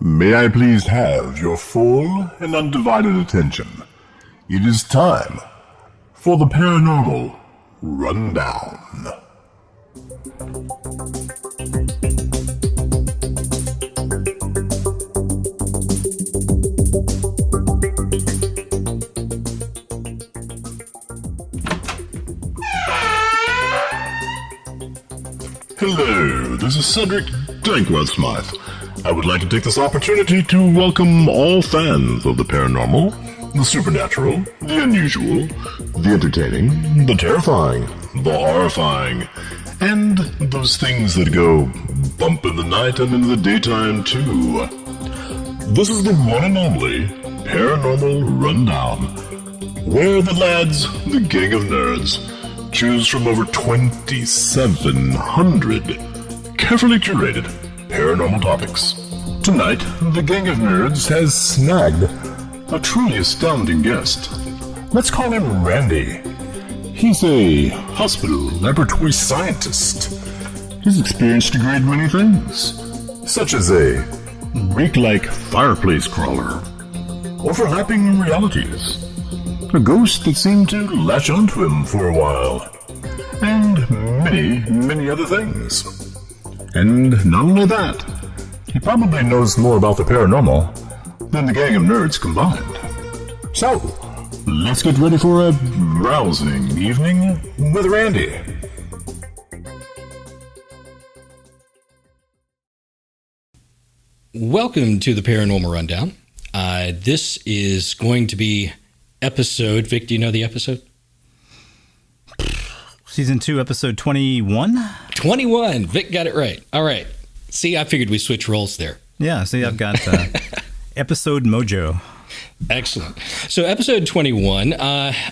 May I please have your full and undivided attention? It is time for the Paranormal Rundown. Hello, this is Cedric Dankwell-Smythe. I would like to take this opportunity to welcome all fans of the paranormal, the supernatural, the unusual, the entertaining, the terrifying, the horrifying, and those things that go bump in the night and in the daytime too. This is the one and only Paranormal Rundown, where the lads, the gang of nerds, choose from over 2,700 carefully curated paranormal topics. Tonight, the gang of nerds has snagged a truly astounding guest. Let's call him Randy. He's a hospital laboratory scientist. He's experienced a great many things, such as a rake-like fireplace crawler, overlapping realities, a ghost that seemed to latch onto him for a while, and many, many other things. And not only that, he probably knows more about the paranormal than the gang of nerds combined. So, let's get ready for a rousing evening with Randy. Welcome to the Paranormal Rundown. This is going to be episode... Vic, do you know the episode? Season 2, episode 21? 21. Vic got it right. All right. See, I figured we switch roles there. Yeah, see, I've got episode mojo. Excellent. So episode 21,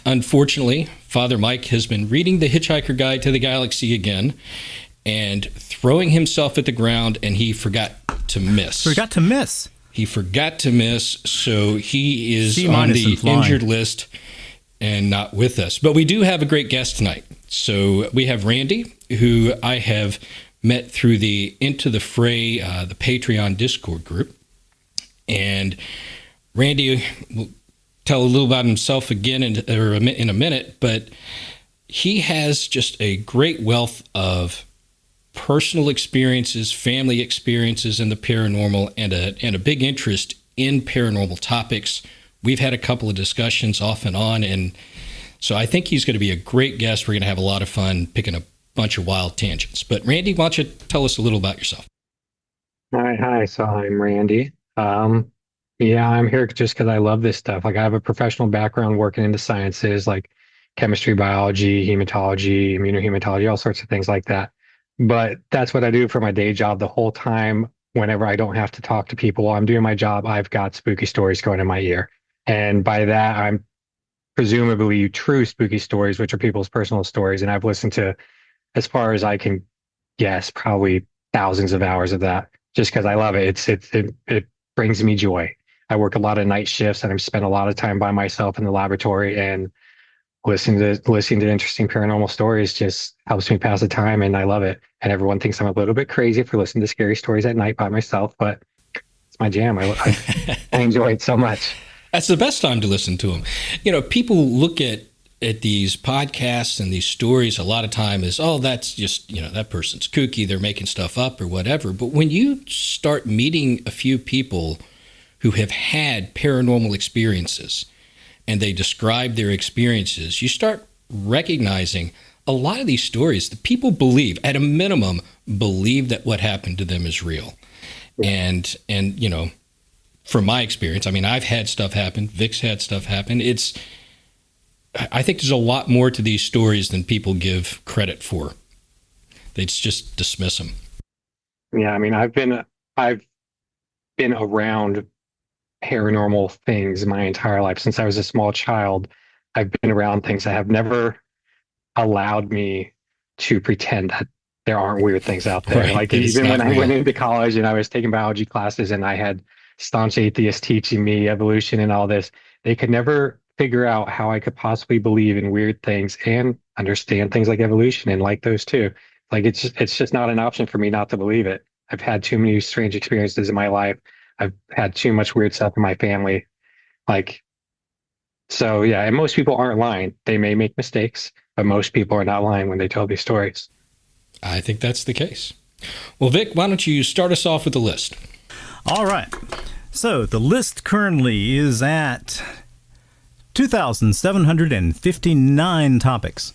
unfortunately, Father Mike has been reading The Hitchhiker Guide to the Galaxy again and throwing himself at the ground, and he forgot to miss. He forgot to miss, so he is on the injured list and not with us. But we do have a great guest tonight. So we have Randy, who I have met through the Into the Fray, the Patreon Discord group. And Randy will tell a little about himself again in a minute, but he has just a great wealth of personal experiences, family experiences in the paranormal, and a big interest in paranormal topics. We've had a couple of discussions off and on, and so I think he's going to be a great guest. We're going to have a lot of fun picking a bunch of wild tangents. But Randy, why don't you tell us a little about yourself? Hi. So I'm Randy. I'm here just because I love this stuff. Like, I have a professional background working in the sciences, like chemistry, biology, hematology, immunohematology, all sorts of things like that. But that's what I do for my day job the whole time. Whenever I don't have to talk to people while I'm doing my job, I've got spooky stories going in my ear. And by that, I'm presumably true spooky stories, which are people's personal stories. And I've listened to, as far as I can guess, probably thousands of hours of that, just because I love it. It brings me joy. I work a lot of night shifts, and I've spent a lot of time by myself in the laboratory, and listening to interesting paranormal stories just helps me pass the time, and I love it. And everyone thinks I'm a little bit crazy for listening to scary stories at night by myself, but it's my jam. I enjoy it so much. That's the best time to listen to them. You know, people look at these podcasts and these stories a lot of time as, oh, that's just, that person's kooky, they're making stuff up or whatever. But when you start meeting a few people who have had paranormal experiences and they describe their experiences, you start recognizing a lot of these stories, the people believe, at a minimum, believe that what happened to them is real. Yeah. And from my experience, I mean, I've had stuff happen. Vic's had stuff happen. I think there's a lot more to these stories than people give credit for. They just dismiss them. Yeah, I mean, I've been around paranormal things my entire life. Since I was a small child, I've been around things that have never allowed me to pretend that there aren't weird things out there. Right, like, even when I went into college and I was taking biology classes and I had staunch atheists teaching me evolution and all this, they could never figure out how I could possibly believe in weird things and understand things like evolution and like those too. Like, it's just not an option for me not to believe it. I've had too many strange experiences in my life I've had too much weird stuff in my family. Like, so yeah, and most people aren't lying. They may make mistakes, but most people are not lying when they tell these stories. I think that's the case. Well, Vic, why don't you start us off with the list? All right. So the list currently is at 2,759 topics.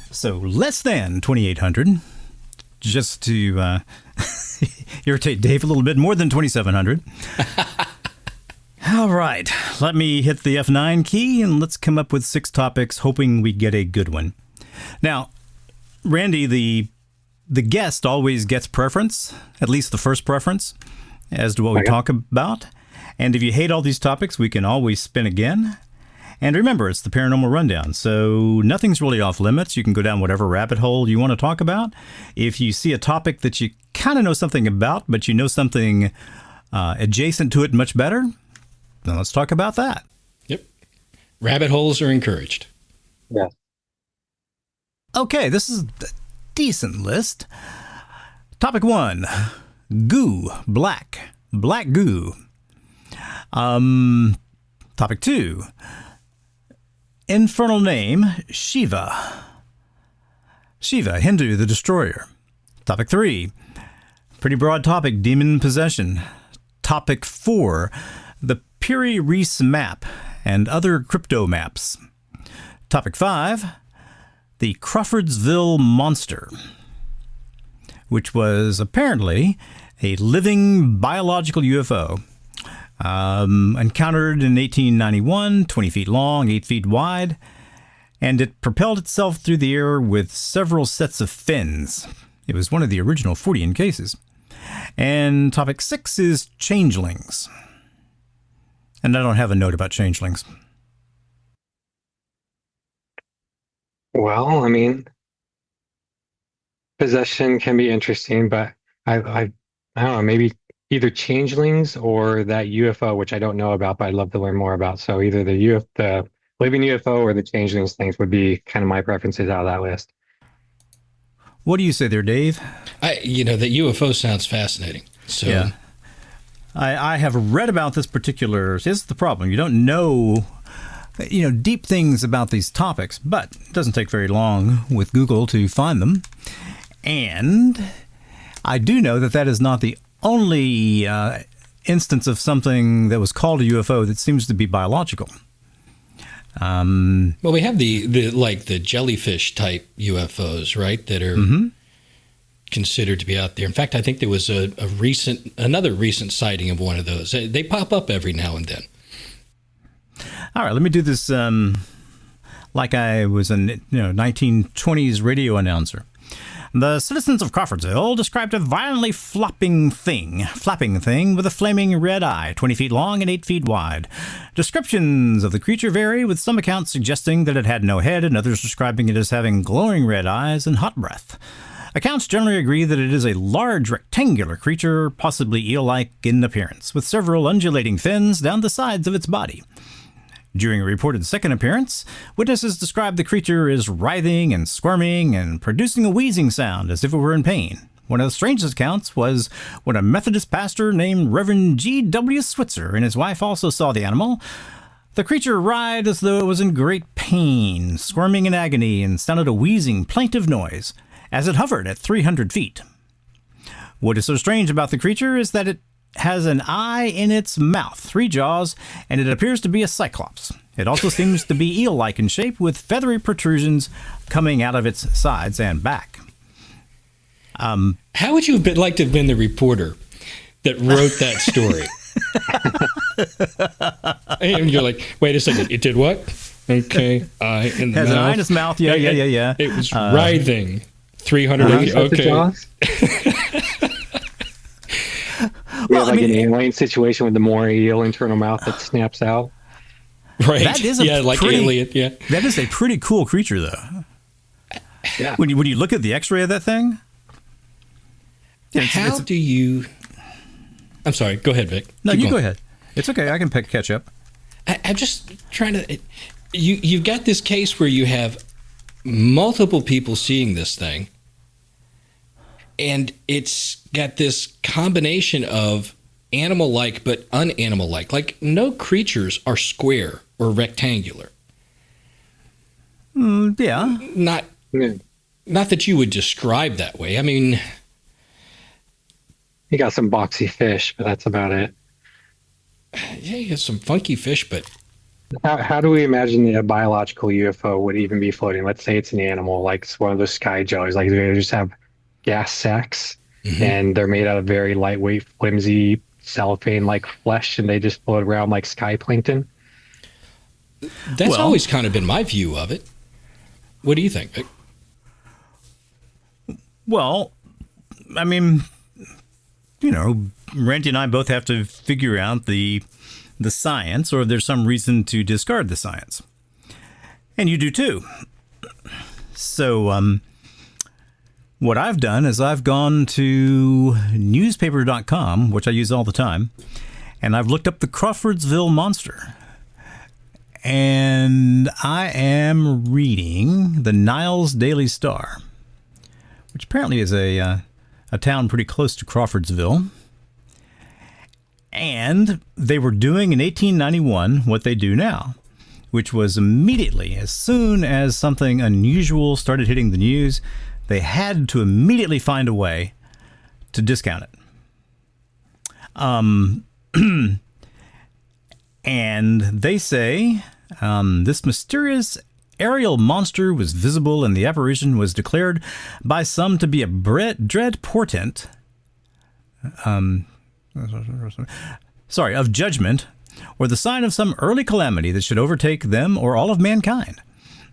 So less than 2,800. Just to irritate Dave a little bit, more than 2,700. All right. Let me hit the F9 key and let's come up with 6 topics, hoping we get a good one. Now, Randy, the guest always gets preference, at least the first preference, as to what we talk about. And if you hate all these topics, we can always spin again. And remember, it's the Paranormal Rundown, so nothing's really off limits. You can go down whatever rabbit hole you want to talk about. If you see a topic that you kind of know something about, but you know something adjacent to it much better, then let's talk about that. Yep. Rabbit holes are encouraged. Yeah. Okay, this is a decent list. Topic 1, goo, black goo. Topic 2, infernal name, Shiva. Shiva, Hindu, the destroyer. Topic 3, pretty broad topic, demon possession. Topic 4, the Piri Reis map and other crypto maps. Topic 5, the Crawfordsville Monster, which was apparently a living biological UFO. Encountered in 1891, 20 feet long, 8 feet wide, and it propelled itself through the air with several sets of fins. It was one of the original Fortean cases. And topic 6 is changelings. And I don't have a note about changelings. Well, I mean, possession can be interesting, but I don't know, maybe either changelings or that UFO, which I don't know about, but I'd love to learn more about. So either the living UFO or the changelings things would be kind of my preferences out of that list. What do you say there, Dave? That UFO sounds fascinating. So yeah. I have read about this particular. This is the problem. You don't know, deep things about these topics, but it doesn't take very long with Google to find them. And I do know that is not the only instance of something that was called a UFO that seems to be biological. Well, we have the jellyfish type UFOs, right? That are considered to be out there. In fact, I think there was another recent sighting of one of those. They pop up every now and then. All right, let me do this like I was a 1920s radio announcer. The citizens of Crawfordsville described a violently flapping thing with a flaming red eye, 20 feet long and 8 feet wide. Descriptions of the creature vary, with some accounts suggesting that it had no head and others describing it as having glowing red eyes and hot breath. Accounts generally agree that it is a large rectangular creature, possibly eel-like in appearance, with several undulating fins down the sides of its body. During a reported second appearance, witnesses described the creature as writhing and squirming and producing a wheezing sound as if it were in pain. One of the strangest accounts was when a Methodist pastor named Reverend G.W. Switzer and his wife also saw the animal. The creature writhed as though it was in great pain, squirming in agony, and sounded a wheezing, plaintive noise as it hovered at 300 feet. What is so strange about the creature is that it has an eye in its mouth, 3 jaws, and it appears to be a cyclops. It also seems to be eel-like in shape, with feathery protrusions coming out of its sides and back. How would you like to have been the reporter that wrote that story? And you're like, wait a second, it did what? Okay, eye in the has mouth. An eye in its mouth, yeah. It was writhing 300 feet. Okay. We have an alien situation with the moray eel internal mouth that snaps out. Right. That is alien. Yeah. That is a pretty cool creature, though. Yeah. When you look at the X-ray of that thing, how do you? I'm sorry. Go ahead, Vic. No, you go ahead. It's okay. I can catch up. I'm just trying to. You've got this case where you have multiple people seeing this thing. And it's got this combination of animal-like but unanimal-like. Like no creatures are square or rectangular. Yeah. Not that you would describe that way. I mean, you got some boxy fish, but that's about it. Yeah, you got some funky fish, but how do we imagine a biological UFO would even be floating? Let's say it's an animal, like it's one of those sky jellies, like they just have gas sacs, and they're made out of very lightweight, flimsy cellophane-like flesh, and they just float around like sky plankton. That's always kind of been my view of it. What do you think, Vic? Well, I mean, you know, Randy and I both have to figure out the science, or if there's some reason to discard the science. And you do too. So, what I've done is I've gone to newspaper.com, which I use all the time, and I've looked up the Crawfordsville Monster. And I am reading the Niles Daily Star, which apparently is a town pretty close to Crawfordsville. And they were doing in 1891 what they do now, which was immediately, as soon as something unusual started hitting the news, they had to immediately find a way to discount it. And they say this mysterious aerial monster was visible, and the apparition was declared by some to be a dread portent of judgment, or the sign of some early calamity that should overtake them or all of mankind.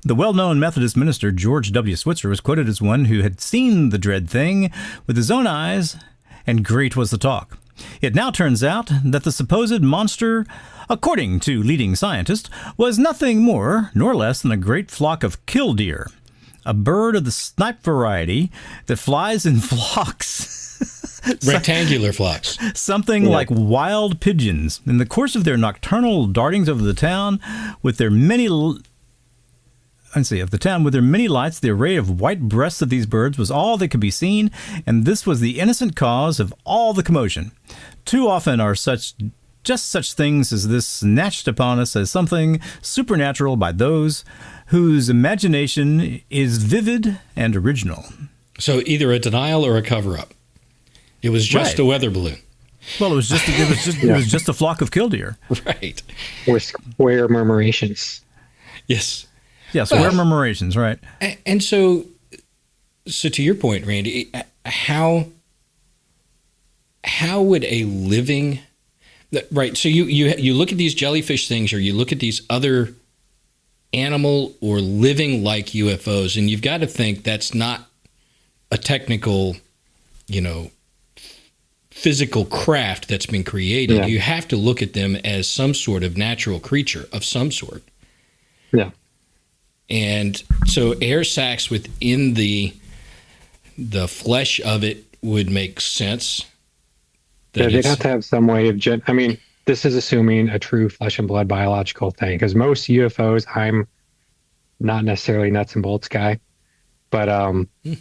The well-known Methodist minister George W. Switzer was quoted as one who had seen the dread thing with his own eyes, and great was the talk. It now turns out that the supposed monster, according to leading scientists, was nothing more nor less than a great flock of killdeer, a bird of the snipe variety that flies in flocks. Rectangular flocks. Something like wild pigeons. In the course of their nocturnal dartings over the town, with their many lights, the array of white breasts of these birds was all that could be seen, and this was the innocent cause of all the commotion. Too often are such things as this snatched upon us as something supernatural by those whose imagination is vivid and original. So either a denial or a cover-up. It was just a weather balloon. Well, it was just a flock of killdeer. Right. Or square murmurations. Yes. Yeah, square murmurations, right. And so to your point, Randy, how would a living... Right, so you look at these jellyfish things, or you look at these other animal or living-like UFOs, and you've got to think that's not a technical, physical craft that's been created. Yeah. You have to look at them as some sort of natural creature of some sort. Yeah. And so air sacs within the flesh of it would make sense. Yeah, they'd have to have some way of... this is assuming a true flesh and blood biological thing, because most UFOs, I'm not necessarily nuts and bolts guy, but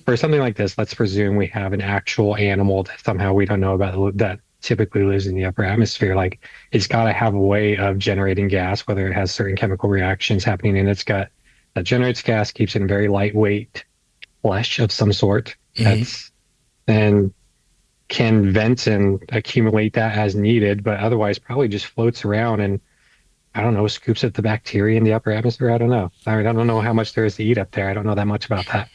for something like this, let's presume we have an actual animal that somehow we don't know about that typically lives in the upper atmosphere. Like, it's got to have a way of generating gas, whether it has certain chemical reactions happening in its gut that generates gas, keeps it in very lightweight flesh of some sort. And can vent and accumulate that as needed, but otherwise probably just floats around and, I don't know, scoops up the bacteria in the upper atmosphere. I don't know. I don't know how much there is to eat up there. I don't know that much about that.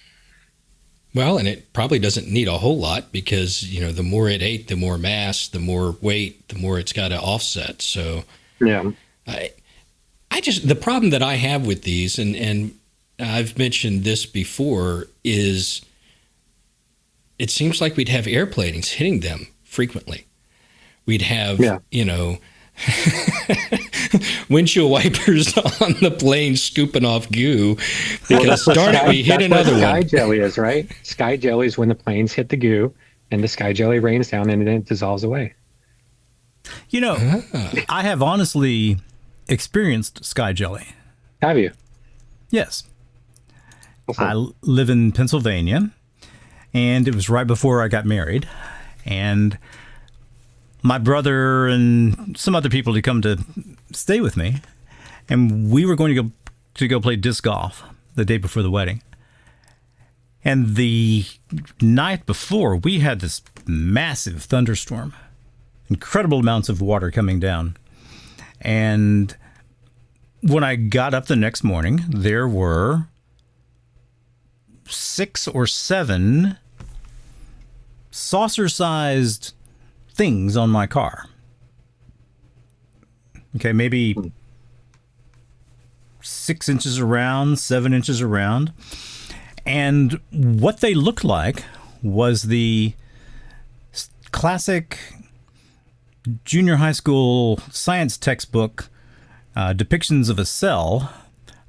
Well, and it probably doesn't need a whole lot, because, the more it ate, the more mass, the more weight, the more it's got to offset. So yeah, the problem that I have with these, and I've mentioned this before, is it seems like we'd have airplanes hitting them frequently. We'd have, windshield wipers on the plane scooping off goo, because darn it, we hit another one. Sky jelly is, right? Sky jelly is when the planes hit the goo and the sky jelly rains down and then it dissolves away. I have honestly experienced sky jelly. Have you? Yes. I live in Pennsylvania, and it was right before I got married, and my brother and some other people to come to stay with me, and we were going to go play disc golf the day before the wedding. And the night before, we had this massive thunderstorm, incredible amounts of water coming down. And when I got up the next morning, there were 6 or 7 saucer-sized things on my car. Okay, maybe 6 inches around, 7 inches around. And what they looked like was the classic junior high school science textbook depictions of a cell,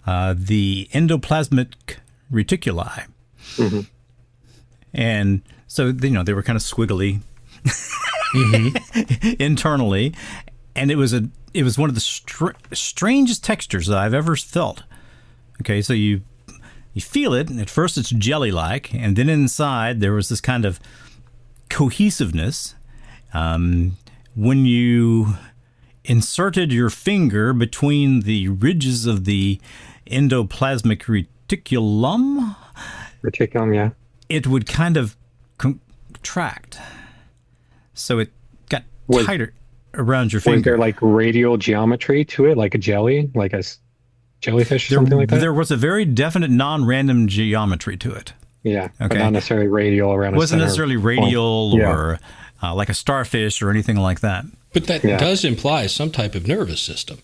the endoplasmic reticuli. Mm-hmm. And so, they were kind of squiggly internally. And it was one of the strangest textures that I've ever felt. Okay, so you feel it, and at first it's jelly-like, and then inside there was this kind of cohesiveness. When you inserted your finger between the ridges of the endoplasmic reticulum, yeah, it would kind of contract. So it got tighter around your finger. Was there like radial geometry to it, like a jelly, like a jellyfish or something like that? There was a very definite non-random geometry to it. Yeah, okay. But not necessarily radial around. It wasn't necessarily radial or like a starfish or anything like that. But that does imply some type of nervous system.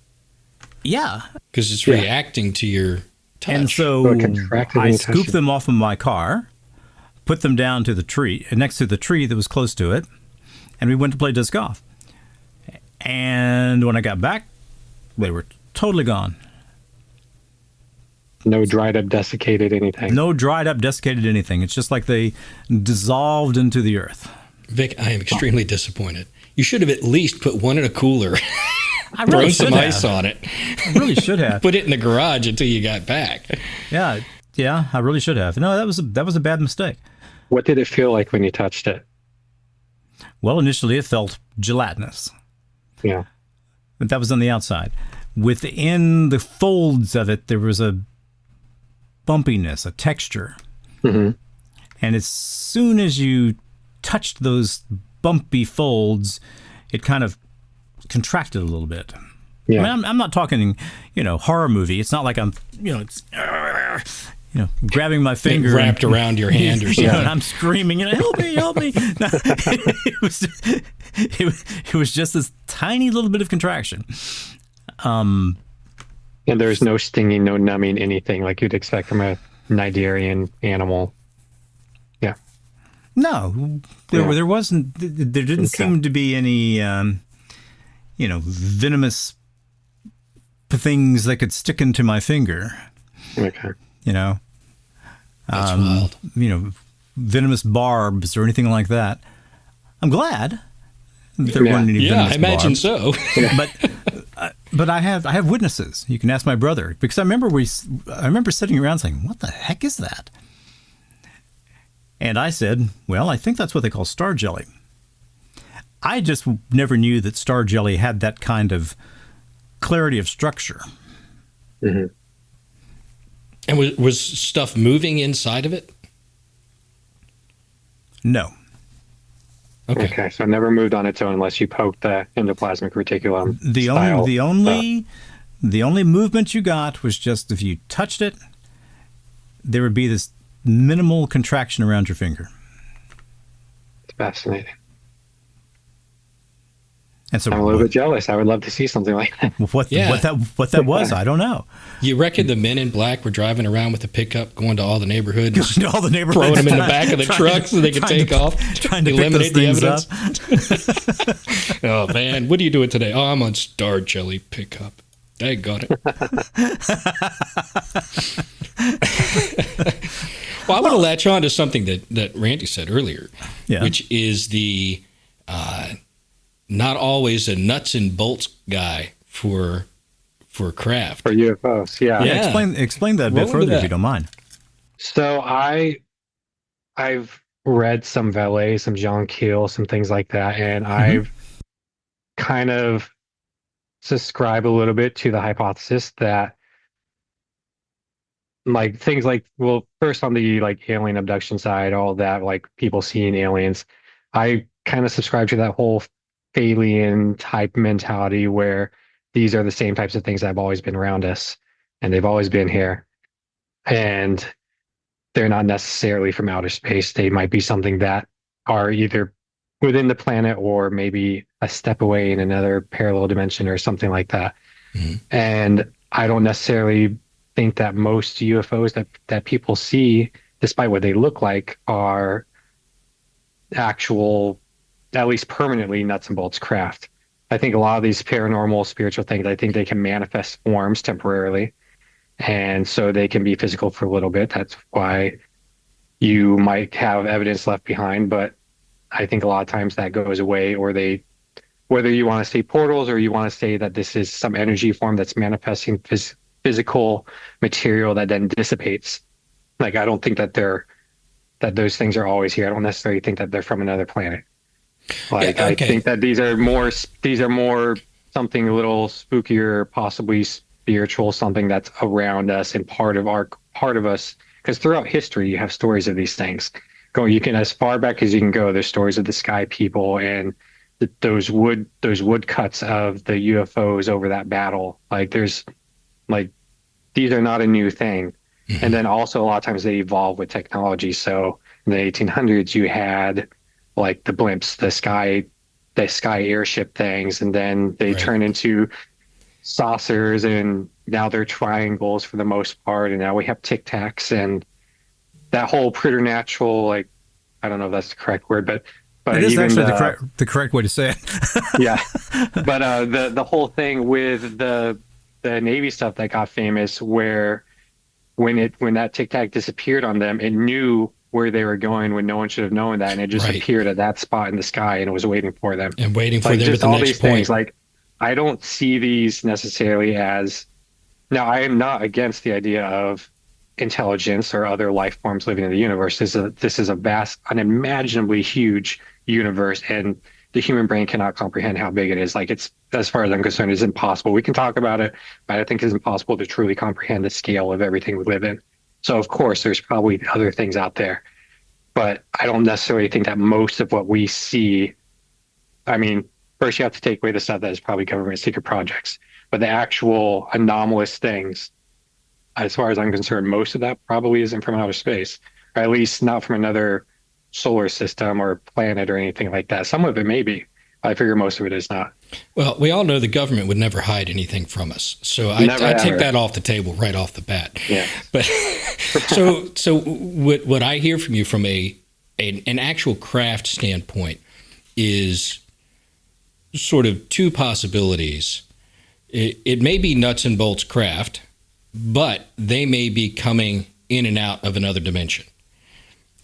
Yeah, because it's reacting to your touch. And so I scooped them off of my car, put them down to the tree, next to the tree that was close to it, and we went to play disc golf. And when I got back, they were totally gone. No dried up, desiccated anything. No dried up, desiccated anything. It's just like they dissolved into the earth. Vic, I am extremely disappointed. You should have at least put one in a cooler. I really throw some ice on it. I really should have. Put it in the garage until you got back. Yeah, I really should have. No, that was a bad mistake. What did it feel like when you touched it? Well, initially it felt gelatinous. Yeah. But that was on the outside. Within the folds of it, there was a bumpiness, a texture. Mm-hmm. And as soon as you touched those bumpy folds, it kind of contracted a little bit. Yeah. I mean, I'm not talking, horror movie. It's not like I'm, grabbing my finger wrapped around your hand or something. And I'm screaming, help me. No, it was just this tiny little bit of contraction. And there's no stinging, no numbing, anything like you'd expect from a Nigerian animal. Yeah. No, there wasn't. There didn't seem to be any, venomous things that could stick into my finger. Okay. That's wild. Venomous barbs or anything like that. I'm glad there weren't any venomous I imagine barbs. so. But I have witnesses. You can ask my brother, because I remember sitting around saying, "What the heck is that?" And I said, "Well, I think that's what they call star jelly." I just never knew that star jelly had that kind of clarity of structure. Mm-hmm. And was stuff moving inside of it? No. Okay, so it never moved on its own unless you poked the endoplasmic reticulum. The only movement you got was just if you touched it, there would be this minimal contraction around your finger. It's fascinating. And so I'm a little bit jealous. I would love to see something like that. What that was, I don't know. You reckon the men in black were driving around with a pickup, going to all the neighborhoods, throwing them in the back of the truck so they could take off, trying to eliminate the evidence? Up. Oh man, what are you doing today? Oh, I'm on star jelly pickup. They got it. Well, I want to latch on to something that Randy said earlier, which is the not always a nuts and bolts guy for craft. For UFOs, yeah. Explain that a bit further if you don't mind. So I've read some Vallée, some John Keel, some things like that, and I've kind of subscribe a little bit to the hypothesis that like things like, well, first on the like alien abduction side, all that, like people seeing aliens, I kind of subscribe to that whole alien type mentality where these are the same types of things that have always been around us and they've always been here. And they're not necessarily from outer space. They might be something that are either within the planet or maybe a step away in another parallel dimension or something like that. Mm-hmm. And I don't necessarily think that most UFOs that people see, despite what they look like, are actual, at least permanently, nuts and bolts craft. I think a lot of these paranormal spiritual things, I think they can manifest forms temporarily. And so they can be physical for a little bit. That's why you might have evidence left behind. But I think a lot of times that goes away, or they, whether you want to say portals or you want to say that this is some energy form that's manifesting physical material that then dissipates. Like, I don't think that those things are always here. I don't necessarily think that they're from another planet. Like, yeah, okay. I think that these are more something a little spookier, possibly spiritual, something that's around us and part of us. Because throughout history, you have stories of these things. You can, as far back as you can go, there's stories of the sky people and those wood cuts of the UFOs over that battle. Like, these are not a new thing. Mm-hmm. And then also a lot of times they evolve with technology. So in the 1800s, you had like the blimps, the sky airship things, and then they turn into saucers, and now they're triangles for the most part. And now we have Tic Tacs and that whole preternatural, like, I don't know if that's the correct word, but it is actually the correct way to say it. Yeah. But the whole thing with the Navy stuff that got famous, where when that Tic Tac disappeared on them, it knew where they were going when no one should have known that, and it just appeared at that spot in the sky, and it was waiting for them. And waiting for like, them just at the all next these point. things. Like, I don't see these necessarily as, now I am not against the idea of intelligence or other life forms living in the universe. This is a vast, unimaginably huge universe, and the human brain cannot comprehend how big it is. Like, it's, as far as I'm concerned, it's impossible. We can talk about it, but I think it's impossible to truly comprehend the scale of everything we live in. So of course there's probably other things out there, but I don't necessarily think that most of what we see, I mean, first you have to take away the stuff that is probably government secret projects, but the actual anomalous things, as far as I'm concerned, most of that probably isn't from outer space, or at least not from another solar system or planet or anything like that. Some of it may be. I figure most of it is not. Well, we all know the government would never hide anything from us. So I take that off the table right off the bat. Yeah. But so what I hear from you from an actual craft standpoint is sort of two possibilities. It may be nuts and bolts craft, but they may be coming in and out of another dimension.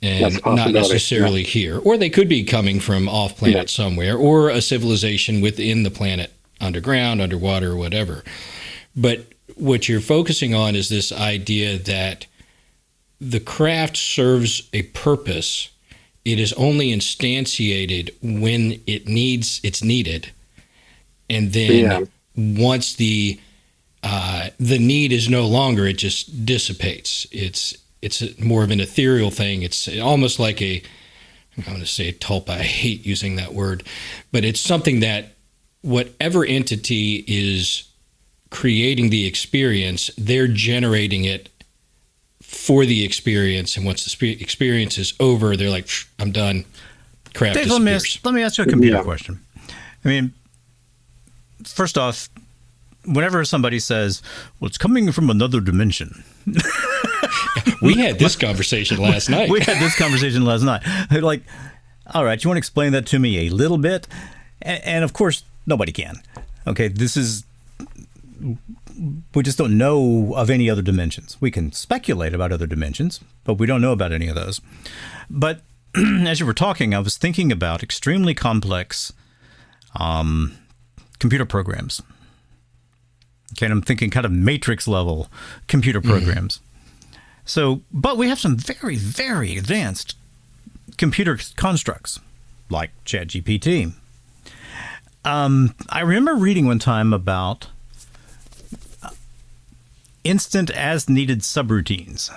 And not necessarily here. Or they could be coming from off planet somewhere, or a civilization within the planet, underground, underwater, whatever. But what you're focusing on is this idea that the craft serves a purpose. It is only instantiated when it's needed. And then once the need is no longer, it just dissipates. It's more of an ethereal thing. It's almost like I'm going to say tulpa. I hate using that word, but it's something that whatever entity is creating the experience, they're generating it for the experience. And once the experience is over, they're like, I'm done. Craft Dave, disappears. let me ask you a computer question. I mean, first off, whenever somebody says, well, it's coming from another dimension. We had this conversation last night. Like, all right, you want to explain that to me a little bit? And of course, nobody can. Okay, we just don't know of any other dimensions. We can speculate about other dimensions, but we don't know about any of those. But as you were talking, I was thinking about extremely complex computer programs. Okay, and I'm thinking kind of matrix level computer programs. So, but we have some very, very advanced computer constructs like ChatGPT. I remember reading one time about instant as needed subroutines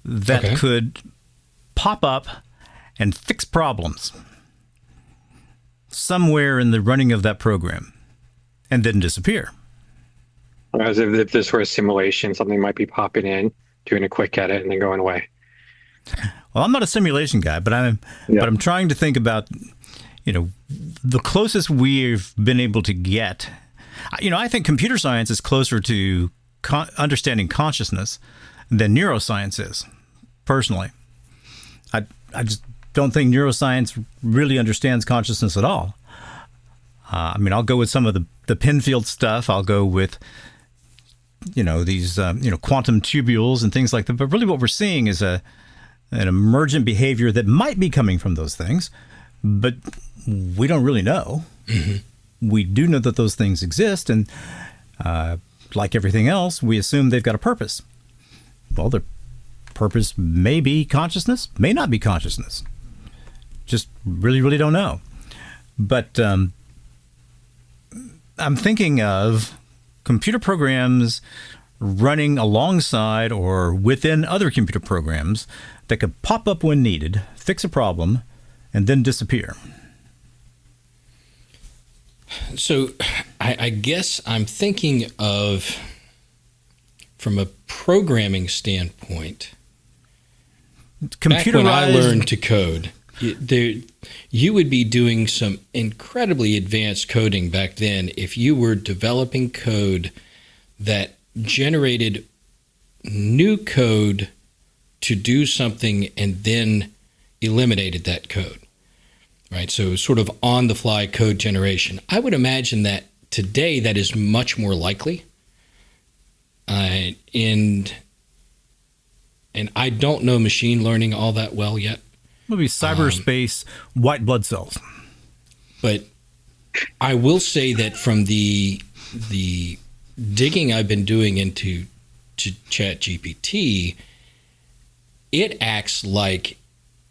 that could pop up and fix problems somewhere in the running of that program and then disappear. As if this were a simulation, something might be popping in, doing a quick edit, and then going away. Well, I'm not a simulation guy, but I'm trying to think about, the closest we've been able to get. I think computer science is closer to understanding consciousness than neuroscience is, personally. I just don't think neuroscience really understands consciousness at all. I'll go with some of the Penfield stuff. I'll go with, these, quantum tubules and things like that. But really what we're seeing is an emergent behavior that might be coming from those things, but we don't really know. Mm-hmm. We do know that those things exist, and like everything else, we assume they've got a purpose. Well, their purpose may be consciousness, may not be consciousness. Just really, really don't know. But I'm thinking of computer programs running alongside or within other computer programs that could pop up when needed, fix a problem, and then disappear. So I guess I'm thinking of, from a programming standpoint, back when I learned to code, you would be doing some incredibly advanced coding back then if you were developing code that generated new code to do something and then eliminated that code. Right, so sort of on-the-fly code generation. I would imagine that today that is much more likely. And I don't know machine learning all that well yet. Maybe cyberspace white blood cells. But I will say that from the digging I've been doing into ChatGPT, it acts like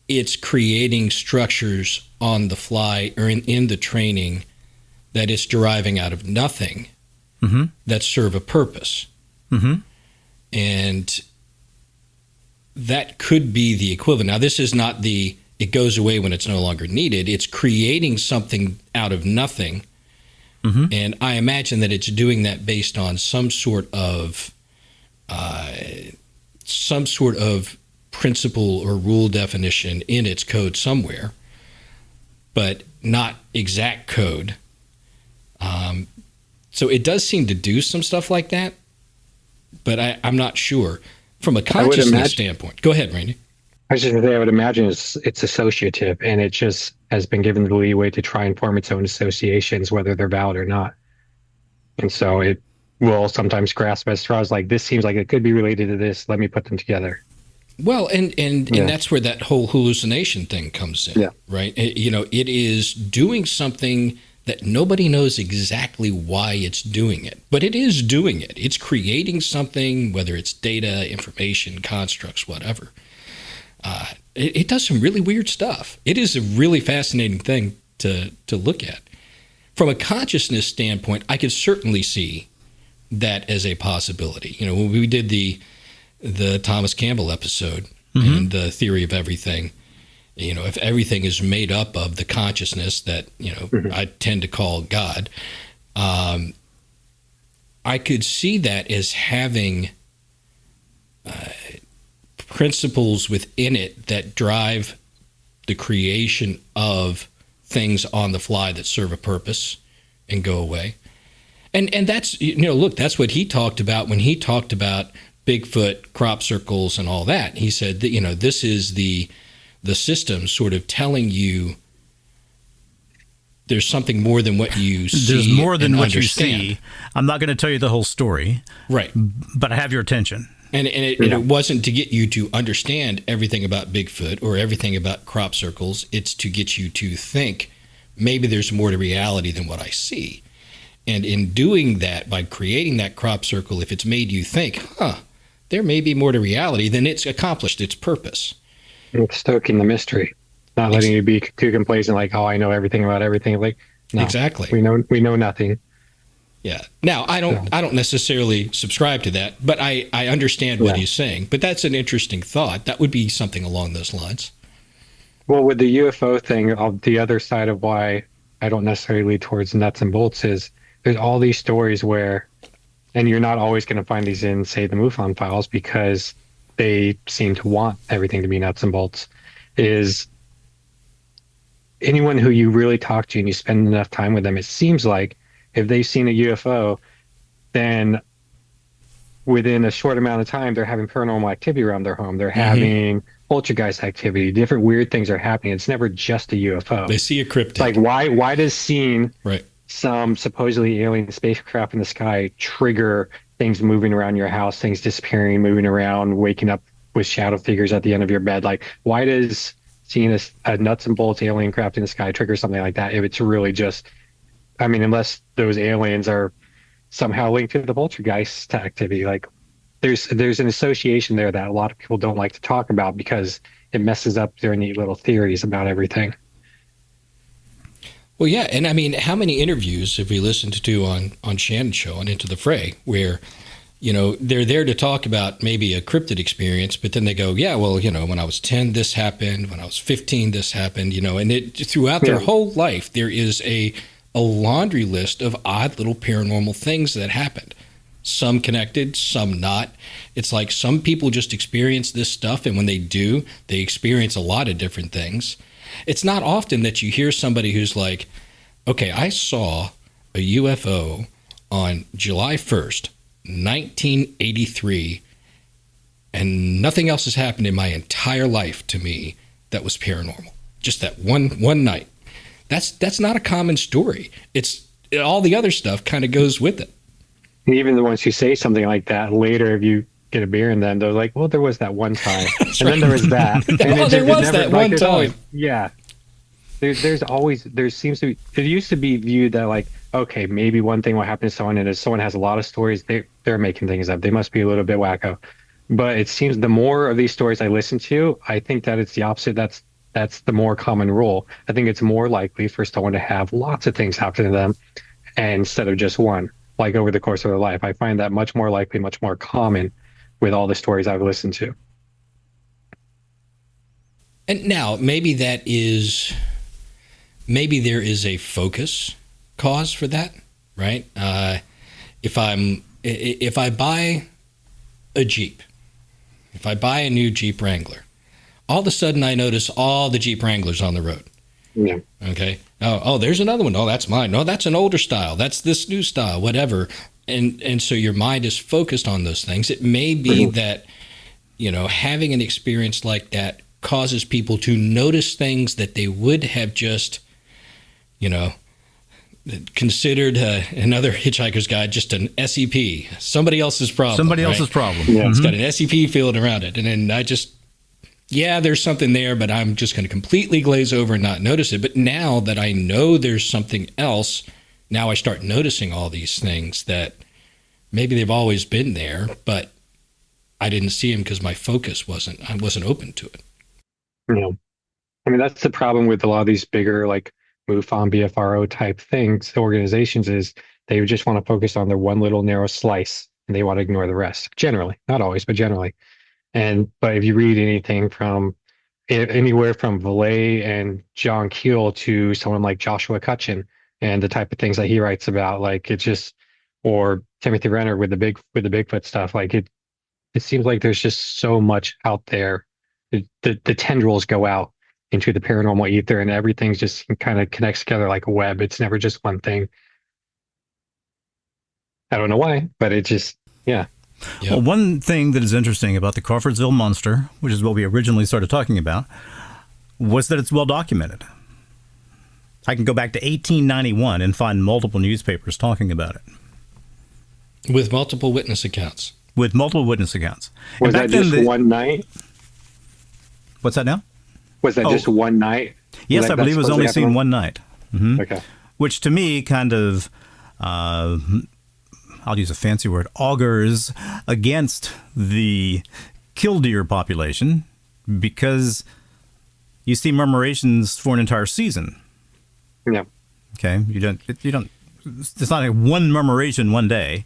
it's creating structures on the fly or in the training that it's deriving out of nothing mm-hmm. that serve a purpose. Mm-hmm. And that could be the equivalent. Now, this is not it goes away when it's no longer needed. It's creating something out of nothing. Mm-hmm. And I imagine that it's doing that based on some sort of principle or rule definition in its code somewhere, but not exact code. So it does seem to do some stuff like that, but I'm not sure. From a consciousness standpoint. Go ahead, Randy. I was just going to say, I would imagine it's associative, and it just has been given the leeway to try and form its own associations, whether they're valid or not. And so it will sometimes grasp at straws like, this seems like it could be related to this. Let me put them together. Well, and that's where that whole hallucination thing comes in, right? It is doing something that nobody knows exactly why it's doing it, but it is doing it. It's creating something, whether it's data, information, constructs, whatever. It does some really weird stuff. It is a really fascinating thing to look at. From a consciousness standpoint, I could certainly see that as a possibility. When we did the Thomas Campbell episode mm-hmm. and the theory of everything, if everything is made up of the consciousness that, mm-hmm. I tend to call God, I could see that as having principles within it that drive the creation of things on the fly that serve a purpose and go away. And that's, that's what he talked about when he talked about Bigfoot, crop circles, and all that. He said that, this is the system sort of telling you there's something more than what you see. There's more than what understand. You see. I'm not going to tell you the whole story. Right. But I have your attention. And it wasn't to get you to understand everything about Bigfoot or everything about crop circles. It's to get you to think maybe there's more to reality than what I see. And in doing that, by creating that crop circle, if it's made you think, there may be more to reality, then it's accomplished its purpose. It's stoking the mystery, not letting you be too complacent, like, I know everything about everything. Like, No. Exactly. We know nothing. Yeah. Now, I don't necessarily subscribe to that, but I understand what he's saying. But that's an interesting thought. That would be something along those lines. Well, with the UFO thing, the other side of why I don't necessarily lead towards nuts and bolts is there's all these stories where, and you're not always going to find these in, say, the MUFON files because they seem to want everything to be nuts and bolts, is anyone who you really talk to and you spend enough time with them, it seems like if they've seen a UFO, then within a short amount of time, they're having paranormal activity around their home. They're having poltergeist activity. Different weird things are happening. It's never just a UFO. They see a cryptid. Like, why does seeing right. some supposedly alien spacecraft in the sky trigger things moving around your house, things disappearing, moving around, waking up with shadow figures at the end of your bed? Like, why does seeing a nuts and bolts alien craft in the sky trigger something like that if it's really just, I mean, unless those aliens are somehow linked to the poltergeist activity, like there's an association there that a lot of people don't like to talk about because it messes up their neat little theories about everything. Well, yeah, and I mean, how many interviews have we listened to on Shannon's show on Into the Fray where, you know, they're there to talk about maybe a cryptid experience, but then they go, yeah, well, you know, when I was 10, this happened. When I was 15, this happened, you know, and it throughout their whole life, there is a laundry list of odd little paranormal things that happened. Some connected, some not. It's like some people just experience this stuff, and when they do, they experience a lot of different things. It's not often that you hear somebody who's like, okay, I saw a UFO on July 1st, 1983, and nothing else has happened in my entire life to me that was paranormal. Just that one night. That's not a common story. It's all the other stuff kind of goes with it. And even the ones who say something like that later, if you get a beer in them, they're like, well, there was that one time. And then there was that. And there was that one time. Always, yeah. There seems to be, it used to be viewed that like, okay, maybe one thing will happen to someone, and if someone has a lot of stories, they're making things up. They must be a little bit wacko. But it seems the more of these stories I listen to, I think that it's the opposite. That's the more common rule. I think it's more likely for someone to have lots of things happen to them instead of just one, like over the course of their life. I find that much more likely, much more common with all the stories I've listened to. And now maybe there is a focus cause for that, right? If I buy a Jeep, if I buy a new Jeep Wrangler, all of a sudden I notice all the Jeep Wranglers on the road. Yeah. Okay. Oh, there's another one. Oh, that's mine. No, that's an older style. That's this new style, whatever. And so your mind is focused on those things. It may be that, you know, having an experience like that causes people to notice things that they would have just, you know, considered another Hitchhiker's Guide just an SEP, somebody else's problem. Somebody else's problem. Yeah. It's got an SEP field around it. And then I just, yeah, there's something there, but I'm just going to completely glaze over and not notice it. But now that I know there's something else, now I start noticing all these things that maybe they've always been there, but I didn't see them because my focus I wasn't open to it. Yeah. I mean, that's the problem with a lot of these bigger, like MUFON, BFRO type things, organizations, is they just want to focus on their one little narrow slice and they want to ignore the rest. Generally, not always, but generally. But if you read anything from anywhere from Valet and John Keel to someone like Joshua Cutchin and the type of things that he writes about, like it's just, or Timothy Renner with the Bigfoot stuff, like it seems like there's just so much out there. The tendrils go out into the paranormal ether, and everything's just kind of connects together like a web. It's never just one thing. I don't know why, but it just, yeah. Yep. Well, one thing that is interesting about the Crawfordsville Monster, which is what we originally started talking about, was that it's well documented. I can go back to 1891 and find multiple newspapers talking about it. With multiple witness accounts. With multiple witness accounts. Was that just one night? What's that now? Was that just one night? Yes, I believe it was only seen one night. Mm-hmm. Okay. Which to me kind of, I'll use a fancy word, augurs against the killdeer population, because you see murmurations for an entire season. Yeah. Okay, you don't. It's not like one murmuration one day.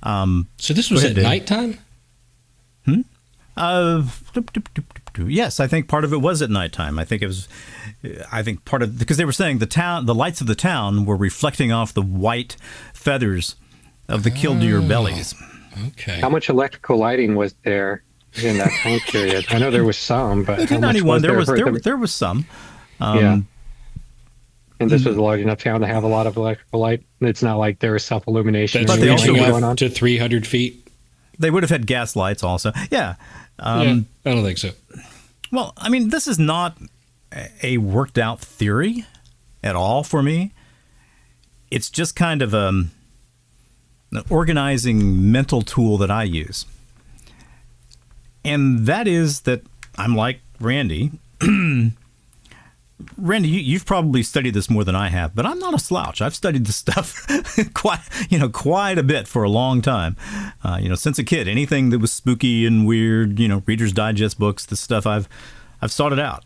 So this was at nighttime? Yes, I think part of it was at nighttime. I think part of, because they were saying the lights of the town were reflecting off the white feathers of the killdeer bellies. Okay. How much electrical lighting was there in that time period? I know there was some, but how much was there was some. Yeah. And this was a large enough town to have a lot of electrical light. It's not like there was self-illumination. That's reaching up to 300 feet. They would have had gas lights also. Yeah. I don't think so. Well, I mean, this is not a worked out theory at all for me. It's just kind of an organizing mental tool that I use. And that is that I'm like Randy. Randy, you've probably studied this more than I have, but I'm not a slouch. I've studied this stuff quite a bit for a long time. Since a kid, anything that was spooky and weird, Reader's Digest books, this stuff I've sought it out.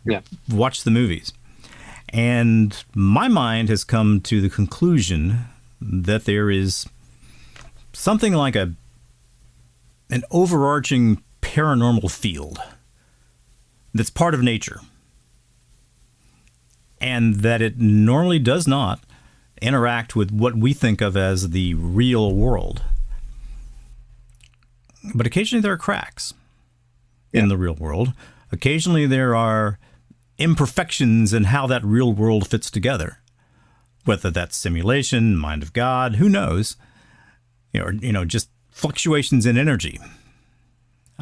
Yeah. Watched the movies. And my mind has come to the conclusion that there is something like an overarching paranormal field that's part of nature. And that it normally does not interact with what we think of as the real world. But occasionally there are cracks in the real world. Occasionally there are imperfections in how that real world fits together. Whether that's simulation, mind of God, who knows? Just fluctuations in energy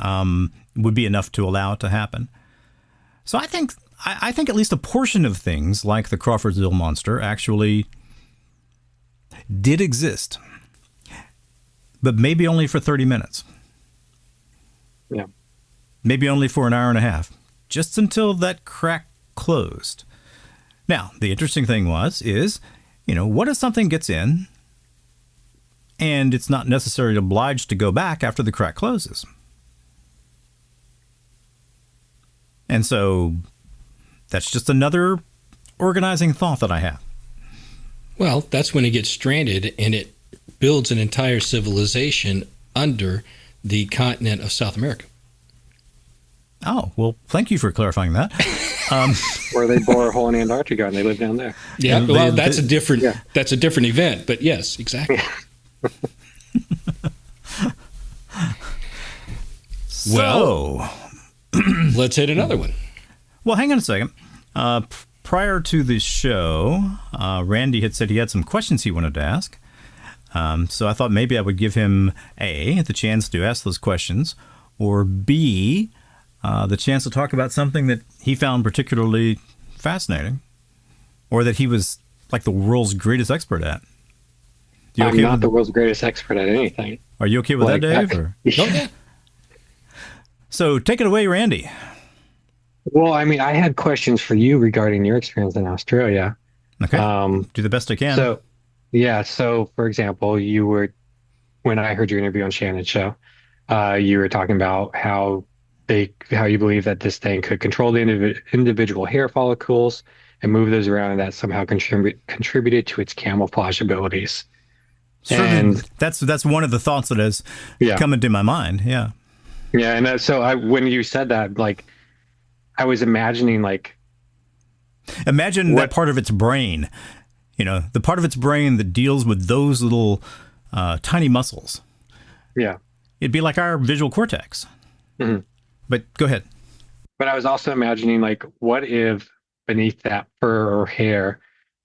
would be enough to allow it to happen. So I think at least a portion of things like the Crawfordsville Monster actually did exist, but maybe only for 30 minutes. Yeah. Maybe only for an hour and a half, just until that crack closed. Now, the interesting thing is, what if something gets in and it's not necessarily obliged to go back after the crack closes? And so that's just another organizing thought that I have. Well, that's when it gets stranded and it builds an entire civilization under the continent of South America. Oh, well, thank you for clarifying that. Where they bore a hole in Antarctica and they live down there. Yeah, well, that's a different event, but yes, exactly. Well, let's hit another one. Well, hang on a second. Prior to the show, Randy had said he had some questions he wanted to ask. So I thought maybe I would give him A, the chance to ask those questions, or B, the chance to talk about something that he found particularly fascinating, or that he was like the world's greatest expert at. I'm not the world's greatest expert at anything. Are you okay with that, Dave? Yeah. So take it away, Randy. Well, I mean, I had questions for you regarding your experience in Australia. Okay. Do the best I can. So for example, when I heard your interview on Shannon's show, you were talking about how you believe that this thing could control the individual hair follicles and move those around, and that somehow contributed to its camouflage abilities. Certainly, and that's one of the thoughts that has come into my mind. Yeah. Yeah, and when you said that, like, I was imagining, like, imagine that part of its brain, the part of its brain that deals with those little tiny muscles. Yeah. It'd be like our visual cortex. Mm-hmm. But go ahead. But I was also imagining, like, what if beneath that fur or hair,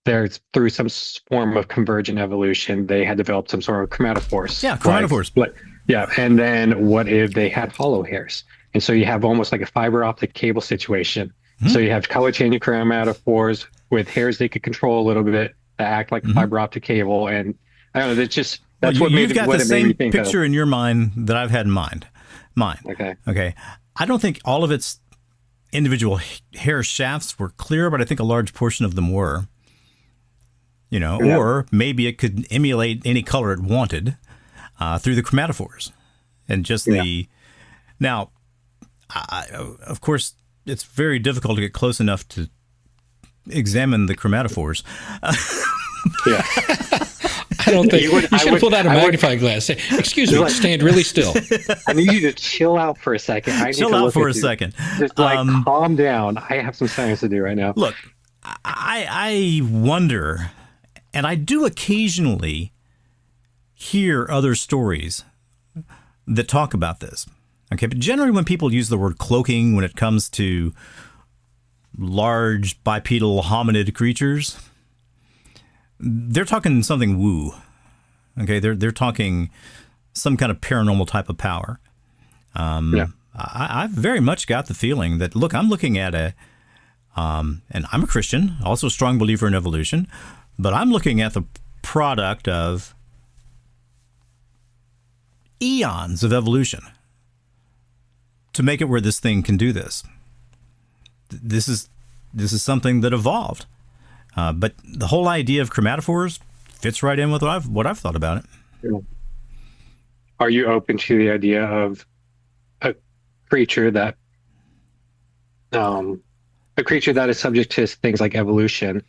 through some form of convergent evolution, they had developed some sort of chromatophores. Yeah, chromatophores. And then what if they had hollow hairs? And so you have almost like a fiber optic cable situation. Mm-hmm. So you have color changing chromatophores with hairs they could control a little bit that act like a fiber optic cable. And I don't know, that's what made you've got what the it made me same think picture of. in your mind that I've had in mind. Mine. Okay. I don't think all of its individual hair shafts were clear, but I think a large portion of them were. Or maybe it could emulate any color it wanted through the chromatophores. And just now, of course, it's very difficult to get close enough to examine the chromatophores. Yeah. I don't think you should have pulled out a magnifying glass. Say, excuse me, stand really still. I need you to chill out for a second. I need Chill to out look for at a you. second. Just calm down. I have some science to do right now. Look, I wonder, and I do occasionally hear other stories that talk about this. Okay, but generally when people use the word cloaking when it comes to large bipedal hominid creatures, they're talking something woo. Okay, they're talking some kind of paranormal type of power. Yeah. I very much got the feeling that, look, I'm looking at and I'm a Christian, also a strong believer in evolution, but I'm looking at the product of eons of evolution to make it where this thing can do this. This is something that evolved. But the whole idea of chromatophores fits right in with what I've thought about it. Yeah. Are you open to the idea of a creature that is subject to things like evolution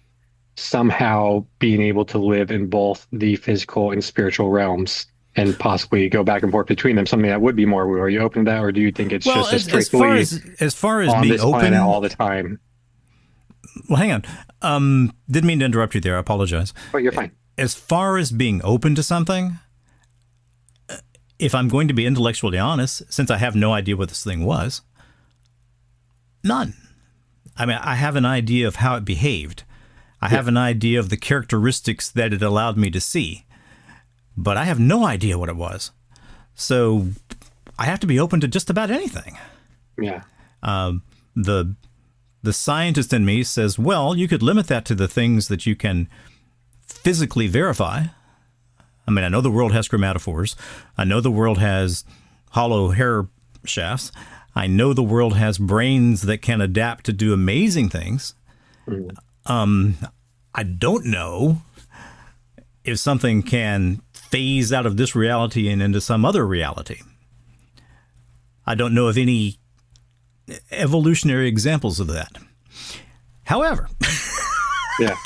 somehow being able to live in both the physical and spiritual realms and possibly go back and forth between them? Something that would be more woo. Are you open to that, or do you think it's just strictly as far as on being this open planet all the time? Well, hang on. Didn't mean to interrupt you there. I apologize. Oh, you're fine. As far as being open to something, if I'm going to be intellectually honest, since I have no idea what this thing was, none. I mean, I have an idea of how it behaved. I have an idea of the characteristics that it allowed me to see, but I have no idea what it was. So I have to be open to just about anything. Yeah. The scientist in me says, well, you could limit that to the things that you can physically verify. I mean, I know the world has chromatophores. I know the world has hollow hair shafts. I know the world has brains that can adapt to do amazing things. I don't know if something can phase out of this reality and into some other reality. I don't know of any evolutionary examples of that. However, Yeah.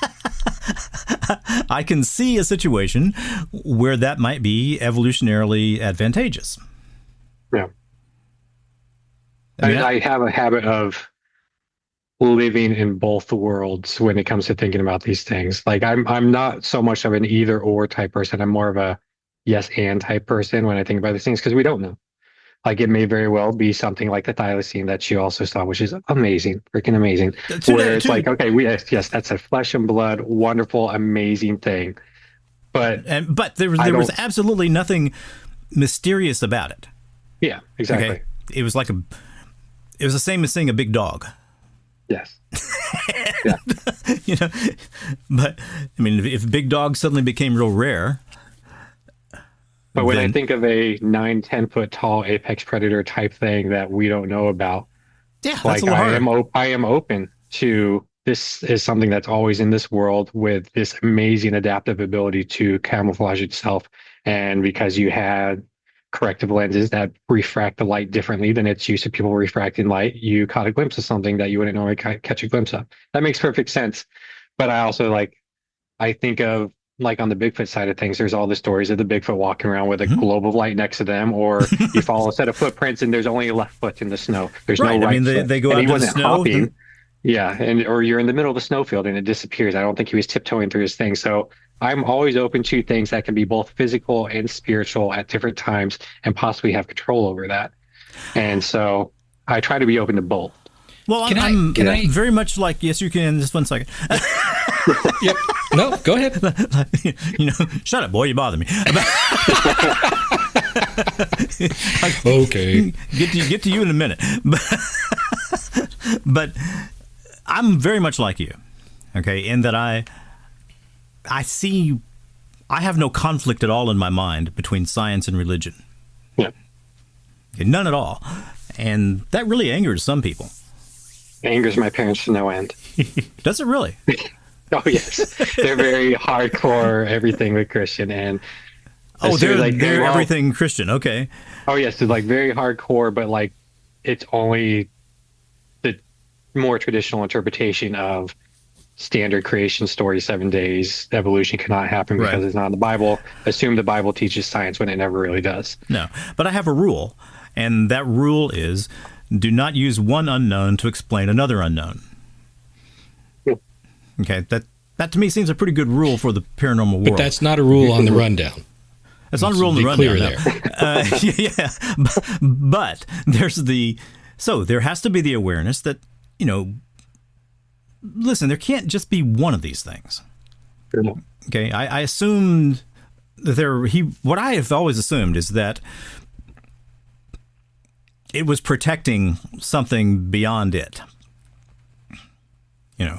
I can see a situation where that might be evolutionarily advantageous. Yeah. I mean, I have a habit of living in both worlds when it comes to thinking about these things. Like I'm not so much of an either or type person. I'm more of a yes and type person when I think about these things, because we don't know. Like it may very well be something like the thylacine that you also saw, which is amazing, freaking amazing. Where it's like, okay, yes, that's a flesh and blood, wonderful, amazing thing. But there was absolutely nothing mysterious about it. Yeah, exactly. Okay? It was the same as seeing a big dog. Yes. Yeah. But I mean, if big dogs suddenly became real rare. But when I think of a 9-10 foot tall apex predator type thing that we don't know about, yeah, like I am open to this is something that's always in this world with this amazing adaptive ability to camouflage itself. And because you had corrective lenses that refract the light differently than it's used to people refracting light, you caught a glimpse of something that you wouldn't normally catch a glimpse of. That makes perfect sense. But I also I think of on the Bigfoot side of things, there's all the stories of the Bigfoot walking around with a globe of light next to them, or you follow a set of footprints and there's only a left foot in the snow. There's no right foot. I mean, they go out to the snow. Hopping. Yeah, or you're in the middle of a snowfield and it disappears. I don't think he was tiptoeing through his thing. So I'm always open to things that can be both physical and spiritual at different times and possibly have control over that. And so I try to be open to both. Well, I'm very much like, yes, you can. Just 1 second. Yep. No, go ahead. Shut up, boy. You bother me. Okay. Get to you in a minute. But I'm very much like you. Okay, in that I have no conflict at all in my mind between science and religion. Yeah. Okay, none at all. And that really angers some people. It angers my parents to no end. Does it really? Oh, yes. They're very hardcore everything with Christian. And they're everything Christian. Okay. Oh, yes. They're very hardcore, but it's only the more traditional interpretation of standard creation story, 7 days, evolution cannot happen because Right. it's not in the Bible. Assume the Bible teaches science when it never really does. No, but I have a rule, and that rule is do not use one unknown to explain another unknown. Okay, that to me seems a pretty good rule for the paranormal world. But that's not a rule on the rundown. It's not a rule in the rundown. No. Yeah, but there's there has to be the awareness that, listen, there can't just be one of these things. Okay, I assumed that what I have always assumed is that it was protecting something beyond it. Yeah.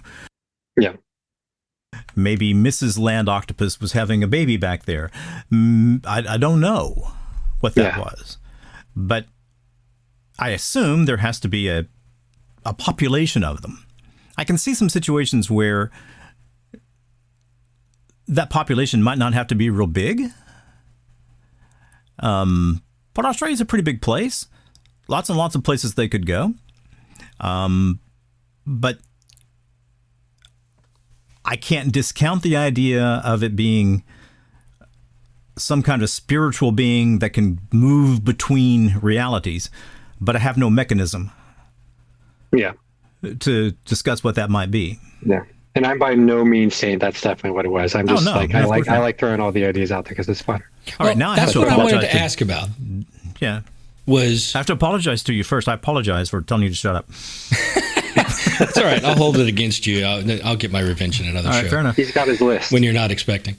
Maybe Mrs. Land Octopus was having a baby back there. I don't know what that was. But I assume there has to be a population of them. I can see some situations where that population might not have to be real big. But Australia's a pretty big place. Lots and lots of places they could go. But I can't discount the idea of it being some kind of spiritual being that can move between realities, but I have no mechanism to discuss what that might be. Yeah. And I'm by no means saying that's definitely what it was. I'm just I like throwing all the ideas out there because it's fun. All right, now that's what I wanted to ask about. Yeah. I have to apologize to you first. I apologize for telling you to shut up. That's all right. I'll hold it against you. I'll get my revenge in another show. All right, fair enough. He's got his list. When you're not expecting.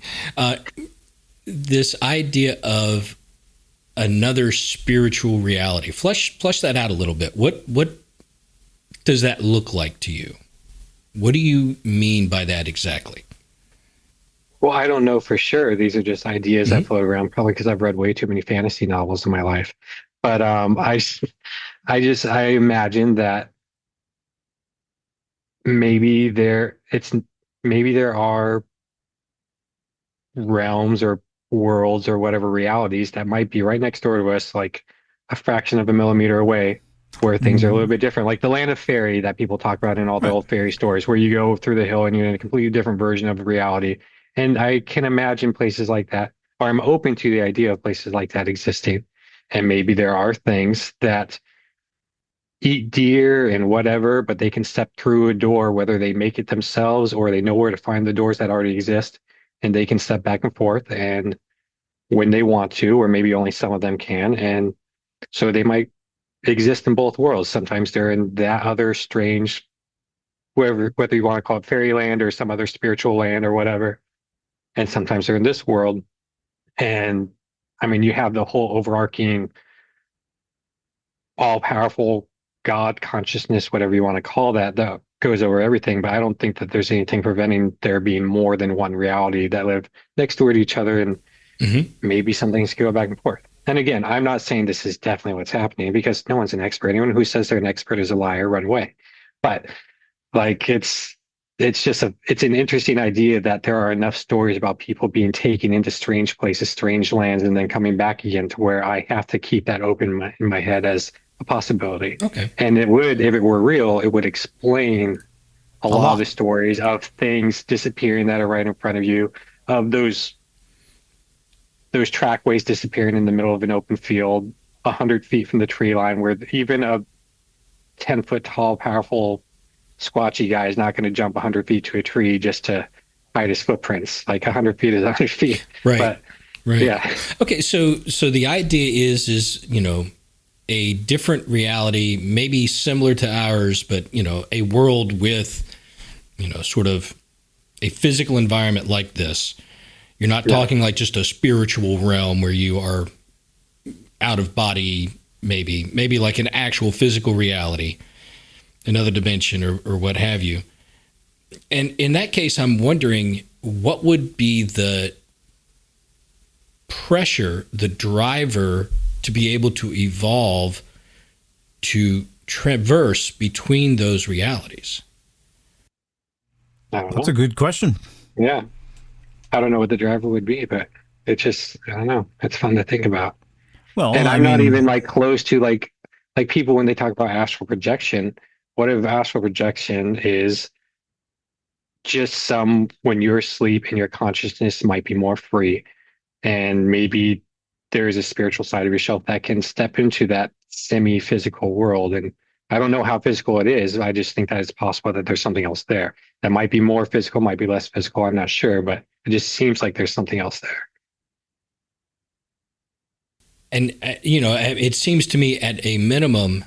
This idea of another spiritual reality. Flesh that out a little bit. What does that look like to you? What do you mean by that exactly? Well, I don't know for sure. These are just ideas that float around, probably because I've read way too many fantasy novels in my life. But I imagine that maybe there are realms or worlds or whatever realities that might be right next door to us, like a fraction of a millimeter away, where things are a little bit different, like the land of fairy that people talk about in all the old fairy stories, where you go through the hill and you're in a completely different version of reality. And I can imagine places like that, or I'm open to the idea of places like that existing. And maybe there are things that eat deer and whatever, but they can step through a door, whether they make it themselves or they know where to find the doors that already exist, and they can step back and forth and when they want to, or maybe only some of them can. And so they might exist in both worlds. Sometimes they're in that other strange, whether you want to call it fairyland or some other spiritual land or whatever. And sometimes they're in this world. And I mean, you have the whole overarching, all-powerful God consciousness, whatever you want to call that goes over everything. But I don't think that there's anything preventing there being more than one reality that live next door to each other, and maybe some things go back and forth. And again, I'm not saying this is definitely what's happening, because no one's an expert. Anyone who says they're an expert is a liar. Run away. But like, it's an interesting idea that there are enough stories about people being taken into strange places, strange lands, and then coming back again, to where I have to keep that open in my head as a possibility. Okay. And it would, if it were real, it would explain a lot of the stories of things disappearing that are right in front of you, of those trackways disappearing in the middle of an open field 100 feet from the tree line, where even a 10-foot tall, powerful, squatchy guy is not going to jump 100 feet to a tree just to hide his footprints. Like 100 feet is 100 feet. Right. But, right. Yeah. Okay. So the idea is, a different reality, maybe similar to ours, but, a world with, sort of a physical environment like this. You're not talking like just a spiritual realm where you are out of body, maybe like an actual physical reality, another dimension or what have you. And in that case, I'm wondering what would be the pressure, the driver to be able to evolve to traverse between those realities? That's a good question. Yeah. I don't know what the driver would be, but it's just, I don't know. It's fun to think about. Well, and I'm not even like close to like people when they talk about astral projection. What if astral projection is just some when you're asleep and your consciousness might be more free, and maybe there is a spiritual side of yourself that can step into that semi-physical world. And I don't know how physical it is. I just think that it's possible that there's something else there that might be more physical, might be less physical. I'm not sure, but it just seems like there's something else there. And, it seems to me at a minimum,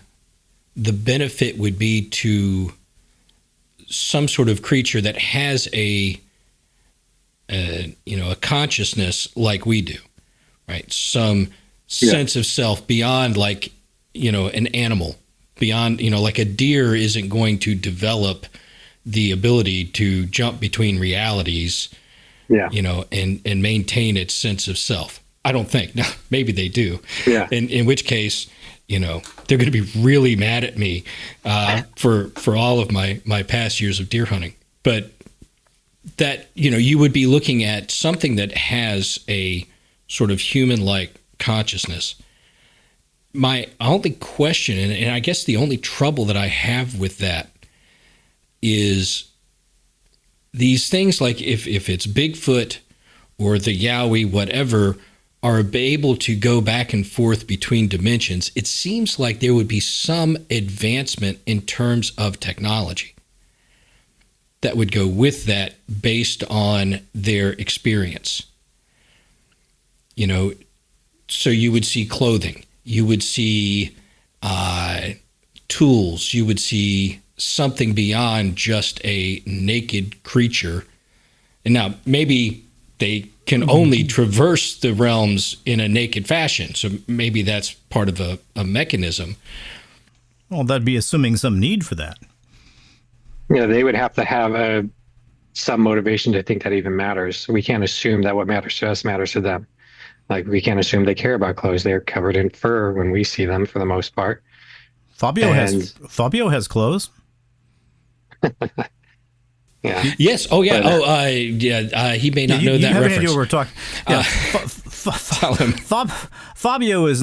the benefit would be to some sort of creature that has a consciousness like we do, right? Some sense of self beyond like, an animal, beyond, like a deer isn't going to develop the ability to jump between realities, and maintain its sense of self. I don't think. Now, maybe they do. Yeah. In which case, they're going to be really mad at me for all of my past years of deer hunting. But that, you would be looking at something that has a sort of human-like consciousness. My only question, and I guess the only trouble that I have with that is these things like if it's Bigfoot or the Yowie, whatever, are able to go back and forth between dimensions, it seems like there would be some advancement in terms of technology that would go with that based on their experience. So you would see clothing, you would see tools, you would see something beyond just a naked creature. And now maybe they can only traverse the realms in a naked fashion. So maybe that's part of a mechanism. Well, that'd be assuming some need for that. They would have to have some motivation to think that even matters. We can't assume that what matters to us matters to them. Like, we can't assume they care about clothes. They're covered in fur when we see them for the most part. Fabio has clothes. Yeah. Yes. Oh, yeah. But, he may not know that reference. Idea what we're talking. Yeah. Fabio is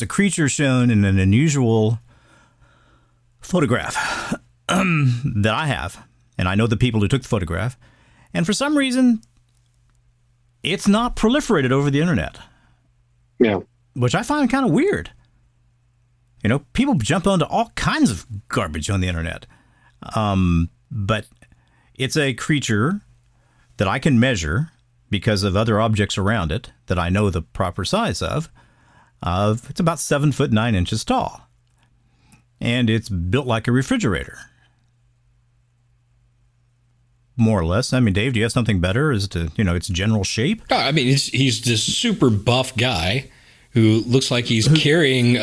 a creature shown in an unusual photograph that I have, and I know the people who took the photograph, and for some reason, it's not proliferated over the internet. Yeah. Which I find kind of weird. People jump onto all kinds of garbage on the internet. But it's a creature that I can measure because of other objects around it that I know the proper size of. It's about 7 foot 9 inches tall. And it's built like a refrigerator. More or less. I mean, Dave, do you have something better as to, its general shape? I mean, he's this super buff guy who looks like he's carrying,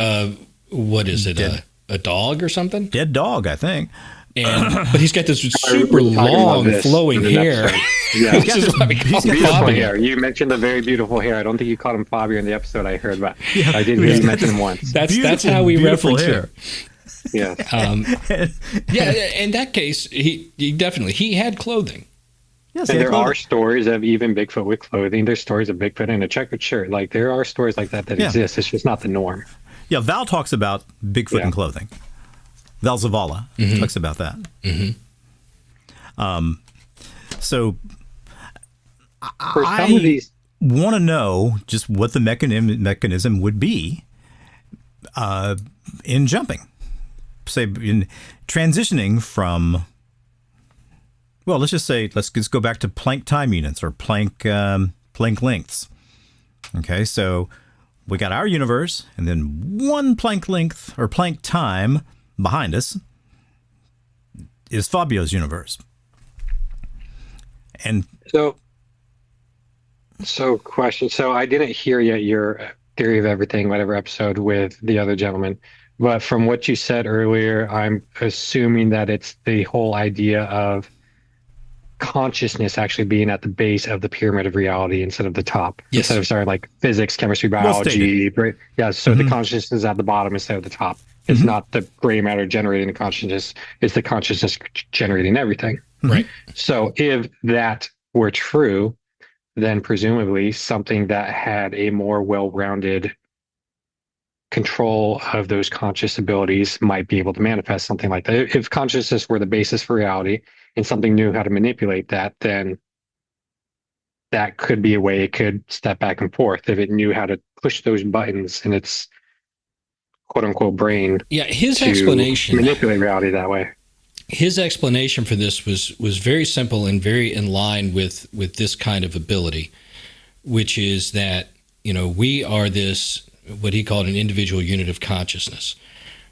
what is it, a dog or something? Dead dog, I think. But he's got this super long flowing hair. Yeah. He's got beautiful hair. You mentioned the very beautiful hair. I don't think you called him Fabio in the episode I heard, but I did hear you mention him once. That's how we reference him. Yeah. In that case, he definitely had clothing. Yes, and there are stories of even Bigfoot with clothing. There's stories of Bigfoot in a checkered shirt. Like, there are stories like that exist. It's just not the norm. Yeah, Val talks about Bigfoot in clothing. Val Zavala talks about that. So I want to know just what the mechanism would be in jumping. Say, in transitioning from, well, let's just go back to Planck time units or Planck lengths. Okay, so we got our universe, and then one Planck length or Planck time behind us is Fabio's universe. And so question. So I didn't hear yet your theory of everything, whatever episode with the other gentleman. But from what you said earlier, I'm assuming that it's the whole idea of consciousness actually being at the base of the pyramid of reality instead of the top. Yes. Instead of starting like physics, chemistry, biology. Yeah. So the consciousness is at the bottom instead of the top. It's not the gray matter generating the consciousness. It's the consciousness generating everything. Right. So if that were true, then presumably something that had a more well-rounded control of those conscious abilities might be able to manifest something like that. If consciousness were the basis for reality and something knew how to manipulate that, then that could be a way it could step back and forth if it knew how to push those buttons in its quote unquote brain. Yeah, his to explanation manipulate reality that way. His explanation for this was very simple and very in line with this kind of ability, which is that, you know, we are this, what he called an individual unit of consciousness.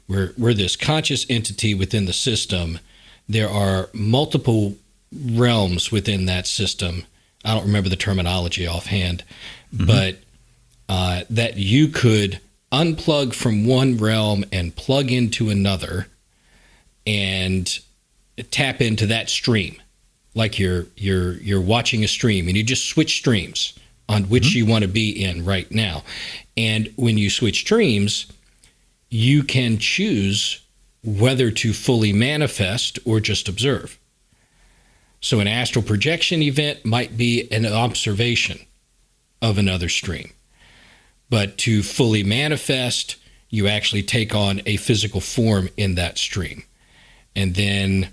We're this conscious entity within the system. There are multiple realms within that system. I don't remember the terminology offhand, but that you could unplug from one realm and plug into another and tap into that stream, like you're watching a stream, and you just switch streams on which you want to be in right now. And when you switch streams, you can choose whether to fully manifest or just observe. So an astral projection event might be an observation of another stream. But to fully manifest, you actually take on a physical form in that stream. And then,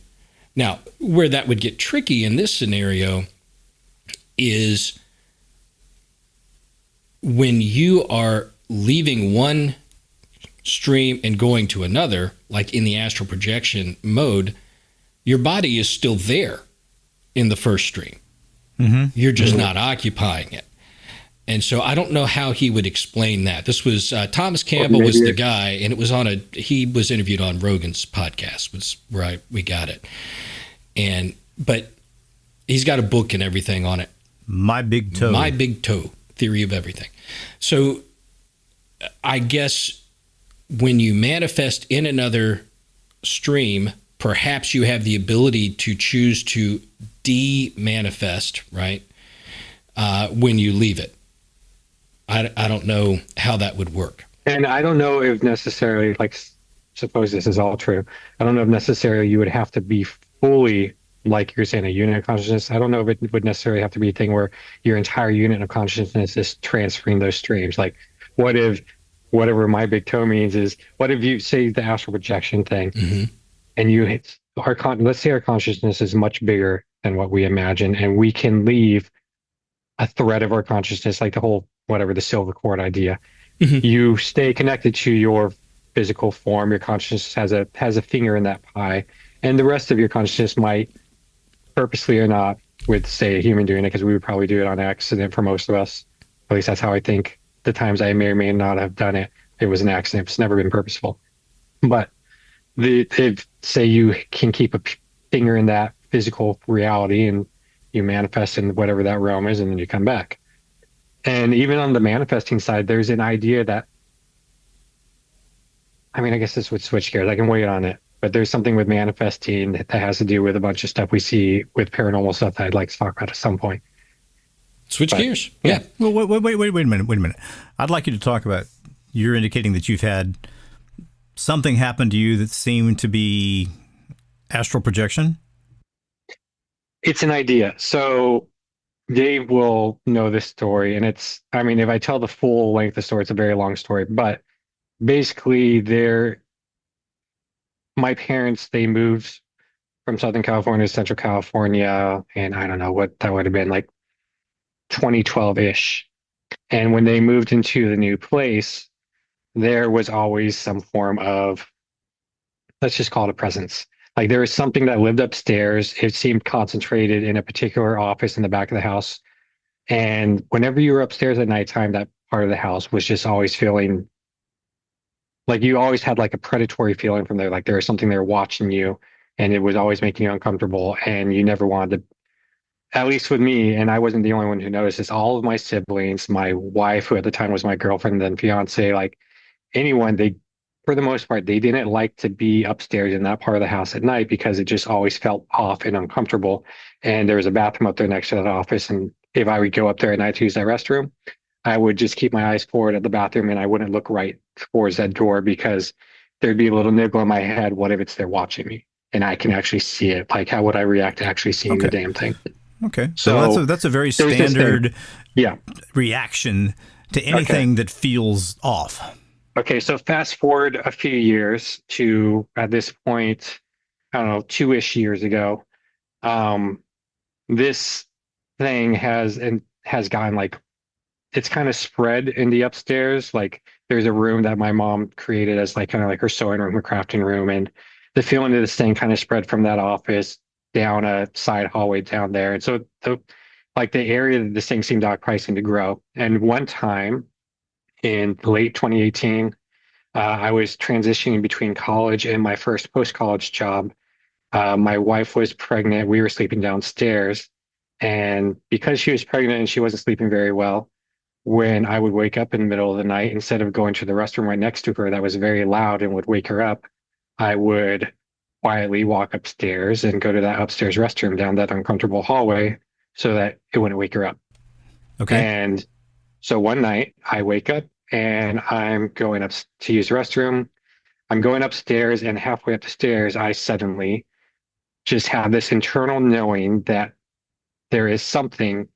now, where that would get tricky in this scenario is when you are leaving one stream and going to another, like in the astral projection mode, your body is still there in the first stream. You're just not occupying it. And so I don't know how he would explain that. This was Thomas Campbell was the guy, and it was he was interviewed on Rogan's podcast, was where we got it. But he's got a book and everything on it. My Big Toe, Theory of Everything. So I guess when you manifest in another stream, perhaps you have the ability to choose to de-manifest, right? When you leave it. I don't know how that would work. And I don't know if necessarily, like, suppose this is all true. I don't know if necessarily you would have to be fully, like you're saying, a unit of consciousness. I don't know if it would necessarily have to be a thing where your entire unit of consciousness is transferring those streams. Like, what if whatever my big toe means is, what if you say the astral projection thing and you hit let's say our consciousness is much bigger than what we imagine, and we can leave a thread of our consciousness, like the whole, whatever, the silver cord idea. You stay connected to your physical form. Your consciousness has a finger in that pie, and the rest of your consciousness might, purposely or not, with, say, a human doing it, because we would probably do it on accident for most of us. At least that's how I think. The times I may or may not have done it, it was an accident. It's never been purposeful. But if, say, you can keep a finger in that physical reality and you manifest in whatever that realm is, and then you come back. And even on the manifesting side, there's an idea that, I mean, I guess this would switch gears. I can wait on it. But there's something with manifesting that has to do with a bunch of stuff we see with paranormal stuff that I'd like to talk about at some point. Switch gears. Yeah. Well, wait a minute. I'd like you to talk about, you're indicating that you've had something happen to you that seemed to be astral projection? It's an idea. So Dave will know this story, and it's, I mean, if I tell the full length of the story, it's a very long story, but basically my parents, they moved from Southern California to Central California, and I don't know what that would have been, like 2012-ish. And when they moved into the new place, there was always some form of, let's just call it a presence. Like, there was something that lived upstairs. It seemed concentrated in a particular office in the back of the house. And whenever you were upstairs at nighttime, that part of the house was just always feeling like you always had like a predatory feeling from there. Like there was something there watching you, and it was always making you uncomfortable, and you never wanted to, at least with me, and I wasn't the only one who noticed this, all of my siblings, my wife, who at the time was my girlfriend, then fiance, like anyone, they, for the most part, they didn't like to be upstairs in that part of the house at night because it just always felt off and uncomfortable. And there was a bathroom up there next to that office. And if I would go up there at night to use that restroom, I would just keep my eyes forward at the bathroom, and I wouldn't look right towards that door because there'd be a little niggle in my head. What if it's there watching me and I can actually see it? Like, how would I react to actually seeing the damn thing? Okay. So that's a very standard reaction to anything that feels off. Okay, so fast forward a few years to at this point, I don't know, 2-ish years ago. Um, this thing has gotten like it's kind of spread in the upstairs. Like there's a room that my mom created as like kind of like her sewing room, her crafting room, and the feeling of this thing kind of spread from that office down a side hallway down there. And so the area that this thing seemed to occupy seemed to grow. And one time in late 2018, I was transitioning between college and my first post-college job. My wife was pregnant. We were sleeping downstairs. And because she was pregnant and she wasn't sleeping very well, when I would wake up in the middle of the night, instead of going to the restroom right next to her that was very loud and would wake her up, I would quietly walk upstairs and go to that upstairs restroom down that uncomfortable hallway so that it wouldn't wake her up. Okay. And so one night I wake up and I'm going up to use the restroom. I'm going upstairs, and halfway up the stairs, I suddenly just have this internal knowing that there is something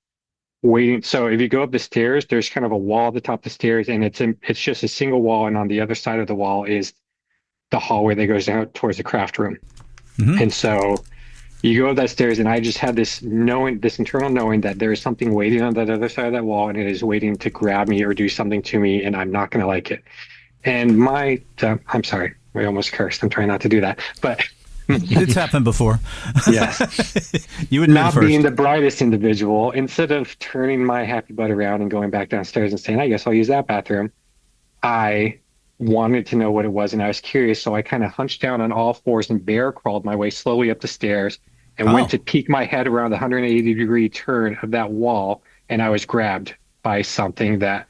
waiting. So if you go up the stairs, there's kind of a wall at the top of the stairs, and it's just a single wall, and on the other side of the wall is the hallway that goes down towards the craft room. Mm-hmm. And so you go up that stairs, and I just had this knowing, this internal knowing that there is something waiting on that other side of that wall, and it is waiting to grab me or do something to me, and I'm not going to like it. And I'm sorry, I almost cursed. I'm trying not to do that, but it's happened before. Yes. You would not being the brightest individual, instead of turning my happy butt around and going back downstairs and saying, I guess I'll use that bathroom, I wanted to know what it was, and I was curious, so I kind of hunched down on all fours and bear crawled my way slowly up the stairs and went to peek my head around the 180-degree turn of that wall, and I was grabbed by something that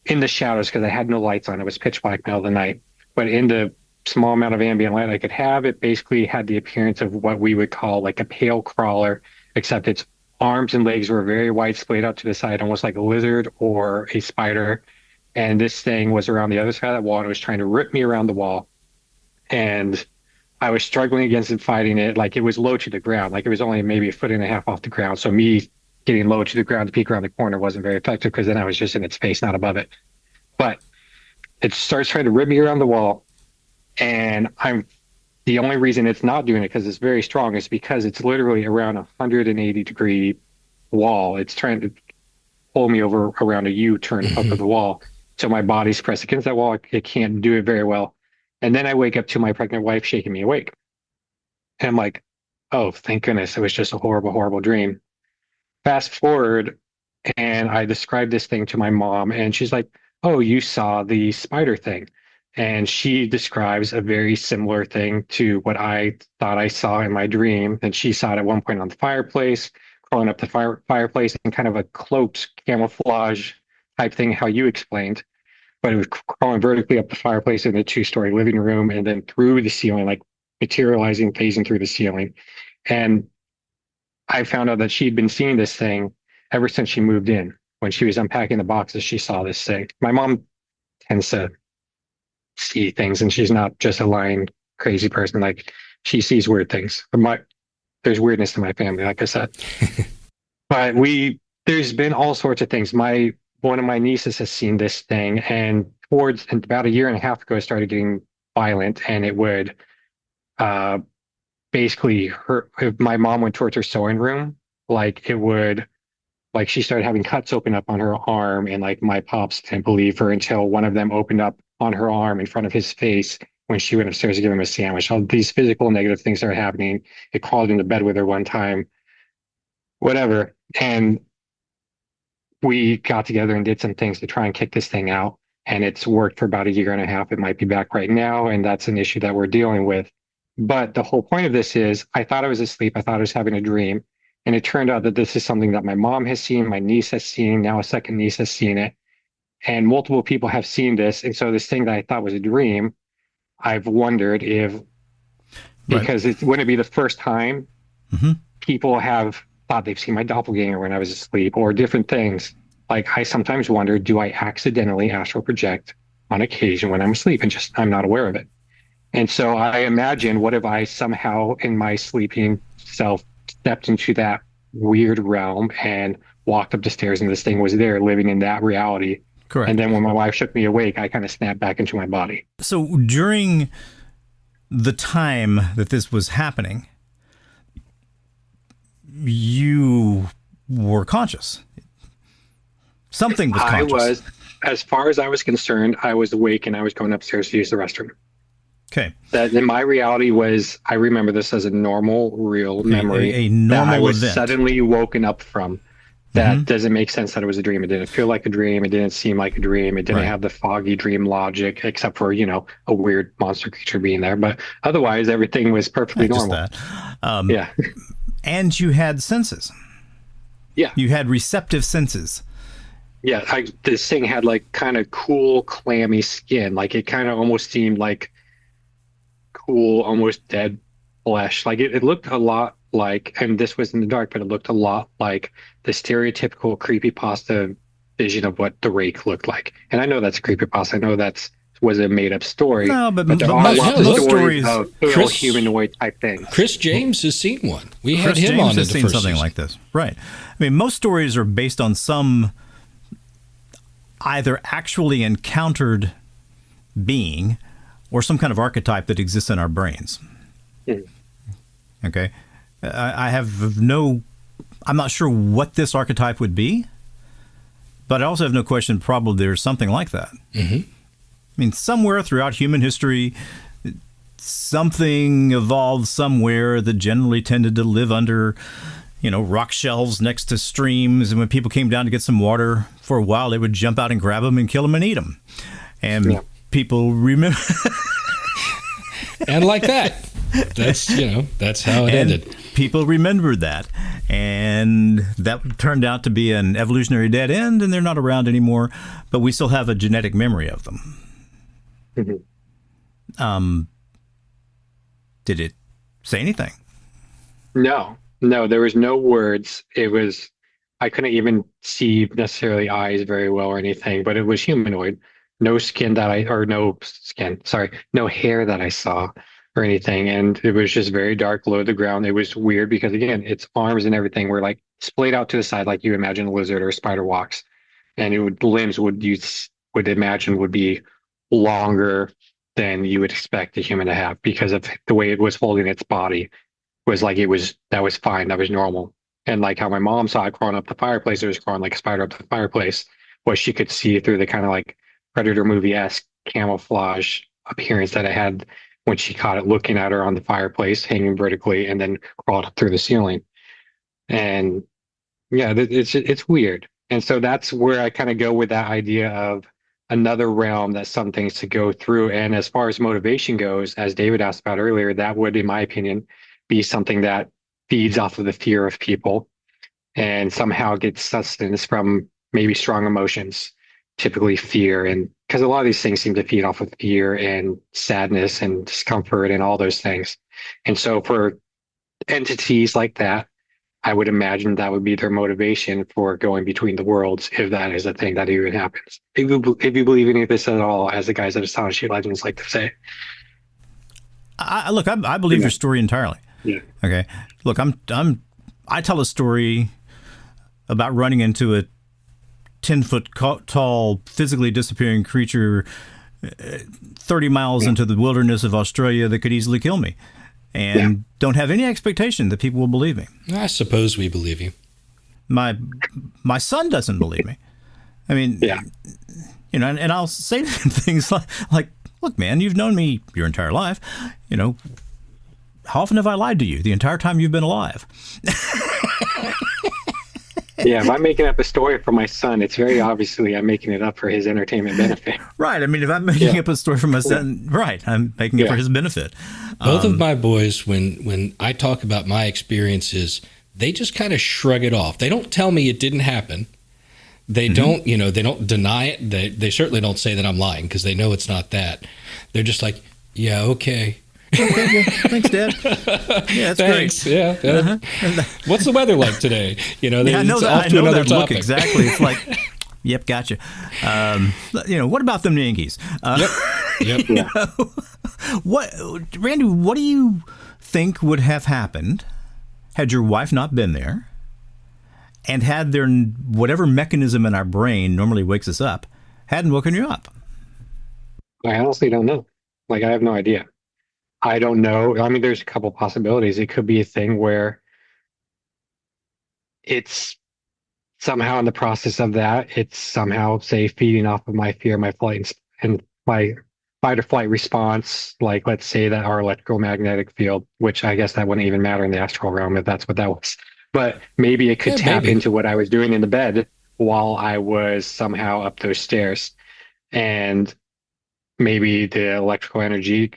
in the shadows, because I had no lights on. It was pitch black middle of the night, but in the small amount of ambient light I could have, it basically had the appearance of what we would call like a pale crawler, except its arms and legs were very wide, splayed out to the side, almost like a lizard or a spider. And this thing was around the other side of that wall, and it was trying to rip me around the wall. And I was struggling against it, fighting it. Like it was low to the ground. Like it was only maybe 1.5 feet off the ground. So me getting low to the ground to peek around the corner wasn't very effective, because then I was just in its face, not above it. But it starts trying to rip me around the wall. And the only reason it's not doing it, because it's very strong, is because it's literally around a 180-degree wall. It's trying to pull me over around a U-turn up of the wall. So my body's pressed against that wall. It can't do it very well. And then I wake up to my pregnant wife shaking me awake. And I'm like, oh, thank goodness. It was just a horrible, horrible dream. Fast forward, and I described this thing to my mom, and she's like, oh, you saw the spider thing. And she describes a very similar thing to what I thought I saw in my dream. And she saw it at one point on the fireplace, crawling up the fireplace in kind of a cloaked camouflage type thing, how you explained. But it was crawling vertically up the fireplace in the 2-story living room, and then through the ceiling, like materializing, phasing through the ceiling. And I found out that she'd been seeing this thing ever since she moved in. When she was unpacking the boxes, she saw this thing. My mom tends to see things, and she's not just a lying crazy person. Like she sees weird things. There's weirdness in my family, like I said. But there's been all sorts of things. One of my nieces has seen this thing, and towards about 1.5 years ago, it started getting violent, and it would basically if my mom went towards her sewing room, like it would, like she started having cuts open up on her arm, and like my pops didn't believe her until one of them opened up on her arm in front of his face when she went upstairs to give him a sandwich. All these physical negative things are happening. It crawled into bed with her one time, whatever. And we got together and did some things to try and kick this thing out. And it's worked for about 1.5 years. It might be back right now. And that's an issue that we're dealing with. But the whole point of this is I thought I was asleep. I thought I was having a dream. And it turned out that this is something that my mom has seen, my niece has seen, now a second niece has seen it. And multiple people have seen this. And so this thing that I thought was a dream, I've wondered if, because it wouldn't be the first time people have thought they've seen my doppelganger when I was asleep, or different things. Like I sometimes wonder, do I accidentally astral project on occasion when I'm asleep and just I'm not aware of it? And so I imagine, what if I somehow in my sleeping self stepped into that weird realm and walked up the stairs, and this thing was there living in that reality, Correct. And then when my wife shook me awake, I kind of snapped back into my body. So during the time that this was happening, you were conscious. Something was conscious. As far as I was concerned, I was awake and I was going upstairs to use the restroom. Okay. That in my reality was, I remember this as a normal, real memory. A normal that I was event. suddenly woken up from. That doesn't make sense that it was a dream. It didn't feel like a dream. It didn't seem like a dream. It didn't have the foggy dream logic, except for, a weird monster creature being there. But otherwise, everything was perfectly normal. Yeah. And you had senses. Yeah. You had receptive senses. Yeah. This thing had like kind of cool, clammy skin. Like it kind of almost seemed like cool, almost dead flesh. Like it looked a lot like, and this was in the dark, but it looked a lot like the stereotypical creepypasta vision of what the rake looked like. And I know that's creepypasta. I know was a made up story. No, but there are lots of stories of real humanoid type things. Chris James has seen one. We had Chris him James on has in the seen first something season. like this. Right. I mean, most stories are based on some either actually encountered being or some kind of archetype that exists in our brains. Okay. I'm not sure what this archetype would be, but I also have no question probably there's something like that. I mean, somewhere throughout human history, something evolved somewhere that generally tended to live under, rock shelves next to streams. And when people came down to get some water for a while, they would jump out and grab them and kill them and eat them. And people remember. And like that. That's how it ended. People remembered that. And that turned out to be an evolutionary dead end, and they're not around anymore. But we still have a genetic memory of them. Did it say anything? No, there was no words. I couldn't even see necessarily eyes very well or anything, but it was humanoid. No hair that I saw or anything. And it was just very dark, low to the ground. It was weird because, again, its arms and everything were like splayed out to the side like you imagine a lizard or a spider walks. And limbs would imagine would be longer than you would expect a human to have because of the way it was holding its body. Was like that was fine, that was normal. And like how my mom saw it crawling up the fireplace, it was crawling like a spider up the fireplace, what she could see through the kind of like Predator movie-esque camouflage appearance that it had when she caught it looking at her on the fireplace, hanging vertically, and then crawled up through the ceiling. And yeah, it's weird. And so that's where I kind of go with that idea of another realm that some things to go through. And as far as motivation goes, as David asked about earlier, that would, in my opinion, be something that feeds off of the fear of people and somehow gets sustenance from maybe strong emotions, typically fear. And because a lot of these things seem to feed off of fear and sadness and discomfort and all those things. And so for entities like that, I would imagine that would be their motivation for going between the worlds, if that is a thing that even happens. If you believe any of this at all, as the guys at Astonishing Legends like to say. I believe your story entirely. Yeah. Okay. Look, I tell a story about running into a 10-foot tall, physically disappearing creature 30 miles into the wilderness of Australia that could easily kill me. And don't have any expectation that people will believe me. I suppose we believe you. My son doesn't believe me. I mean, and I'll say things like, look, man, you've known me your entire life. How often have I lied to you the entire time you've been alive? Yeah, if I'm making up a story for my son, it's very obviously I'm making it up for his entertainment benefit. Right. I mean, if I'm making up a story for my son, right, I'm making it for his benefit. Both of my boys, when I talk about my experiences, they just kind of shrug it off. They don't tell me it didn't happen. They don't, they don't deny it. They certainly don't say that I'm lying because they know it's not that. They're just like, yeah, okay. Okay, thanks, Dad. Yeah, that's Thanks. great. Yeah. What's the weather like today? I know that look topic. exactly. It's like, yep, gotcha. What about them Yankees? Yep. Randy? What do you think would have happened had your wife not been there, and had whatever mechanism in our brain normally wakes us up hadn't woken you up? I honestly don't know. Like, I have no idea. I don't know. I mean, there's a couple possibilities. It could be a thing where it's somehow in the process of that, it's somehow, say, feeding off of my fear, my flight, and my fight or flight response. Like, let's say that our electromagnetic field, which I guess that wouldn't even matter in the astral realm if that's what that was. But maybe it could tap into what I was doing in the bed while I was somehow up those stairs. And maybe the electrical energy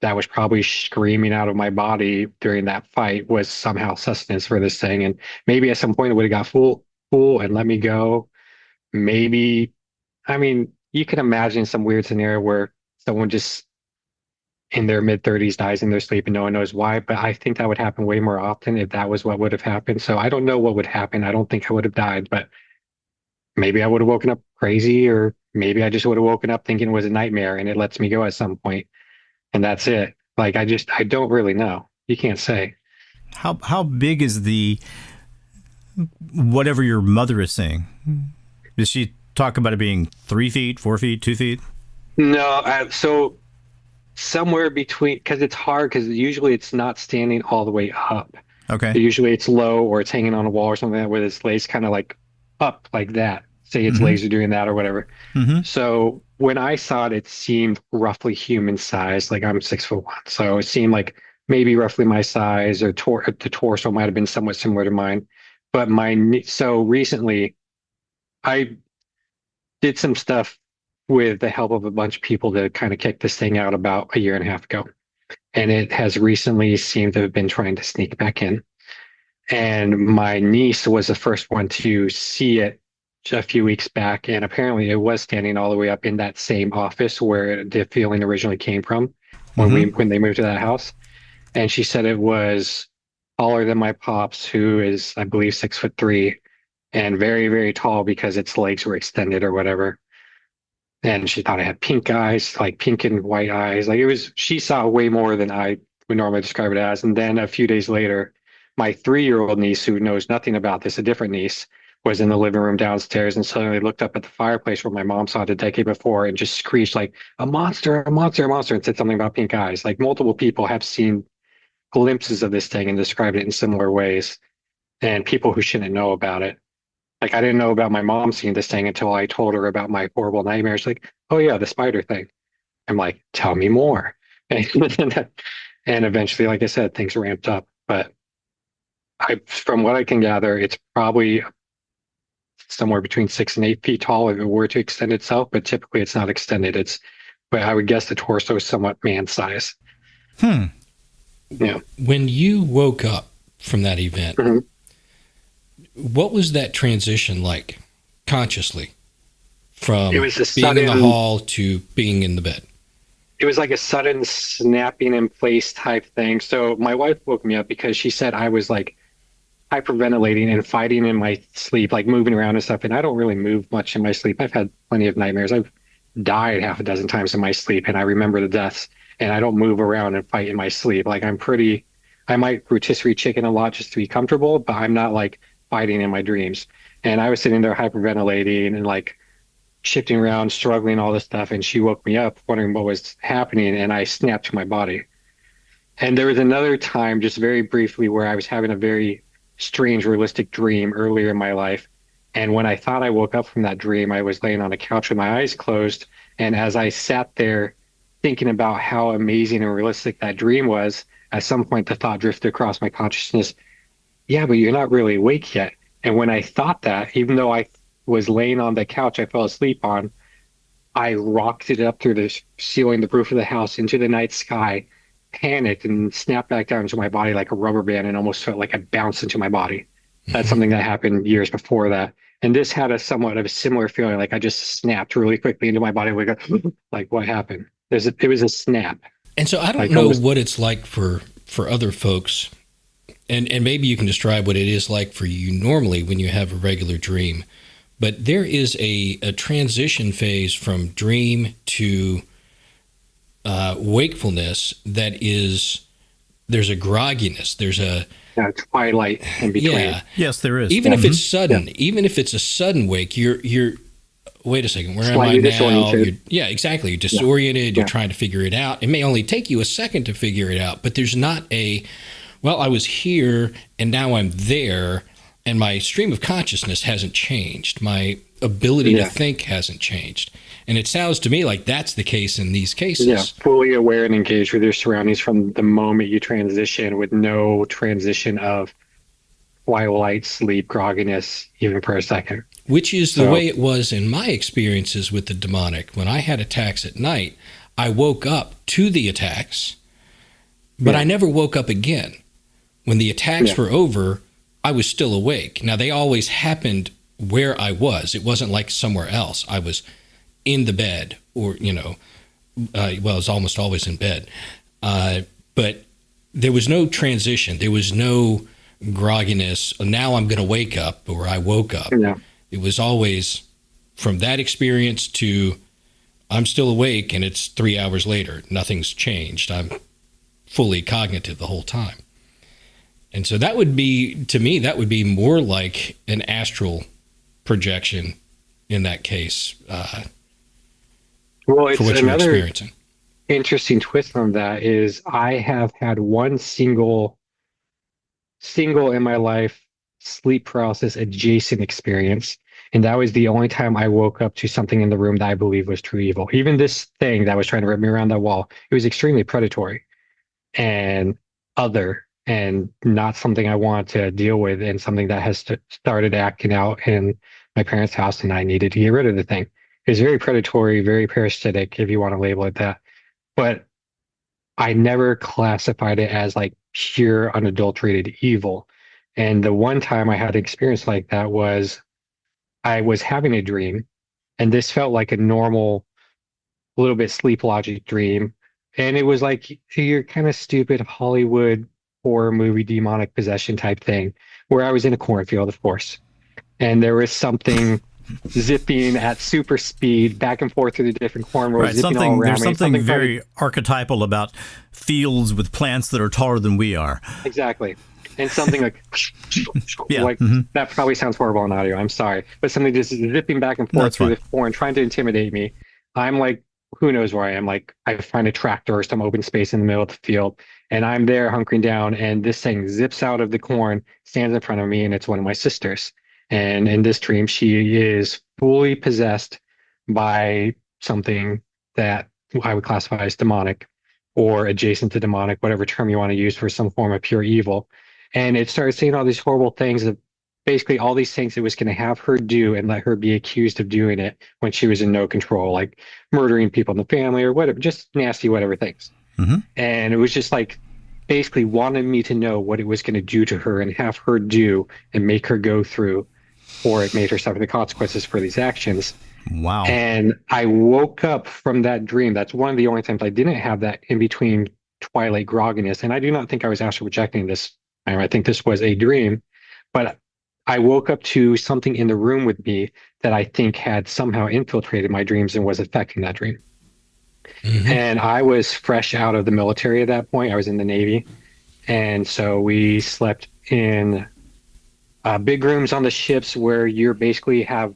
that was probably screaming out of my body during that fight was somehow sustenance for this thing. And maybe at some point it would have got full and let me go. Maybe, I mean, you can imagine some weird scenario where someone just in their mid-30s dies in their sleep and no one knows why. But I think that would happen way more often if that was what would have happened. So I don't know what would happen. I don't think I would have died, but maybe I would have woken up crazy, or maybe I just would have woken up thinking it was a nightmare and it lets me go at some point. And that's it. Like, I don't really know. You can't say. How big is the whatever your mother is saying? Does she talk about it being 3 feet, 4 feet, 2 feet? No, so somewhere between, because it's hard, because usually it's not standing all the way up. Okay. Usually it's low or it's hanging on a wall or something like that, where its legs kind of like up like that. Say its legs are doing that or whatever. So when I saw it, it seemed roughly human size. Like, I'm 6'1", so it seemed like maybe roughly my size, or the torso might have been somewhat similar to mine. But so recently, I did some stuff with the help of a bunch of people to kind of kick this thing out about a year and a half ago, and it has recently seemed to have been trying to sneak back in. And my niece was the first one to see it a few weeks back, and apparently it was standing all the way up in that same office where the feeling originally came from when they moved to that house. And she said it was taller than my pops, who is, I believe, 6'3", and very, very tall because its legs were extended or whatever. And she thought it had pink eyes, like pink and white eyes. Like, she saw way more than I would normally describe it as. And then a few days later, my 3-year-old niece, who knows nothing about this, a different niece, was in the living room downstairs and suddenly looked up at the fireplace where my mom saw it a decade before and just screeched like, a monster, a monster, a monster, and said something about pink eyes. Like, multiple people have seen glimpses of this thing and described it in similar ways, and people who shouldn't know about it. Like, I didn't know about my mom seeing this thing until I told her about my horrible nightmares. Like, oh yeah, the spider thing. I'm like, tell me more. And eventually, like I said, things ramped up. But from what I can gather, it's probably somewhere between 6 and 8 feet tall if it were to extend itself, but typically it's not extended. But I would guess the torso is somewhat man size. Yeah. When you woke up from that event, what was that transition like consciously from being in the hall to being in the bed? It was like a sudden snapping in place type thing. So my wife woke me up because she said I was like hyperventilating and fighting in my sleep, like moving around and stuff. And I don't really move much in my sleep. I've had plenty of nightmares. I've died half a dozen times in my sleep, and I remember the deaths, and I don't move around and fight in my sleep. Like, I might rotisserie chicken a lot just to be comfortable, but I'm not like fighting in my dreams. And I was sitting there hyperventilating and like shifting around, struggling, all this stuff. And she woke me up wondering what was happening, and I snapped to my body. And there was another time, just very briefly, where I was having a very strange, realistic dream earlier in my life. And when I thought I woke up from that dream, I was laying on a couch with my eyes closed. And as I sat there thinking about how amazing and realistic that dream was, at some point the thought drifted across my consciousness, yeah, but you're not really awake yet. And when I thought that, even though I was laying on the couch I fell asleep on, I rocketed up through the ceiling, the roof of the house, into the night sky, panicked, and snapped back down into my body like a rubber band, and almost felt like I bounced into my body. That's something that happened years before that. And this had a somewhat of a similar feeling, like I just snapped really quickly into my body. Like, what happened? It was a snap. And so I don't know what it's like for other folks, and maybe you can describe what it is like for you normally when you have a regular dream. But there is a transition phase from dream to wakefulness that is, there's a grogginess, there's a twilight in between. Yeah. Yes, there is. Even if it's sudden, even if it's a sudden wake, you're wait a second, where am I Slightly now? disoriented. Yeah, exactly. You're disoriented. You're Yeah. trying to figure it out. It may only take you a second to figure it out, but there's not well, I was here and now I'm there, and my stream of consciousness hasn't changed. My ability to think hasn't changed. And it sounds to me like that's the case in these cases. Yeah, fully aware and engaged with your surroundings from the moment you transition, with no transition of twilight, sleep, grogginess, even for a second. Which is the way it was in my experiences with the demonic. When I had attacks at night, I woke up to the attacks, but I never woke up again. When the attacks were over, I was still awake. Now, they always happened where I was. It wasn't like somewhere else. I was in the bed, or, I was almost always in bed. But there was no transition. There was no grogginess. Now I'm going to wake up, or I woke up. Yeah. It was always from that experience to I'm still awake and it's 3 hours later. Nothing's changed. I'm fully cognitive the whole time. And so that would be, to me, that would be more like an astral projection in that case. Well, it's for what you're another experiencing. interesting twist on that is I have had one single in my life sleep paralysis adjacent experience. And that was the only time I woke up to something in the room that I believe was true evil. Even this thing that was trying to rip me around that wall, it was extremely predatory and other, and not something I want to deal with, and something that has started acting out in my parents' house, and I needed to get rid of the thing. It was very predatory, very parasitic, if you want to label it that. But I never classified it as like pure unadulterated evil. And the one time I had an experience like that was I was having a dream, and this felt like a normal, a little bit sleep logic dream. And it was like your kind of stupid Hollywood horror movie demonic possession type thing, where I was in a cornfield, of course, and there was something zipping at super speed back and forth through the different corn rows, zipping all around There's me. something very archetypal about fields with plants that are taller than we are. Exactly. And something like, that probably sounds horrible on audio. I'm sorry. But something just zipping back and forth through the corn, trying to intimidate me. I'm like, who knows where I am? Like, I find a tractor or some open space in the middle of the field, and I'm there hunkering down, and this thing zips out of the corn, stands in front of me, and it's one of my sisters. And in this dream, she is fully possessed by something that I would classify as demonic or adjacent to demonic, whatever term you want to use for some form of pure evil. And it started saying all these horrible things, of basically all these things it was going to have her do and let her be accused of doing it when she was in no control, like murdering people in the family or whatever, just nasty, whatever things. And it was just like basically wanted me to know what it was going to do to her and have her do and make her go through, or it made her suffer the consequences for these actions. Wow. And I woke up from that dream. That's one of the only times I didn't have that in between twilight grogginess. And I do not think I was astral projecting this. I think this was a dream, but I woke up to something in the room with me that I think had somehow infiltrated my dreams and was affecting that dream. And I was fresh out of the military at that point. I was in the Navy. And so we slept in big rooms on the ships where you basically have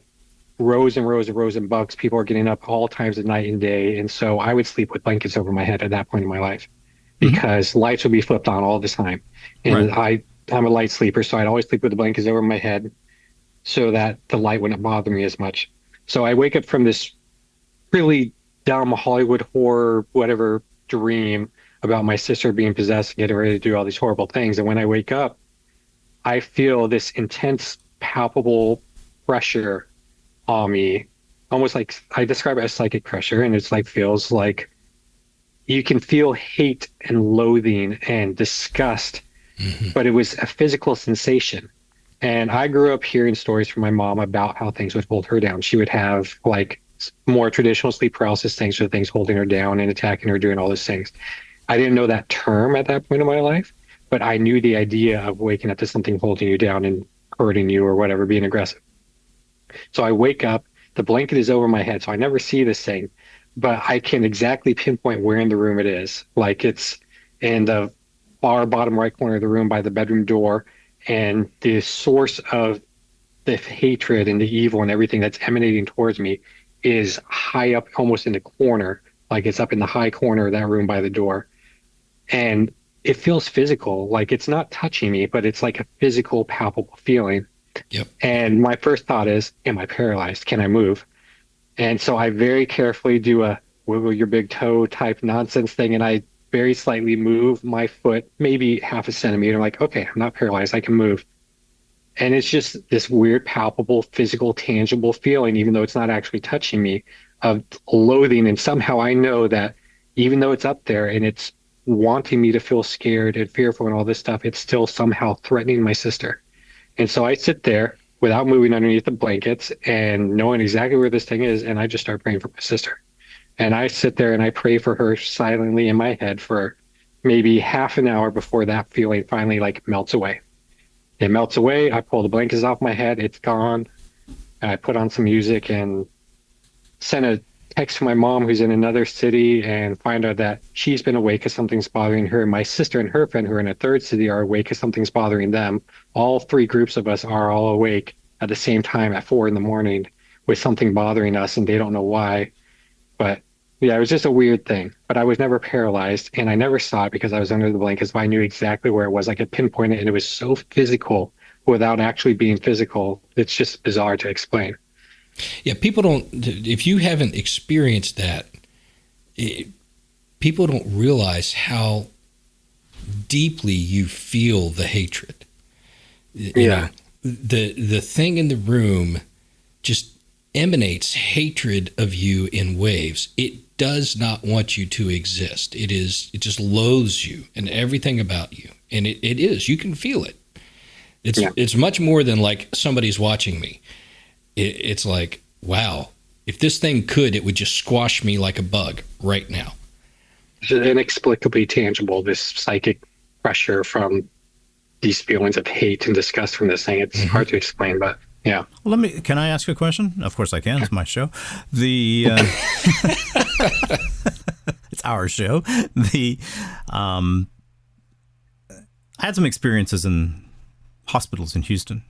rows and rows and rows of bunks. People are getting up all times of night and day. And so I would sleep with blankets over my head at that point in my life because lights would be flipped on all the time. And I'm a light sleeper, so I'd always sleep with the blankets over my head so that the light wouldn't bother me as much. So I wake up from this really dumb Hollywood horror, whatever dream about my sister being possessed and getting ready to do all these horrible things. And when I wake up, I feel this intense, palpable pressure on me, almost like I describe it as psychic pressure. And it's like, feels like you can feel hate and loathing and disgust, but it was a physical sensation. And I grew up hearing stories from my mom about how things would hold her down. She would have like more traditional sleep paralysis things, or things holding her down and attacking her, doing all those things. I didn't know that term at that point in my life, but I knew the idea of waking up to something holding you down and hurting you or whatever, being aggressive. So I wake up, the blanket is over my head, so I never see this thing, but I can exactly pinpoint where in the room it is. Like it's in the far bottom right corner of the room by the bedroom door, and the source of the hatred and the evil and everything that's emanating towards me is high up, almost in the corner, like it's up in the high corner of that room by the door. And it feels physical, like it's not touching me, but it's like a physical, palpable feeling. Yep. And my first thought is, am I paralyzed? Can I move? And so I very carefully do a wiggle your big toe type nonsense thing. And I very slightly move my foot, maybe half a centimeter, like, okay, I'm not paralyzed. I can move. And it's just this weird, palpable, physical, tangible feeling, even though it's not actually touching me, of loathing. And somehow I know that even though it's up there and it's wanting me to feel scared and fearful and all this stuff, it's still somehow threatening my sister. And so I sit there without moving underneath the blankets and knowing exactly where this thing is. And I just start praying for my sister. And I sit there and I pray for her silently in my head for maybe half an hour before that feeling finally like melts away. It melts away. I pull the blankets off my head. It's gone. I put on some music and send a text to my mom who's in another city and find out that she's been awake because something's bothering her. My sister and her friend who are in a third city are awake because something's bothering them. All three groups of us are all awake at the same time at 4 a.m. with something bothering us and they don't know why. But yeah, it was just a weird thing. But I was never paralyzed and I never saw it because I was under the blankets, but I knew exactly where it was. I could pinpoint it and it was so physical without actually being physical. It's just bizarre to explain. Yeah, people don't, if you haven't experienced that, people don't realize how deeply you feel the hatred. You know, the thing in the room just emanates hatred of you in waves. It does not want you to exist. It just loathes you and everything about you. And it is, you can feel it. It's much more than like somebody's watching me. It's like, wow, if this thing could, it would just squash me like a bug right now. It's inexplicably tangible, this psychic pressure from these feelings of hate and disgust from this thing. It's hard to explain, but yeah. Well, can I ask a question? Of course I can. It's my show. It's our show. I had some experiences in hospitals in Houston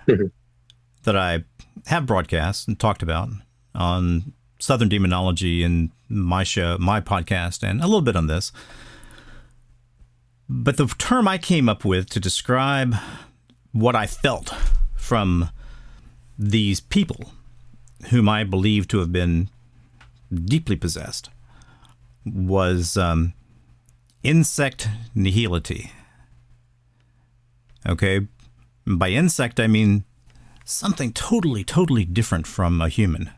that I have broadcast and talked about on Southern Demonology and my show, my podcast, and a little bit on this. But the term I came up with to describe what I felt from these people whom I believe to have been deeply possessed was insect nihility. Okay? By insect, I mean something totally, totally different from a human.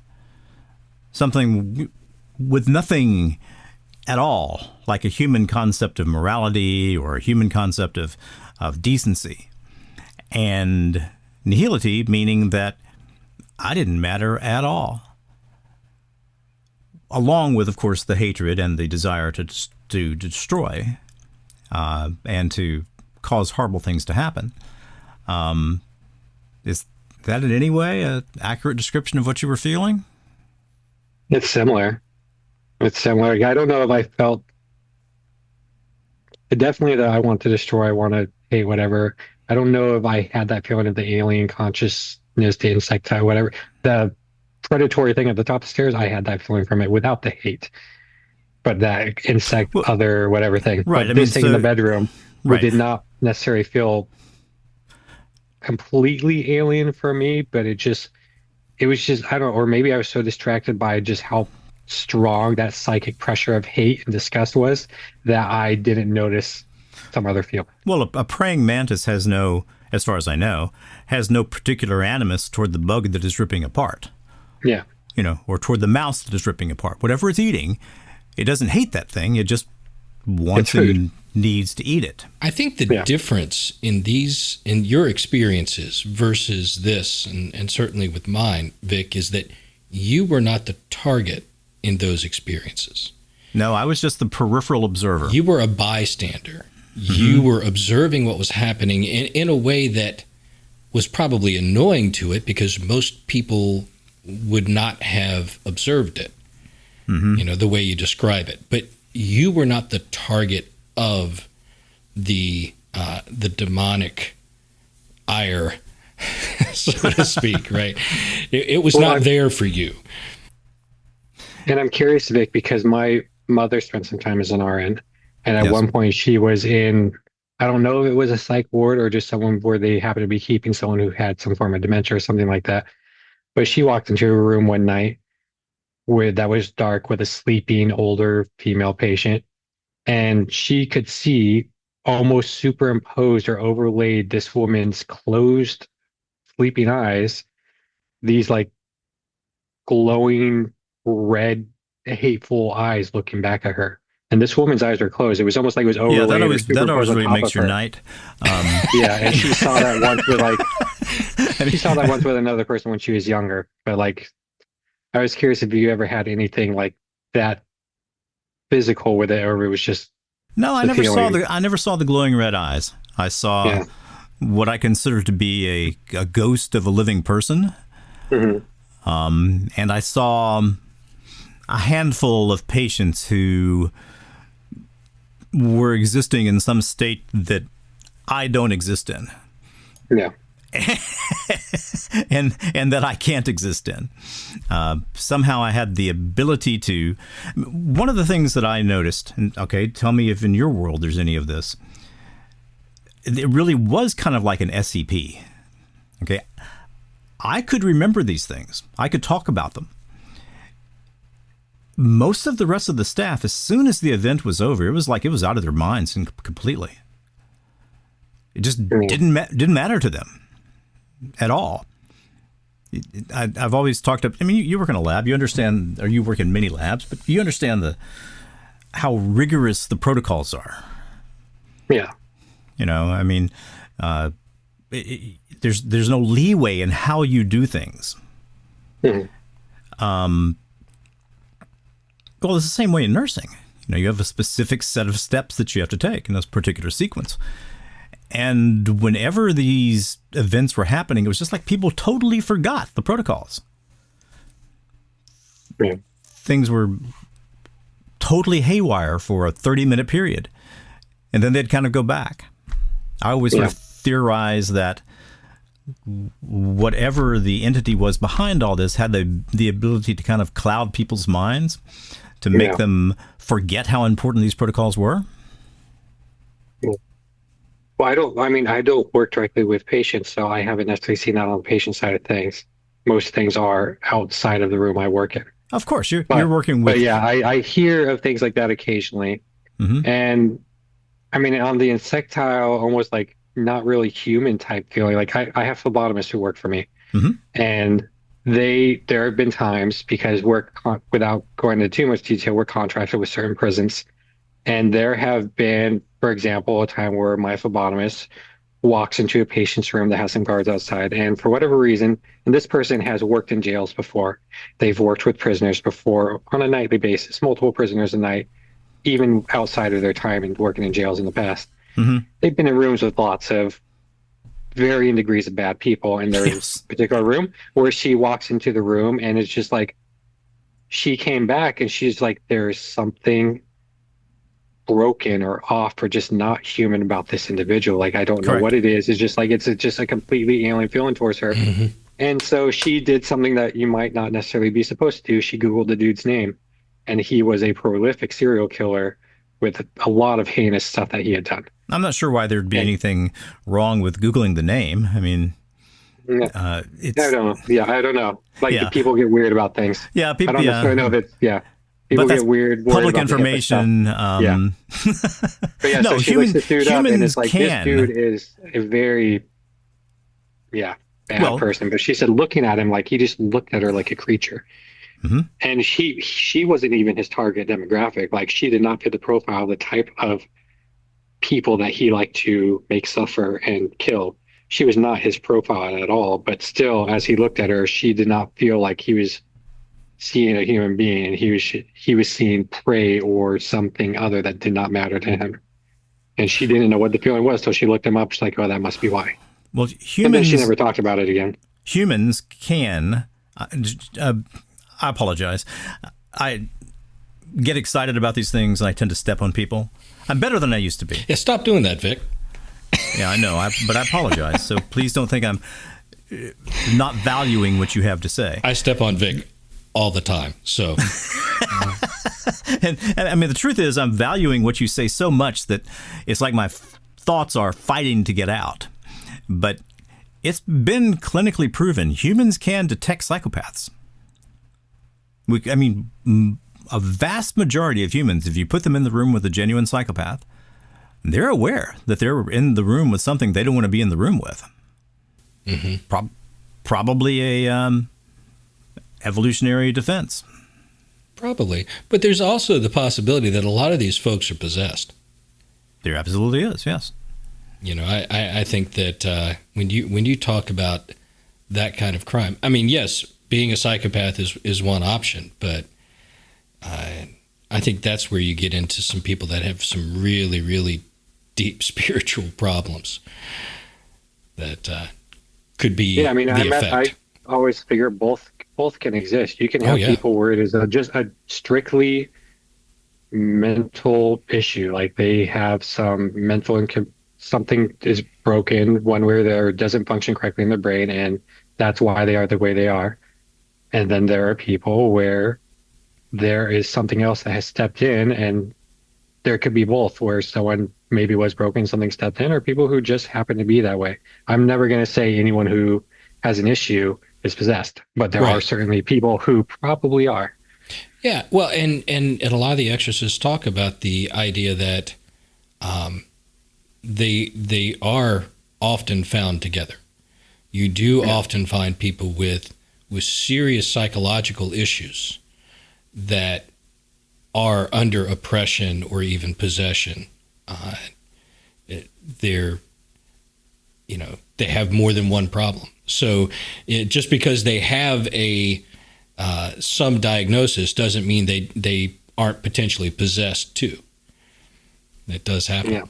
Something with nothing at all like a human concept of morality or a human concept of decency. And nihility meaning that I didn't matter at all. Along with, of course, the hatred and the desire to destroy and to cause horrible things to happen. Is that in any way an accurate description of what you were feeling? It's similar. It's similar. I don't know if I felt definitely that I want to destroy, I want to hate, whatever. I don't know if I had that feeling of the alien consciousness, the insect, whatever. The predatory thing at the top of the stairs, I had that feeling from it without the hate. But that insect, other whatever thing. Right. But this thing in the bedroom, right, did not necessarily feel completely alien for me, but it was just, I don't know, or maybe I was so distracted by just how strong that psychic pressure of hate and disgust was that I didn't notice some other feeling. Well, a praying mantis has no, as far as I know, has no particular animus toward the bug that is ripping apart. Yeah. You know, or toward the mouse that is ripping apart. Whatever it's eating, it doesn't hate that thing. It just wants and needs to eat it. I think the difference in your experiences versus this, and certainly with mine, Vic, is that you were not the target in those experiences. No, I was just the peripheral observer. You were a bystander. You were observing what was happening in a way that was probably annoying to it because most people would not have observed it, you know, the way you describe it. But you were not the target of the demonic ire, so to speak, right? It was not there for you. And I'm curious, Vic, because my mother spent some time as an RN, and at Yes. one point she was in, I don't know if it was a psych ward or just someone where they happened to be keeping someone who had some form of dementia or something like that. But she walked into a room one night that was dark with a sleeping older female patient, and she could see almost superimposed or overlaid this woman's closed sleeping eyes, these like glowing red hateful eyes looking back at her. And this woman's eyes were closed. It was almost like it was overlaid. Yeah, that or always superimposed on really top makes of your her. night. Yeah, and she saw that once with like she saw that once with another person when she was younger. But like, I was curious if you ever had anything like that physical with it, or it was just No, I the never saw the glowing red eyes. I saw yeah. what I consider to be a ghost of a living person. Mhm. And I saw a handful of patients who were existing in some state that I don't exist in. Yeah. and that I can't exist in. Somehow I had the ability to. One of the things that I noticed, and okay, tell me if in your world there's any of this. It really was kind of like an SCP. Okay, I could remember these things. I could talk about them. Most of the rest of the staff, as soon as the event was over, it was like it was out of their minds and completely. It just didn't matter to them at all. I've always talked up. I mean, you work in a lab. You understand, or you work in many labs, but you understand how rigorous the protocols are. Yeah. You know, I mean, there's no leeway in how you do things. Mhm. Well, it's the same way in nursing. You know, you have a specific set of steps that you have to take in this particular sequence. And whenever these events were happening, it was just like people totally forgot the protocols. Yeah. Things were totally haywire for a 30-minute period. And then they'd kind of go back. I always sort of theorize that whatever the entity was behind all this had the ability to kind of cloud people's minds to make them forget how important these protocols were. Well, I don't work directly with patients, so I haven't necessarily seen that on the patient side of things. Most things are outside of the room I work in. Of course, you're working with... But yeah, I hear of things like that occasionally. Mm-hmm. And I mean, on the insectile, almost like not really human type feeling, like I have phlebotomists who work for me. Mm-hmm. And there have been times, because without going into too much detail, we're contracted with certain prisons. And there have been, for example, a time where my phlebotomist walks into a patient's room that has some guards outside. And for whatever reason, and this person has worked in jails before. They've worked with prisoners before on a nightly basis, multiple prisoners a night, even outside of their time and working in jails in the past. Mm-hmm. They've been in rooms with lots of varying degrees of bad people in their particular room, where she walks into the room and it's just like, she came back and she's like, there's something broken or off or just not human about this individual. Like, I don't know what it is. It's just like, it's just a completely alien feeling towards her. Mm-hmm. And so she did something that you might not necessarily be supposed to do. She Googled the dude's name, and he was a prolific serial killer with a lot of heinous stuff that he had done. I'm not sure why there'd be anything wrong with Googling the name. I mean, it's... I don't know. Yeah, I don't know. Like, people get weird about things. Yeah, people. I don't necessarily know that. People get weird. Public information. But yeah, no, so she looks this dude up, and it's like, this dude is a very, bad person. But she said, looking at him, like, he just looked at her like a creature. Mm-hmm. And she wasn't even his target demographic. Like, she did not fit the profile, the type of people that he liked to make suffer and kill. She was not his profile at all. But still, as he looked at her, she did not feel like he was seeing a human being, and he was seeing prey or something other that did not matter to him. And she didn't know what the feeling was till she looked him up. She's like, oh, that must be why. Well, humans... And then she never talked about it again. Humans can... I apologize. I get excited about these things, and I tend to step on people. I'm better than I used to be. Yeah, stop doing that, Vic. Yeah, I know, but I apologize. So please don't think I'm not valuing what you have to say. I step on Vic all the time, so And I mean, the truth is, I'm valuing what you say so much that it's like my thoughts are fighting to get out. But it's been clinically proven humans can detect psychopaths. A vast majority of humans, if you put them in the room with a genuine psychopath, they're aware that they're in the room with something they don't want to be in the room with. Mm-hmm. Probably a evolutionary defense. Probably. But there's also the possibility that a lot of these folks are possessed. There absolutely is, yes. You know, I think that when you talk about that kind of crime, I mean, yes, being a psychopath is one option, but I think that's where you get into some people that have some really, really deep spiritual problems that could be the effect. I always figure both can exist. You can have people where it is just a strictly mental issue, like they have some mental something is broken one way or the other, doesn't function correctly in their brain, and that's why they are the way they are. And then there are people where there is something else that has stepped in, and there could be both, where someone maybe was broken, something stepped in, or people who just happen to be that way. I'm never going to say anyone who has an issue is possessed, but there are certainly people who probably are. Yeah, well, and a lot of the exorcists talk about the idea that they are often found together. You do often find people with serious psychological issues that are under oppression or even possession. They have more than one problem. So just because they have some diagnosis doesn't mean they aren't potentially possessed too. That does happen. Yeah.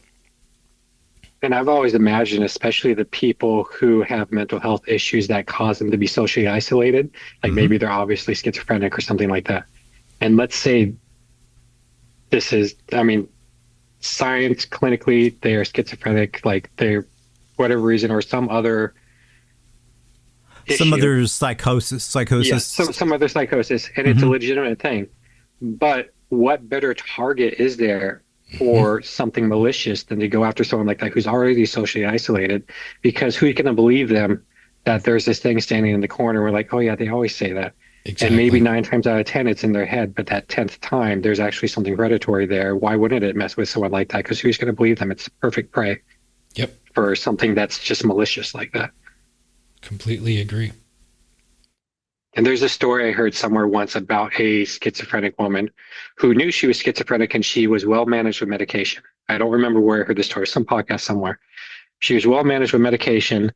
And I've always imagined, especially the people who have mental health issues that cause them to be socially isolated, like maybe they're obviously schizophrenic or something like that. And let's say science clinically, they are schizophrenic, like they're whatever reason, or some other issue. Some other psychosis. Yeah, some other psychosis, and it's a legitimate thing. But what better target is there for something malicious than to go after someone like that who's already socially isolated? Because who's going to believe them that there's this thing standing in the corner? We're like, oh yeah, they always say that. Exactly. And maybe 9 times out of 10 it's in their head, but that 10th time there's actually something predatory there. Why wouldn't it mess with someone like that? Because who's going to believe them? It's perfect prey for something that's just malicious like that. Completely agree. And there's a story I heard somewhere once about a schizophrenic woman who knew she was schizophrenic, and she was well managed with medication. I don't remember where I heard the story, some podcast somewhere. She was well managed with medication,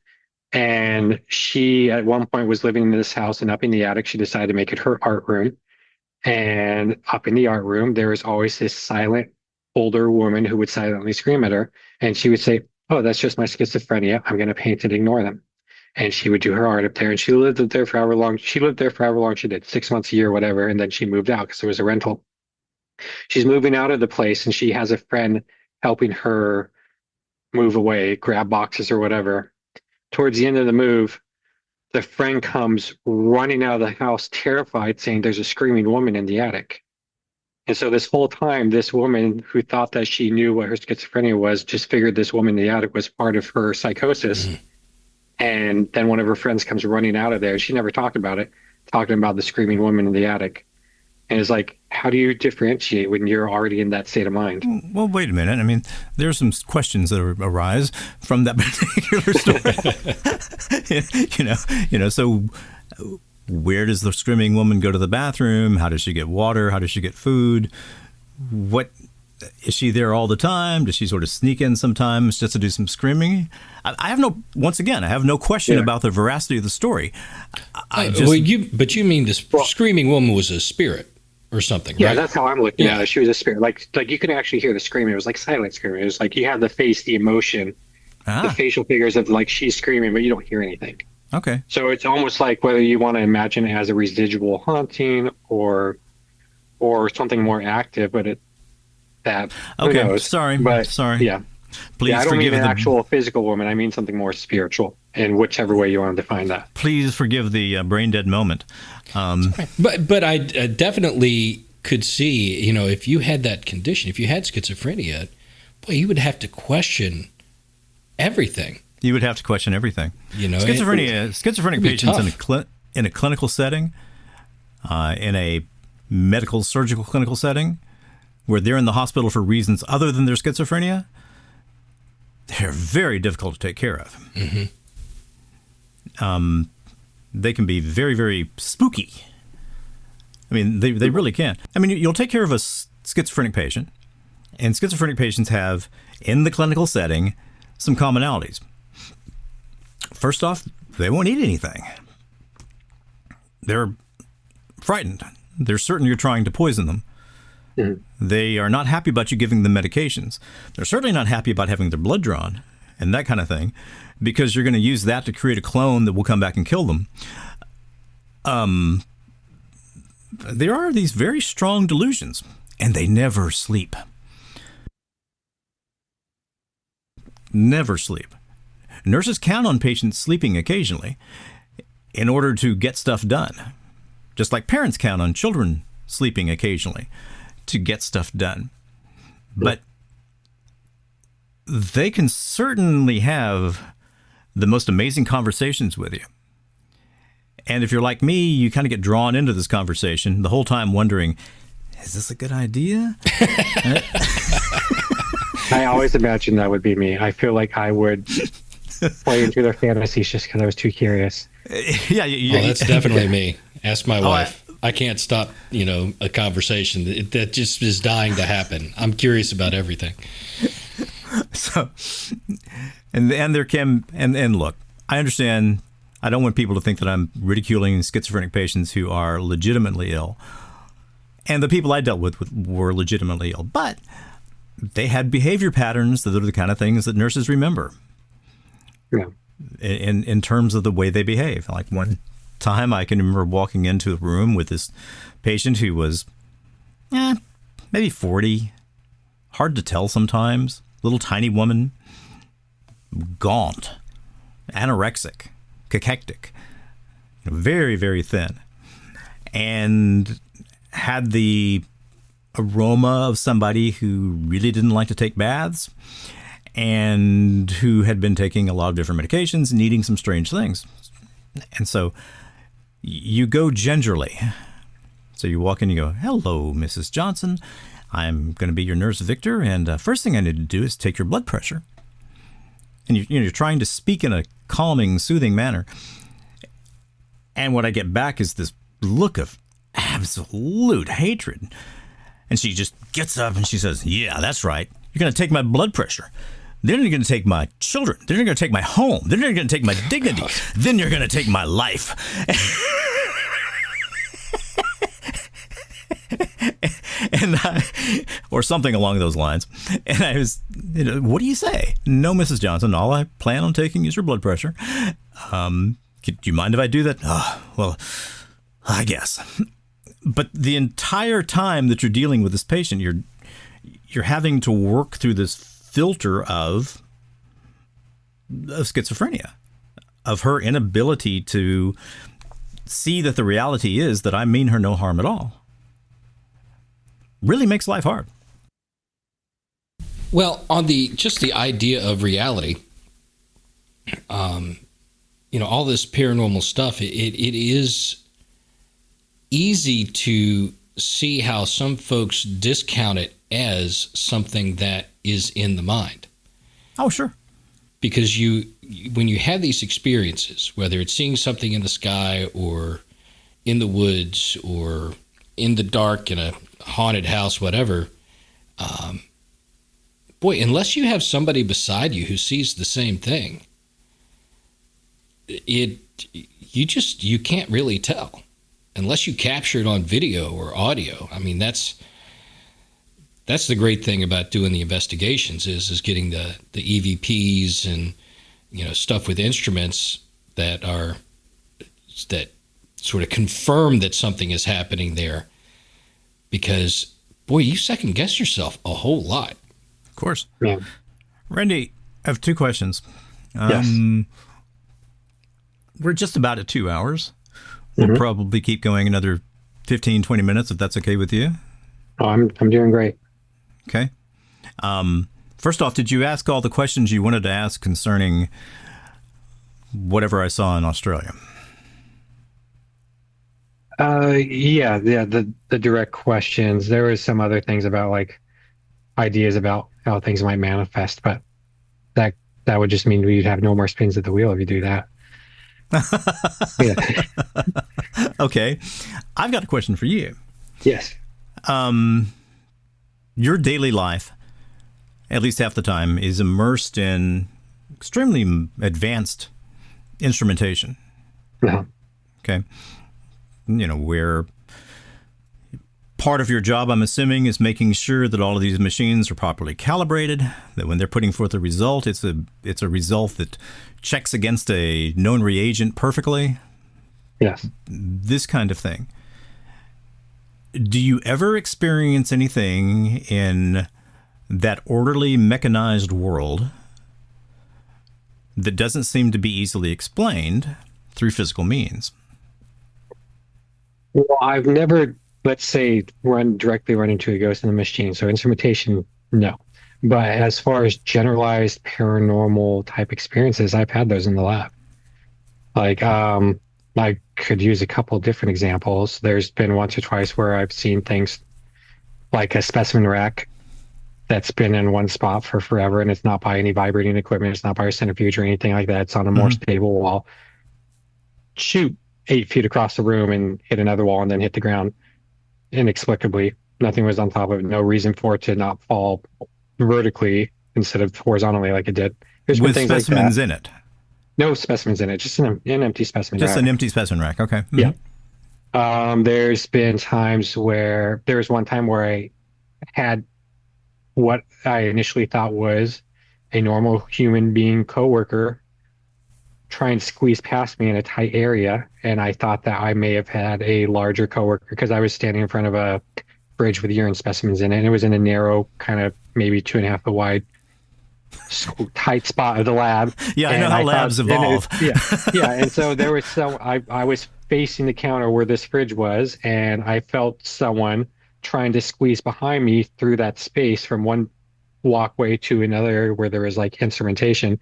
and she at one point was living in this house, and up in the attic, she decided to make it her art room. And up in the art room, there was always this silent older woman who would silently scream at her. And she would say, oh, that's just my schizophrenia. I'm going to paint and ignore them. And she would do her art up there, and she lived there for however long. She lived there for however long she did, 6 months, a year, whatever. And then she moved out because there was a rental. She's moving out of the place, and she has a friend helping her move away, grab boxes or whatever. Towards the end of the move, the friend comes running out of the house, terrified, saying there's a screaming woman in the attic. And so this whole time, this woman who thought that she knew what her schizophrenia was, just figured this woman in the attic was part of her psychosis. Mm-hmm. And then one of her friends comes running out of there. She never talked about it, talking about the screaming woman in the attic. And it's like, how do you differentiate when you're already in that state of mind? Well, wait a minute. I mean, there are some questions that arise from that particular story. So where does the screaming woman go to the bathroom? How does she get water? How does she get food? What is she there all the time? Does she sort of sneak in sometimes just to do some screaming? I have no question about the veracity of the story. But you mean this screaming woman was a spirit or something, right? Yeah, that's how I'm looking at it. She was a spirit. Like you can actually hear the screaming. It was like silent screaming. It was like you have the face, the emotion, the facial figures of like she's screaming, but you don't hear anything. Okay. So it's almost like whether you want to imagine it as a residual haunting or something more active, but who knows? Sorry. Yeah. Please I don't forgive mean an actual physical woman. I mean something more spiritual, in whichever way you want to define that. Please forgive the brain dead moment. But I definitely could see, you know, if you had that condition, if you had schizophrenia, boy, you would have to question everything. You would have to question everything. You know, schizophrenic patients in a clinical setting, in a medical surgical clinical setting, where they're in the hospital for reasons other than their schizophrenia, they're very difficult to take care of. Mm-hmm. They can be very, very spooky. I mean, they really can. I mean, you'll take care of a schizophrenic patient, and schizophrenic patients have, in the clinical setting, some commonalities. First off, they won't eat anything. They're frightened. They're certain you're trying to poison them. Mm-hmm. They are not happy about you giving them medications. They're certainly not happy about having their blood drawn and that kind of thing, because you're going to use that to create a clone that will come back and kill them. There are these very strong delusions, and they never sleep. Never sleep. Nurses count on patients sleeping occasionally in order to get stuff done, just like parents count on children sleeping occasionally to get stuff done. But they can certainly have the most amazing conversations with you. And if you're like me, you kind of get drawn into this conversation the whole time wondering, is this a good idea? I always imagine that would be me. I feel like I would play into their fantasies just because I was too curious. Yeah, that's definitely me. Ask my wife. I can't stop, you know, a conversation that just is dying to happen. I'm curious about everything. So, and there can, and look, I understand. I don't want people to think that I'm ridiculing schizophrenic patients who are legitimately ill. And the people I dealt with were legitimately ill. But they had behavior patterns that are the kind of things that nurses remember. Yeah. In terms of the way they behave. Like one time I can remember walking into a room with this patient who was maybe 40. Hard to tell sometimes. Little tiny woman. Gaunt. Anorexic. Cachectic, very, very thin, and had the aroma of somebody who really didn't like to take baths and who had been taking a lot of different medications and eating some strange things. And so you go gingerly. So you walk in and you go, "Hello, Mrs. Johnson. I'm going to be your nurse Victor, and first thing I need to do is take your blood pressure." And you're trying to speak in a calming, soothing manner. And what I get back is this look of absolute hatred. And she just gets up and she says, "Yeah, that's right. You're going to take my blood pressure. Then you're going to take my children. Then you're going to take my home. Then you're going to take my dignity. Then you're going to take my life." Or something along those lines. And I was, "What do you say?" "No, Mrs. Johnson, all I plan on taking is your blood pressure. Do you mind if I do that?" "Oh, well, I guess." But the entire time that you're dealing with this patient, you're having to work through this filter of schizophrenia, of her inability to see that the reality is that I mean her no harm at all. Really makes life hard. Well, on the idea of reality, all this paranormal stuff, it is easy to see how some folks discount it as something that is in the mind. Oh, sure. Because when you have these experiences, whether it's seeing something in the sky or in the woods or in the dark in a haunted house, whatever, unless you have somebody beside you who sees the same thing, you can't really tell unless you capture it on video or audio. I mean, that's the great thing about doing the investigations is getting the EVPs and stuff with instruments that sort of confirm that something is happening there. Because, you second guess yourself a whole lot. Of course. Yeah. Randy, I have two questions. Yes. We're just about at 2 hours. We'll probably keep going another 15, 20 minutes if that's okay with you. Oh, I'm doing great. Okay. First off, did you ask all the questions you wanted to ask concerning whatever I saw in Australia? Yeah, the direct questions. There was some other things about like ideas about how things might manifest, but that that would just mean we'd have no more spins at the wheel if you do that. Yeah. Okay. I've got a question for you. Yes. Your daily life, at least half the time, is immersed in extremely advanced instrumentation. No. Okay. Where part of your job, I'm assuming, is making sure that all of these machines are properly calibrated, that when they're putting forth a result, it's a result that checks against a known reagent perfectly. Yes. This kind of thing. Do you ever experience anything in that orderly, mechanized world that doesn't seem to be easily explained through physical means? Well, I've never, let's say, directly run into a ghost in the machine. So instrumentation, no. But as far as generalized paranormal type experiences, I've had those in the lab. Like, I could use a couple different examples. There's been once or twice where I've seen things like a specimen rack that's been in one spot for forever, and it's not by any vibrating equipment. It's not by a centrifuge or anything like that. It's on a more stable wall. Shoot 8 feet across the room and hit another wall and then hit the ground inexplicably. Nothing was on top of it. No reason for it to not fall vertically instead of horizontally like it did. There's been With things specimens like in it? no specimens in it, just an empty specimen Just rack. an empty specimen rack. Okay. Yeah. There's been times where there was one time where I had what I initially thought was a normal human being coworker try and squeeze past me in a tight area, and I thought that I may have had a larger coworker because I was standing in front of a fridge with urine specimens in it, and it was in a narrow, kind of maybe 2.5 foot wide, tight spot of the lab. Yeah, I know how labs evolve. Yeah. And so there was I was facing the counter where this fridge was, and I felt someone trying to squeeze behind me through that space from one walkway to another where there was like instrumentation.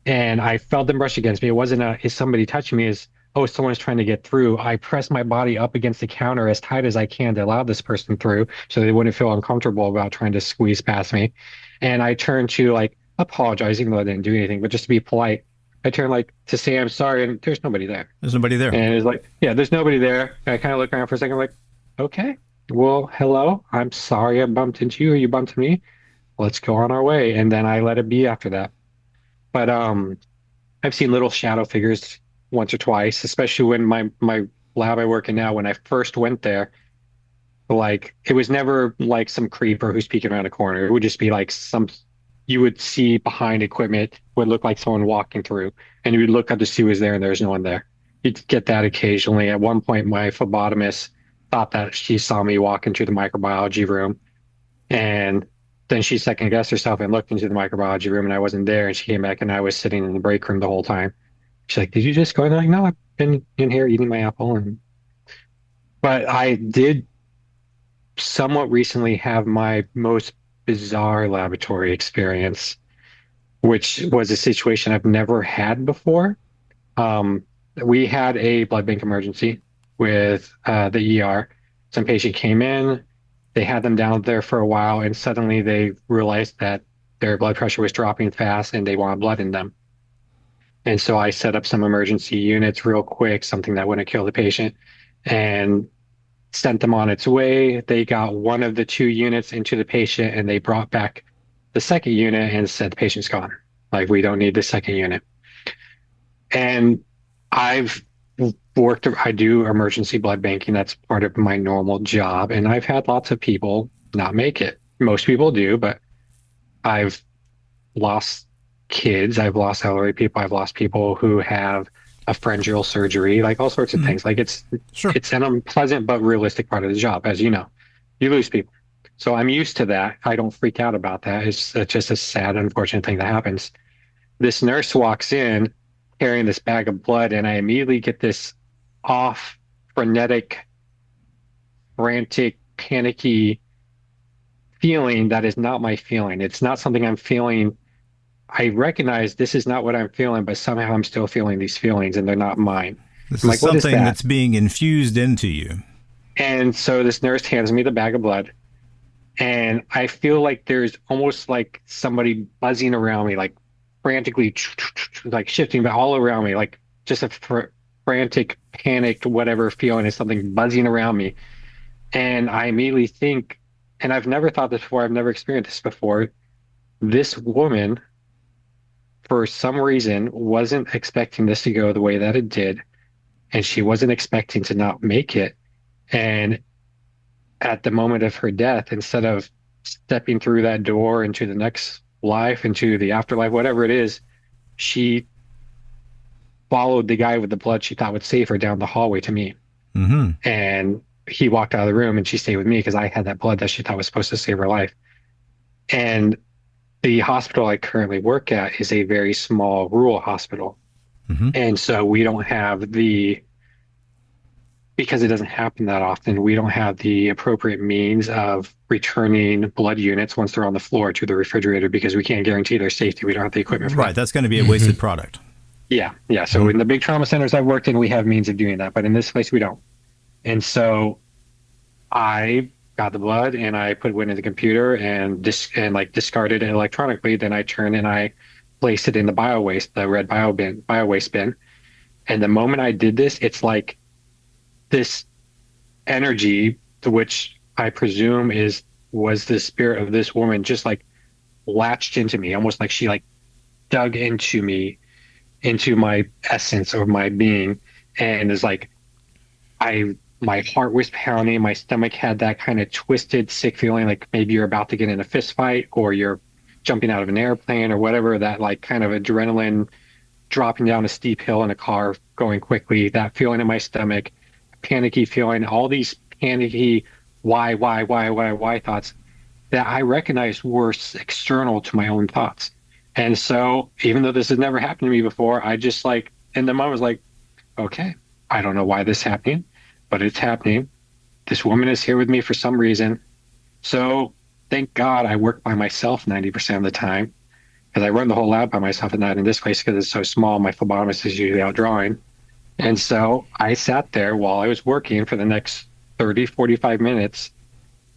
And I felt them brush against me. It wasn't is somebody touching me, is oh, someone's trying to get through. I pressed my body up against the counter as tight as I can to allow this person through so they wouldn't feel uncomfortable about trying to squeeze past me. And I turned to like apologize, even though I didn't do anything, but just to be polite. I turned like to say I'm sorry, and there's nobody there. There's nobody there. And it's like, yeah, there's nobody there. And I kind of look around for a second, like, okay, well, hello. I'm sorry I bumped into you or you bumped into me. Let's go on our way. And then I let it be after that. But I've seen little shadow figures once or twice, especially when my lab I work in now, when I first went there, like it was never like some creeper who's peeking around a corner. It would just be like you would see behind equipment would look like someone walking through, and you would look up to see who was there, and there's no one there. You'd get that occasionally. At one point, my phlebotomist thought that she saw me walk into the microbiology room, and then she second guessed herself and looked into the microbiology room, and I wasn't there. And she came back, and I was sitting in the break room the whole time. She's like, "Did you just go?" And I'm like, "No, I've been in here eating my apple." But I did somewhat recently have my most bizarre laboratory experience, which was a situation I've never had before. We had a blood bank emergency with the ER. Some patient came in, they had them down there for a while, and suddenly they realized that their blood pressure was dropping fast and they wanted blood in them. And so I set up some emergency units real quick, something that wouldn't kill the patient, and sent them on its way. They got one of the two units into the patient, and they brought back the second unit and said the patient's gone. Like, we don't need the second unit. And I do emergency blood banking. That's part of my normal job. And I've had lots of people not make it. Most people do, but I've lost kids. I've lost elderly people. I've lost people who have a pharyngeal surgery, like all sorts of things. Like it's an unpleasant but realistic part of the job, as you know. You lose people. So I'm used to that. I don't freak out about that. It's just a sad, unfortunate thing that happens. This nurse walks in carrying this bag of blood, and I immediately get this frenetic, frantic, panicky feeling that is not my feeling. It's not something I'm feeling. I recognize this is not what I'm feeling, but somehow I'm still feeling these feelings and they're not mine. This I'm is like, what is something that? that's being infused into you. And so this nurse hands me the bag of blood, and I feel like there's almost like somebody buzzing around me, like frantically, like shifting all around me, like just a frantic, panicked, whatever feeling is something buzzing around me. And I immediately think, and I've never thought this before, I've never experienced this before. This woman, for some reason, wasn't expecting this to go the way that it did, and she wasn't expecting to not make it. And at the moment of her death, instead of stepping through that door into the next life, into the afterlife, whatever it is, she followed the guy with the blood she thought would save her down the hallway to me. Mm-hmm. And he walked out of the room and she stayed with me because I had that blood that she thought was supposed to save her life. And the hospital I currently work at is a very small rural hospital. Mm-hmm. And so we don't have because it doesn't happen that often, we don't have the appropriate means of returning blood units once they're on the floor to the refrigerator because we can't guarantee their safety. We don't have the equipment for Right. that. That's That's going to be a wasted product. Yeah. Yeah. So in the big trauma centers I've worked in, we have means of doing that. But in this place, we don't. And so I got the blood and I put it in the computer and discarded it electronically. Then I turned and I placed it in the bio waste, the red bio waste bin. And the moment I did this, it's like this energy, to which I presume was the spirit of this woman, just like latched into me, almost like she like dug into me, into my essence or my being, and is like my heart was pounding, my stomach had that kind of twisted, sick feeling, like maybe you're about to get in a fist fight or you're jumping out of an airplane or whatever, that like kind of adrenaline dropping down a steep hill in a car going quickly, that feeling in my stomach, panicky feeling, all these panicky why thoughts that I recognized were external to my own thoughts. And so even though this has never happened to me before, I just like in the moment was like, okay, I don't know why this is happening, but it's happening. This woman is here with me for some reason. So thank God I work by myself 90% of the time, because I run the whole lab by myself, and not in this place because it's so small. My phlebotomist is usually out drawing. And so I sat there while I was working for the next 30, 45 minutes,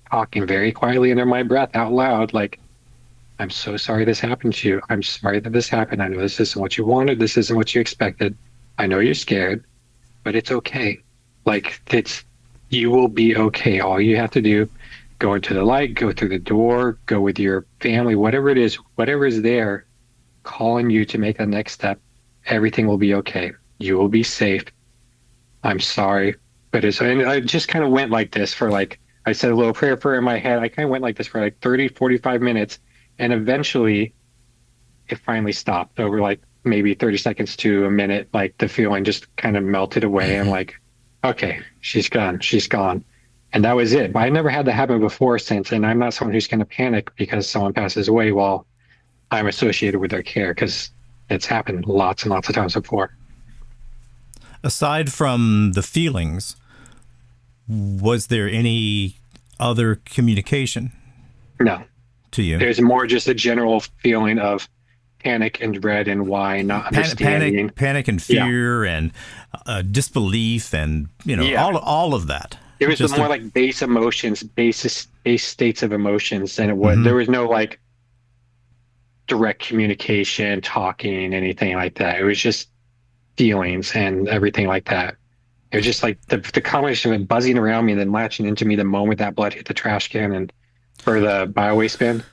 talking very quietly under my breath out loud, like, I'm so sorry this happened to you. I'm sorry that this happened. I know this isn't what you wanted. This isn't what you expected. I know you're scared, but it's okay. Like, you will be okay. All you have to do, go into the light, go through the door, go with your family, whatever it is, whatever is there calling you to make the next step, everything will be okay. You will be safe. I'm sorry. And I just kind of went like this for like, I said a little prayer in my head. I kind of went like this for like 30, 45 minutes. And eventually it finally stopped over like maybe 30 seconds to a minute. Like the feeling just kind of melted away. I'm like, okay, she's gone. She's gone. And that was it. But I never had that happen before since. And I'm not someone who's going to panic because someone passes away while I'm associated with their care, because it's happened lots and lots of times before. Aside from the feelings, was there any other communication? No. To you? There's more just a general feeling of panic and dread and why, not understanding. Panic and fear, and disbelief, and all of that. It was more like base emotions, base states of emotions, and it was there was no like direct communication, talking, anything like that. It was just feelings and everything like that. It was just like the combination of it buzzing around me and then latching into me the moment that blood hit the trash can and for the bio waste bin.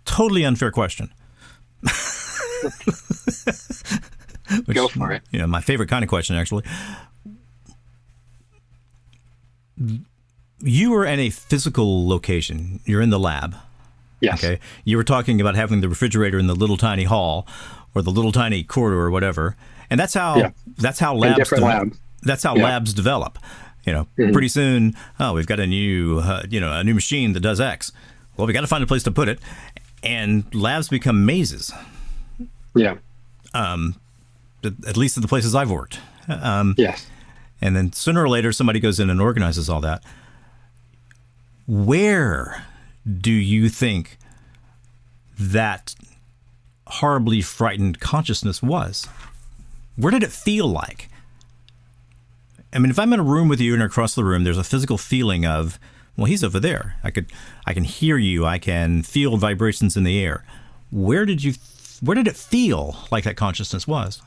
Totally unfair question. Go for it. Yeah, my favorite kind of question, actually. You were in a physical location. You're in the lab. Yes. Okay. You were talking about having the refrigerator in the little tiny hall or the little tiny corridor or whatever, and that's how labs labs develop. Pretty soon, we've got a new machine that does X. Well, we got to find a place to put it, and labs become mazes. Yeah. At least at the places I've worked. Yes. And then sooner or later, somebody goes in and organizes all that. Where do you think that horribly frightened consciousness was? Where did it feel like? I mean, if I'm in a room with you and across the room, there's a physical feeling of, well, he's over there. I can hear you. I can feel vibrations in the air. Where did it feel like that consciousness was?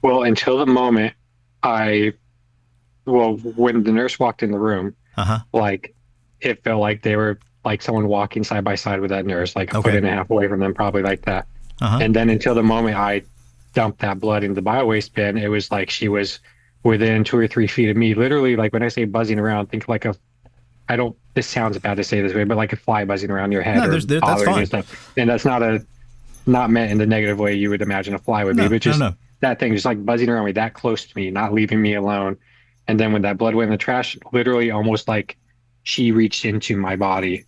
Well, until the moment when the nurse walked in the room, like it felt like they were like someone walking side by side with that nurse, like a foot and a half away from them, probably like that. And then until the moment I dumped that blood into the bio-waste bin, it was like she was within 2 or 3 feet of me. Literally, like when I say buzzing around, think like this sounds bad to say this way, but like a fly buzzing around your head. No, that's fine. And stuff. And that's not meant in the negative way you would imagine a fly would be, but just that thing just like buzzing around me that close to me, not leaving me alone. And then when that blood went in the trash, literally almost like she reached into my body,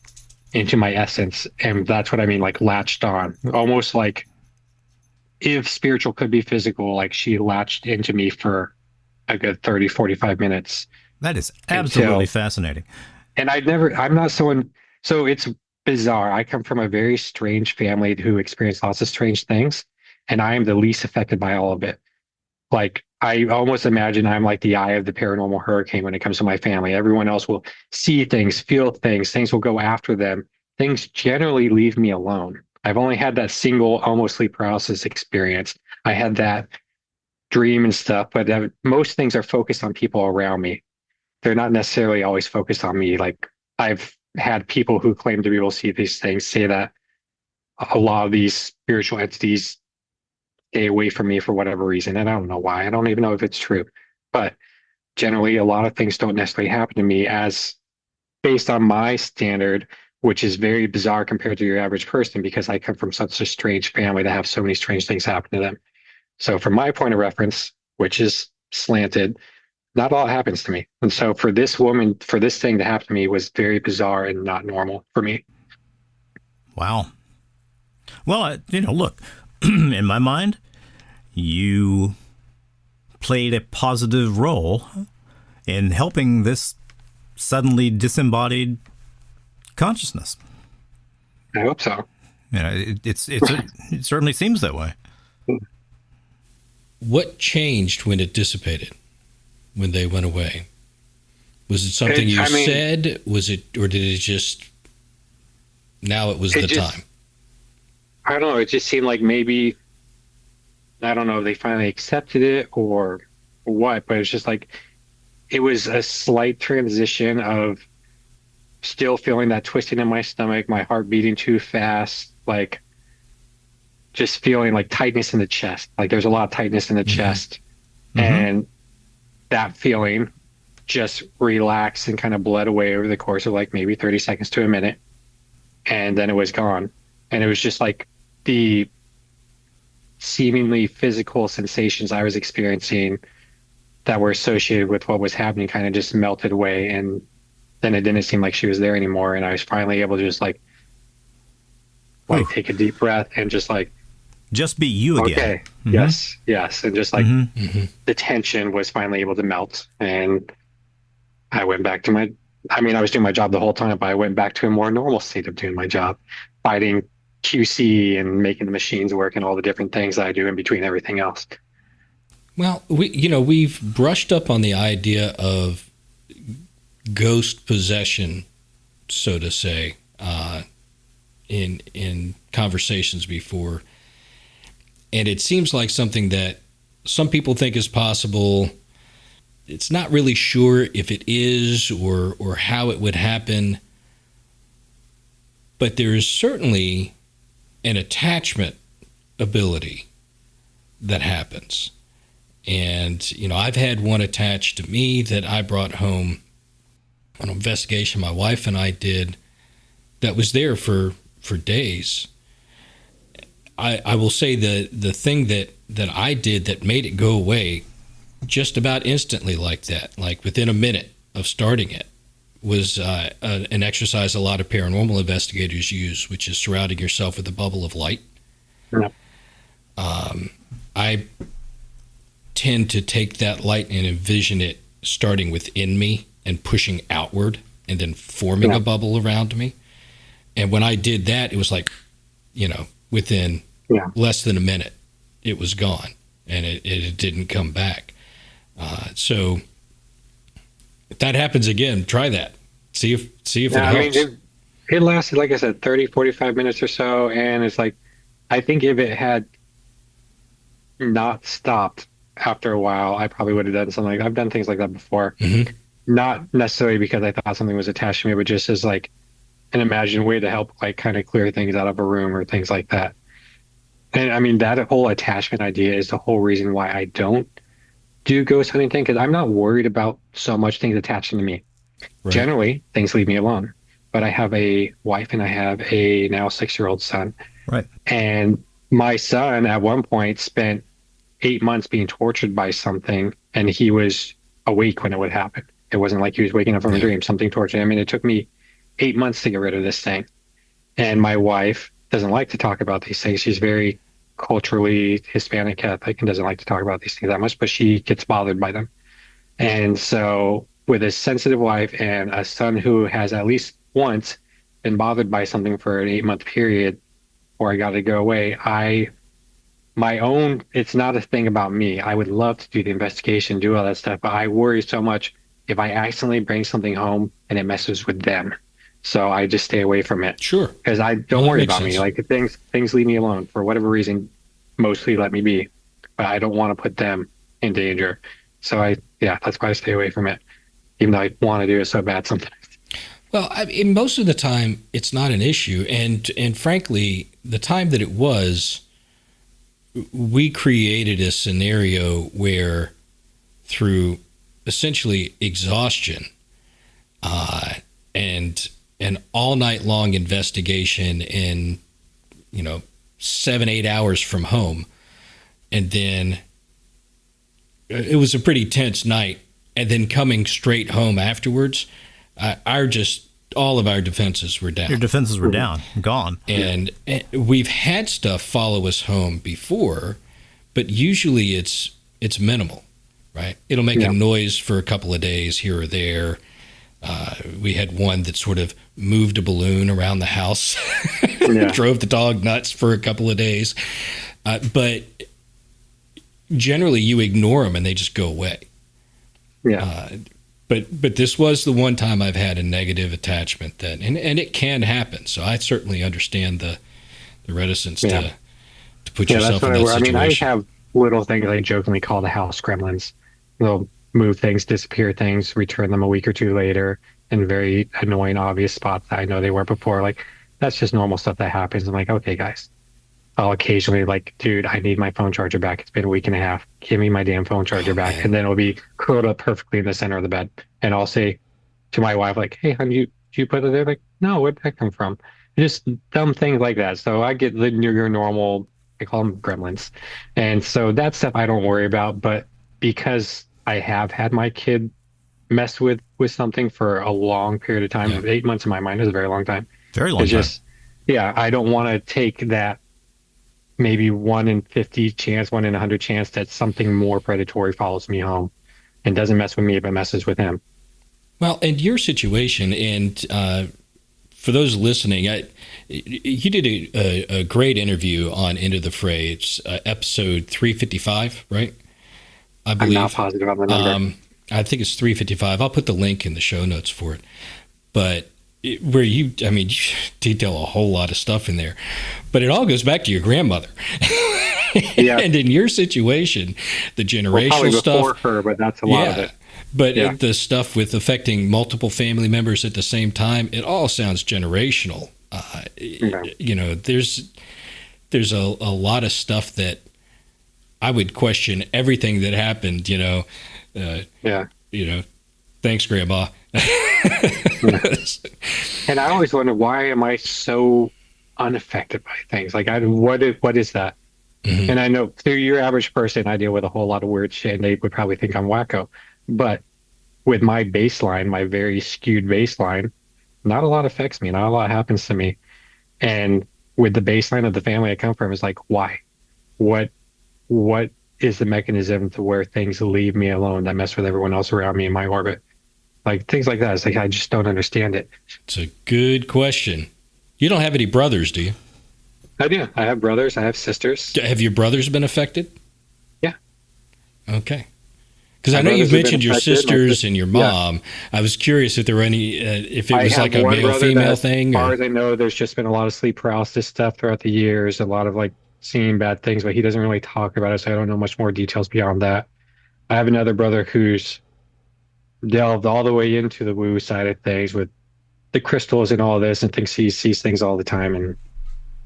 into my essence. And that's what I mean, like latched on, almost like if spiritual could be physical, like she latched into me for a good 30, 45 minutes. That is absolutely fascinating. And I'm not someone, so it's bizarre. I come from a very strange family who experienced lots of strange things, and I am the least affected by all of it. Like, I almost imagine I'm like the eye of the paranormal hurricane when it comes to my family. Everyone else will see things, feel things will go after them. Things generally leave me alone. I've only had that single almost sleep paralysis experience. I had that dream and stuff, but most things are focused on people around me. They're not necessarily always focused on me. Like, I've had people who claim to be able to see these things say that a lot of these spiritual entities stay away from me for whatever reason. And I don't know why. I don't even know if it's true. But generally, a lot of things don't necessarily happen to me as based on my standard, which is very bizarre compared to your average person because I come from such a strange family that have so many strange things happen to them. So from my point of reference, which is slanted, not a lot happens to me. And so for this thing to happen to me was very bizarre and not normal for me. Wow. Well, look, in my mind, you played a positive role in helping this suddenly disembodied consciousness. I hope so. It certainly seems that way. What changed when it dissipated? When they went away? Was it something you said? Was it, or did it just, now it was the time? I don't know. It just seemed like maybe, I don't know if they finally accepted it or what, but it's just like, it was a slight transition of still feeling that twisting in my stomach, my heart beating too fast, like just feeling like tightness in the chest. Like there's a lot of tightness in the chest. And that feeling just relaxed and kind of bled away over the course of like maybe 30 seconds to a minute. And then it was gone. And it was just like the seemingly physical sensations I was experiencing that were associated with what was happening kind of just melted away. And then it didn't seem like she was there anymore. And I was finally able to just like take a deep breath and just like, just be you again. Okay. Yes. And just like the tension was finally able to melt. And I went back to I was doing my job the whole time, but I went back to a more normal state of doing my job, fighting QC and making the machines work and all the different things that I do in between everything else. Well, we've brushed up on the idea of ghost possession, so to say, in conversations before. And it seems like something that some people think is possible. It's not really sure if it is or how it would happen. But there is certainly an attachment ability that happens. And, I've had one attached to me that I brought home on an investigation my wife and I did that was there for days. I will say the thing that I did that made it go away just about instantly like that, like within a minute of starting it, was an exercise a lot of paranormal investigators use, which is surrounding yourself with a bubble of light. Yeah. I tend to take that light and envision it starting within me and pushing outward and then forming a bubble around me. And when I did that, it was like, within less than a minute, it was gone, and it didn't come back. So if that happens again, try that. See if it helps. It lasted, like I said, 30, 45 minutes or so. And it's like, I think if it had not stopped after a while, I probably would have done something. I've done things like that before. Mm-hmm. Not necessarily because I thought something was attached to me, but just as like an imagined way to help like kind of clear things out of a room or things like that. And I mean, that whole attachment idea is the whole reason why I don't do ghost hunting thing, because I'm not worried about so much things attaching to me. Right. Generally, things leave me alone. But I have a wife and I have a now 6-year-old son. Right. And my son at one point spent 8 months being tortured by something, and he was awake when it would happen. It wasn't like he was waking up from a dream. Something tortured him. And it took me 8 months to get rid of this thing. And my wife doesn't like to talk about these things. She's very culturally Hispanic Catholic and doesn't like to talk about these things that much, but she gets bothered by them. And so with a sensitive wife and a son who has at least once been bothered by something for an 8-month period, or I got to go away, it's not a thing about me. I would love to do the investigation, do all that stuff, but I worry so much if I accidentally bring something home and it messes with them. So I just stay away from it. Sure. Because I don't worry about me. Like things leave me alone for whatever reason, mostly let me be, but I don't want to put them in danger. So that's why I stay away from it, even though I want to do it so bad sometimes. Well, most of the time it's not an issue. And frankly, the time that it was, we created a scenario where through essentially exhaustion, and an all night long investigation in, 7-8 hours from home. And then it was a pretty tense night. And then coming straight home afterwards, all of our defenses were down. Your defenses were down, gone. And we've had stuff follow us home before, but usually it's minimal, right? It'll make a noise for a couple of days here or there. We had one that sort of moved a balloon around the house, drove the dog nuts for a couple of days. But generally you ignore them and they just go away. Yeah. But this was the one time I've had a negative attachment and it can happen. So I certainly understand the reticence to put yourself in that situation. I have little things I jokingly call the house gremlins. They'll move things, disappear things, return them a week or two later in very annoying, obvious spots that I know they weren't before. Like, that's just normal stuff that happens. I'm like, okay, guys. I'll occasionally like, dude, I need my phone charger back. It's been a week and a half. Give me my damn phone charger back. Man. And then it'll be curled up perfectly in the center of the bed. And I'll say to my wife, like, hey, honey, did you put it there? Like, no, where'd that come from? Just dumb things like that. So I get your normal, I call them gremlins. And so that stuff I don't worry about. But because I have had my kid mess with something for a long period of time, 8 months in my mind is a very long time. Very long time. I don't want to take that maybe 1 in 50 chance, 1 in 100 chance that something more predatory follows me home and doesn't mess with me, but messes with him. Well, and your situation, and for those listening, you did a great interview on Into the Fray. It's episode 355, right? I believe. I'm not positive on the number. I think it's 355. I'll put the link in the show notes for it. But where you detail a whole lot of stuff in there, but it all goes back to your grandmother. Yeah. And in your situation, the generational stuff. Before her, but that's a lot of it. But the stuff with affecting multiple family members at the same time, it all sounds generational. There's a lot of stuff that I would question everything that happened. Thanks, Grandma. And I always wonder, why am I so unaffected by things? Like, what is that? Mm-hmm. And I know through your average person, I deal with a whole lot of weird shit, and they would probably think I'm wacko. But with my baseline, my very skewed baseline, not a lot affects me. Not a lot happens to me. And with the baseline of the family I come from, it's like, why? What is the mechanism to where things leave me alone that mess with everyone else around me in my orbit? Like things like that. It's like I just don't understand it. It's a good question. You don't have any brothers, do you? I do. I have brothers. I have sisters. Have your brothers been affected? Yeah. Okay. Because I My know you've brothers have mentioned been your affected. sisters and your Yeah. mom. I was curious if there were any, if it I was have like a one brother male-female that, thing. as far Or, as I know, there's just been a lot of sleep paralysis stuff throughout the years, a lot of like seeing bad things, but he doesn't really talk about it, so I don't know much more details beyond that. I have another brother who's delved all the way into the woo side of things with the crystals and all this and thinks he sees things all the time. And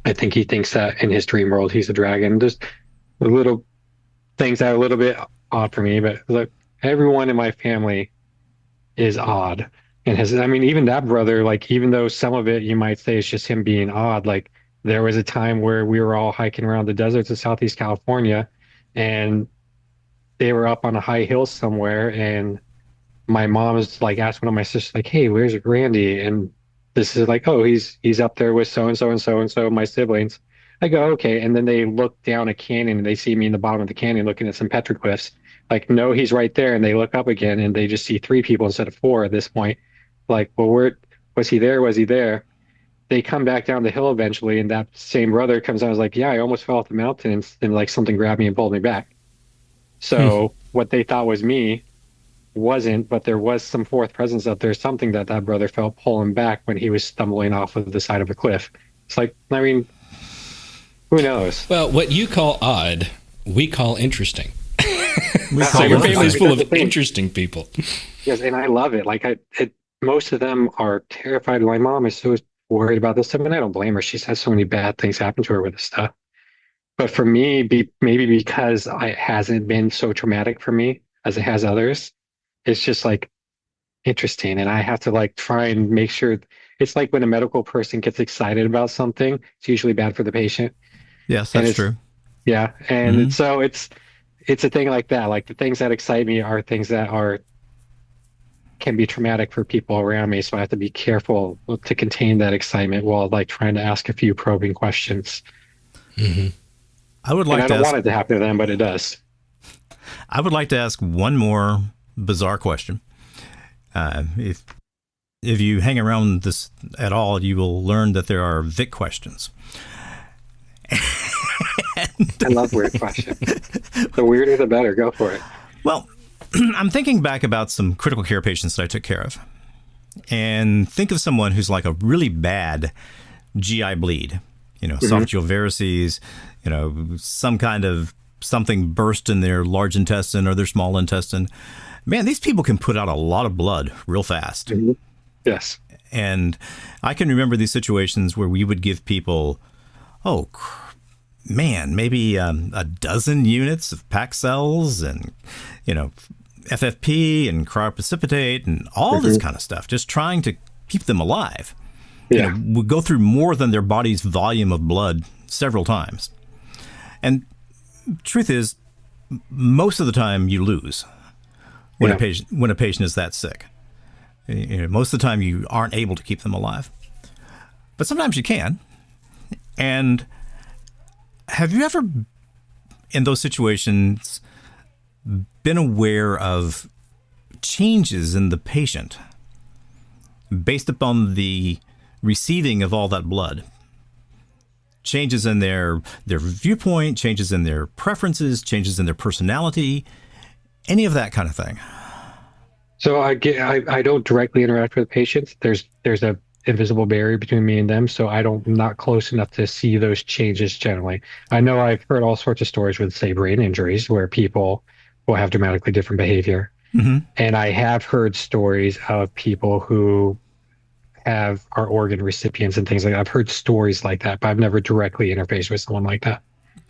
I think he thinks that in his dream world, he's a dragon. Just the little things that are a little bit odd for me, but look, everyone in my family is odd. And has, I mean, even that brother, like, even though some of it you might say is just him being odd, like, there was a time where we were all hiking around the deserts of Southeast California and they were up on a high hill somewhere. And my mom is like, asked one of my sisters, like, hey, where's Randy? And this is like, oh, he's up there with so and so and so and so, my siblings. I go, okay. And then they look down a canyon and they see me in the bottom of the canyon looking at some petroglyphs. Like, no, he's right there. And they look up again and they just see three people instead of four at this point. Like, well, where was he there? Was he there? They come back down the hill eventually, and that same brother comes out and was like, yeah, I almost fell off the mountain, and like something grabbed me and pulled me back. So what they thought was me wasn't, but there was some fourth presence up there, something that brother felt pull him back when he was stumbling off of the side of a cliff. It's like, I mean, who knows? well, what you call odd, we call interesting. call So your interesting. family's full That's of the thing. interesting people. Yes, and I love it. Like most of them are terrified. My mom is so worried about this stuff, and I don't blame her. She's had so many bad things happen to her with this stuff. But for me, maybe because it hasn't been so traumatic for me as it has others, it's just like interesting. And I have to like try and make sure it's like when a medical person gets excited about something, it's usually bad for the patient. Yes, And that's it's true. Yeah. And Mhm. so it's a thing like that. Like the things that excite me are things that can be traumatic for people around me. So I have to be careful to contain that excitement while like trying to ask a few probing questions. I would And like I to don't ask, want it to happen to them, but it does. I would like to ask one more bizarre question. If you hang around this at all, you will learn that there are Vic questions. I love weird questions. The weirder, the better. Go for it. Well, I'm thinking back about some critical care patients that I took care of. And think of someone who's like a really bad GI bleed, esophageal varices, some kind of something burst in their large intestine or their small intestine. Man, these people can put out a lot of blood real fast. Mhm. Yes. And I can remember these situations where we would give people, maybe a dozen units of packed cells and, FFP and cryoprecipitate and all this kind of stuff, just trying to keep them alive. Yeah. Would go through more than their body's volume of blood several times. And truth is, most of the time you lose when a patient is that sick. Most of the time you aren't able to keep them alive. But sometimes you can. And have you ever, in those situations, been aware of changes in the patient based upon the receiving of all that blood? Changes in their viewpoint, changes in their preferences, changes in their personality, any of that kind of thing. So I don't directly interact with patients. There's a invisible barrier between me and them, so I'm not close enough to see those changes generally. I know I've heard all sorts of stories with, say, brain injuries where people will have dramatically different behavior. Mm-hmm. And I have heard stories of people who are organ recipients and things like that. I've heard stories like that, but I've never directly interfaced with someone like that.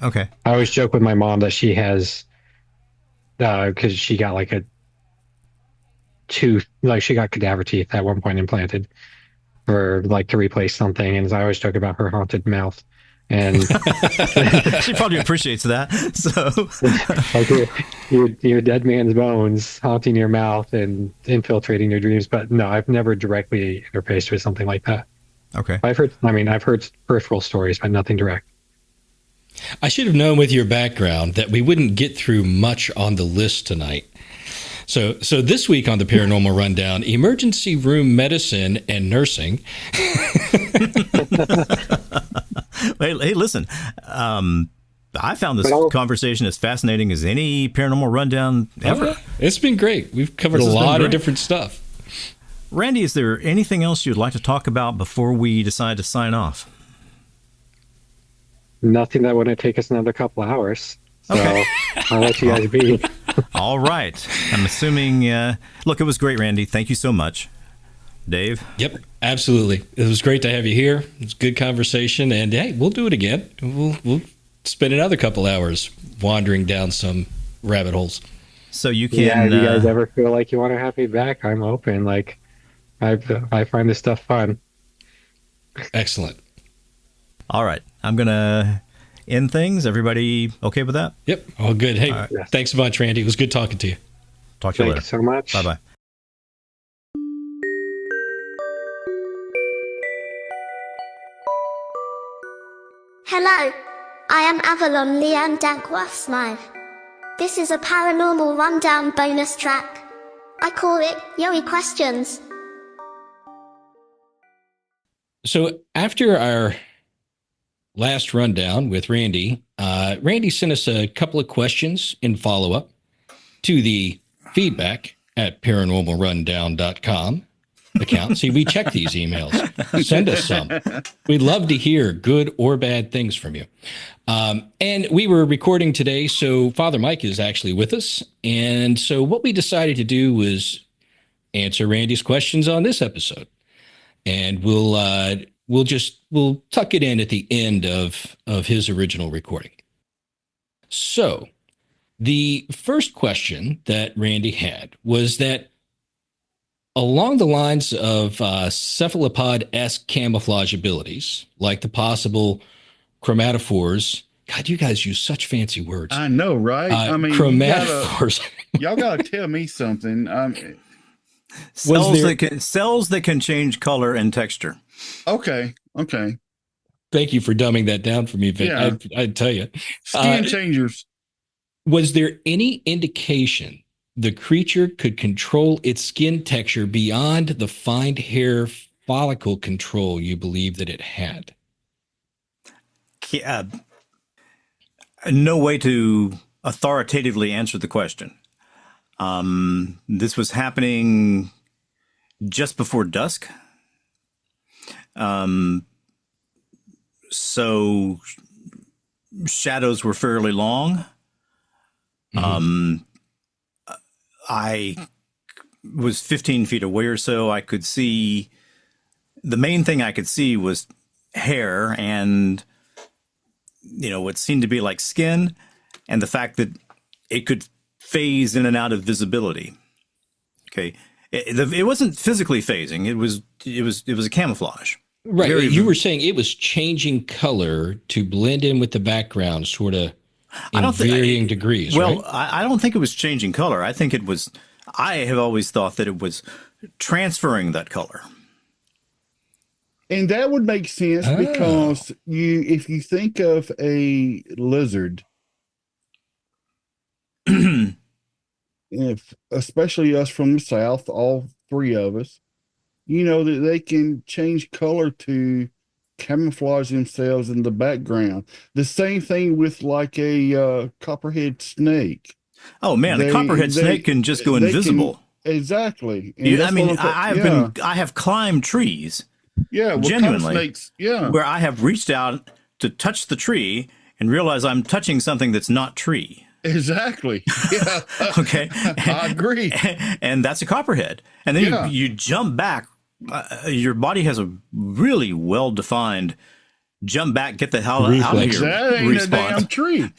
Okay. I always joke with my mom that she has, because she got like a tooth, like she got cadaver teeth at one point implanted for like to replace something. And I always joke about her haunted mouth. And she probably appreciates that. So like your dead man's bones haunting your mouth and infiltrating your dreams. But no, I've never directly interfaced with something like that. Okay. I've heard peripheral stories, but nothing direct. I should have known with your background that we wouldn't get through much on the list tonight. So this week on the Paranormal Rundown, emergency room medicine and nursing. Hey, listen. I found this conversation as fascinating as any Paranormal Rundown ever. Oh, yeah. It's been great. We've covered a lot of different stuff. Randy, is there anything else you'd like to talk about before we decide to sign off? Nothing that wouldn't take us another couple hours. So Okay. I'll let you guys be. All right. I'm assuming, look, it was great, Randy. Thank you so much. Dave? Yep, absolutely. It was great to have you here. It was a good conversation. And hey, we'll do it again. We'll spend another couple hours wandering down some rabbit holes. So you can... Yeah, if you guys ever feel like you want to have me back, I'm open. Like, I find this stuff fun. Excellent. All right. I'm going to end things. Everybody okay with that? Yep, all good. Hey, All right. Thanks a bunch, Randy. It was good talking to you. Talk to you Thank you later. so much. Bye-bye. Hello, I am Avalon Leanne Dankworth-Smythe. This is a Paranormal Rundown bonus track. I call it Yowie Questions. So after our last rundown with Randy, Randy sent us a couple of questions in follow-up to the feedback at paranormalrundown.com account. See, we check these emails. Send us some. We'd love to hear good or bad things from you. And we were recording today, so Father Mike is actually with us. And so what we decided to do was answer Randy's questions on this episode. And we'll tuck it in at the end of his original recording. So the first question that Randy had was that along the lines of cephalopod-esque camouflage abilities, like the possible chromatophores. God, you guys use such fancy words. I know, right? I mean, chromatophores. y'all gotta tell me something. Cells that can change color and texture. Okay. Thank you for dumbing that down for me, Vic. Yeah. I'd tell you. Skin changers. Was there any indication the creature could control its skin texture beyond the fine hair follicle control you believe that it had? No way to authoritatively answer the question. This was happening just before dusk. So shadows were fairly long. I was 15 feet away or so. I could see, the main thing I could see was hair and, what seemed to be like skin, and the fact that it could phase in and out of visibility. Okay. It wasn't physically phasing. It was a camouflage. Right. You were saying it was changing color to blend in with the background, sort of in varying degrees. Well, right? I don't think it was changing color. I think I have always thought that it was transferring that color. And that would make sense because if you think of a lizard, especially us from the South, all three of us, that they can change color to camouflage themselves in the background. The same thing with like a copperhead snake. Oh man, the copperhead snake can just go invisible. Exactly. I have climbed trees. Yeah, genuinely. Snakes, yeah. Where I have reached out to touch the tree and realize I'm touching something that's not tree. Exactly. Yeah. Okay. I agree. And that's a copperhead. And then you jump back. Your body has a really well-defined jump back, get the hell out of here. That ain't response. a damn tree.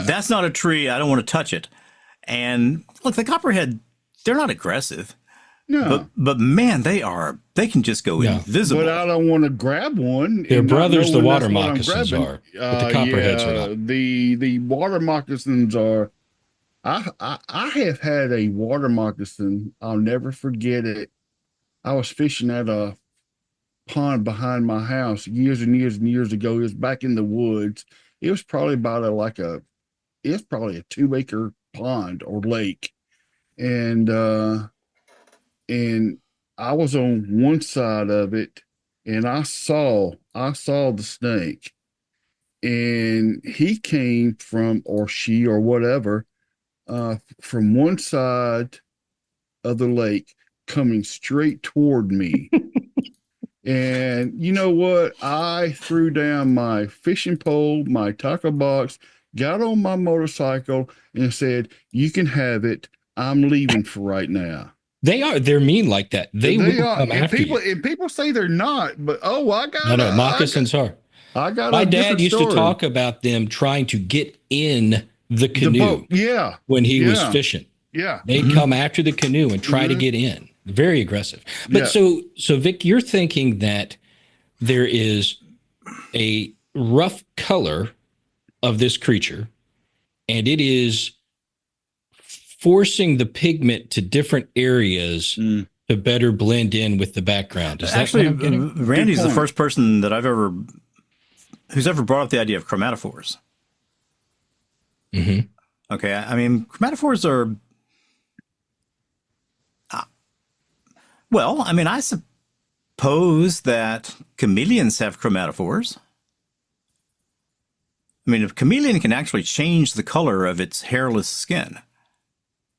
That's not a tree. I don't want to touch it. And look, the copperhead, they're not aggressive. No. But man, they can just go invisible. But I don't want to grab one. Their brothers, the water moccasins are. But the copperheads are not. The water moccasins are. I have had a water moccasin. I'll never forget it. I was fishing at a pond behind my house years and years and years ago. It was back in the woods. It was probably about a 2 acre pond or lake, and I was on one side of it, and I saw the snake, and he came from, or she or whatever, from one side of the lake coming straight toward me. And you know what? I threw down my fishing pole, my tackle box, got on my motorcycle, and said, "You can have it. I'm leaving for right now." They're mean like that. They will come and after people, you. And people say they're not, but No, moccasins are. I got My a dad different used story. to talk about them trying to get in the canoe boat. Yeah. when he was fishing. Yeah. They'd come after the canoe and try to get in. Very aggressive. But so Vic, you're thinking that there is a rough color of this creature, and it is forcing the pigment to different areas to better blend in with the background. Is that Actually, what I'm getting? Randy's the first person that who's ever brought up the idea of chromatophores. Mm-hmm. Okay, I mean, chromatophores are, well, I mean, I suppose that chameleons have chromatophores. I mean, a chameleon can actually change the color of its hairless skin.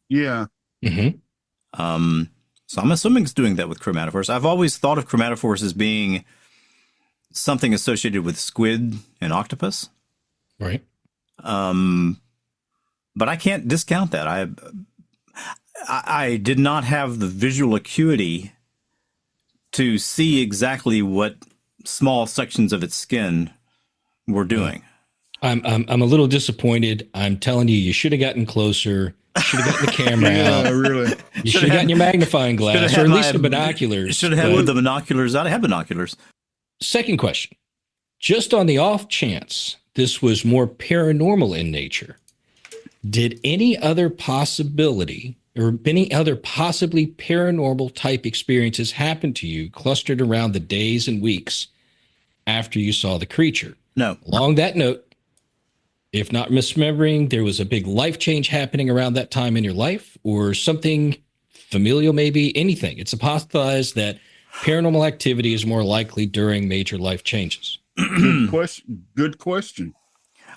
Yeah. Mm-hmm. So I'm assuming it's doing that with chromatophores. I've always thought of chromatophores as being something associated with squid and octopus. Right. But I can't discount that. I did not have the visual acuity to see exactly what small sections of its skin were doing. I'm a little disappointed. I'm telling you, you should have gotten closer. You should have gotten the camera out. Really. You should have gotten your magnifying glass, or at least the binoculars. Should have had the binoculars out. I have binoculars. Second question. Just on the off chance this was more paranormal in nature, did any other possibility or any other possibly paranormal type experiences happen to you clustered around the days and weeks after you saw the creature? No. Along that note, if not misremembering, there was a big life change happening around that time in your life, or something familial, maybe anything. It's hypothesized that paranormal activity is more likely during major life changes. Good question.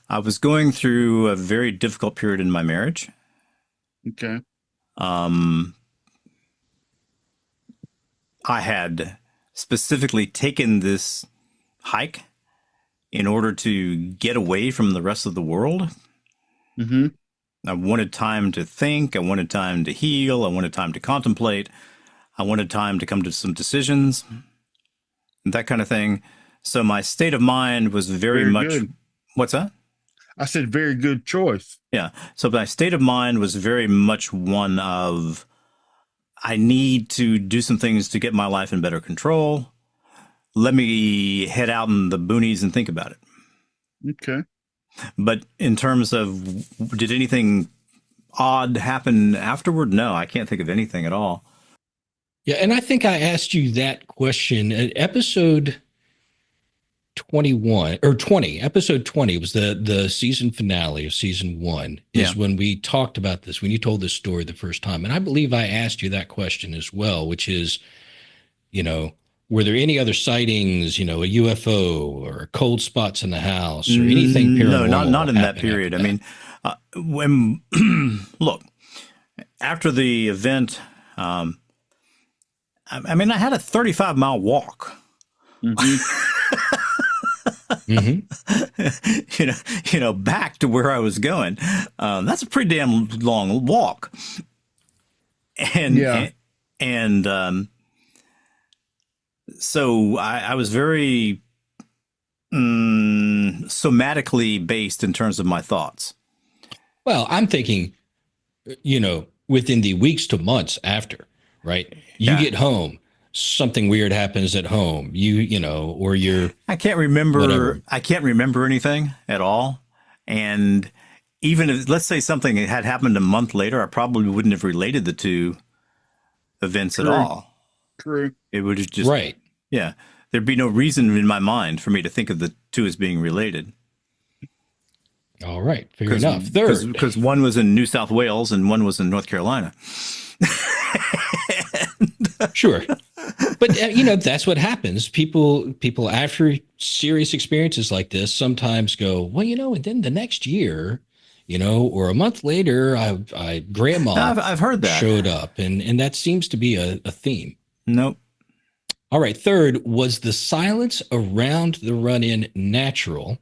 I was going through a very difficult period in my marriage. Okay. I had specifically taken this hike in order to get away from the rest of the world. Mm-hmm. I wanted time to think. I wanted time to heal. I wanted time to contemplate. I wanted time to come to some decisions, that kind of thing. So my state of mind was very much... Good. What's that? I said very good choice. Yeah. So my state of mind was very much one of, I need to do some things to get my life in better control. Let me head out in the boonies and think about it. Okay. But in terms of, did anything odd happen afterward? No, I can't think of anything at all. Yeah, and I think I asked you that question at episode 21 or 20. Episode 20 was the season finale of season 1 is when we talked about this, when you told this story the first time. And I believe I asked you that question as well, which is, were there any other sightings, a UFO or cold spots in the house or anything paranormal? No, not in that period. I mean, when look, after the event, I mean, I had a 35-mile walk. Mm-hmm. Back to where I was going. That's a pretty damn long walk. So I was very somatically based in terms of my thoughts. Well, I'm thinking, within the weeks to months after, right? You get home, something weird happens at home. Or you're. I can't remember. Whatever. I can't remember anything at all. And even if, let's say, something had happened a month later, I probably wouldn't have related the two events at all. True. It would have just right. Yeah, there'd be no reason in my mind for me to think of the two as being related. All right, fair enough. Third, because one was in New South Wales and one was in North Carolina. sure, but that's what happens. People after serious experiences like this sometimes go, well, and then the next year, or a month later, grandma I've heard that showed up, and that seems to be a theme. Nope. All right, third, was the silence around the run-in natural,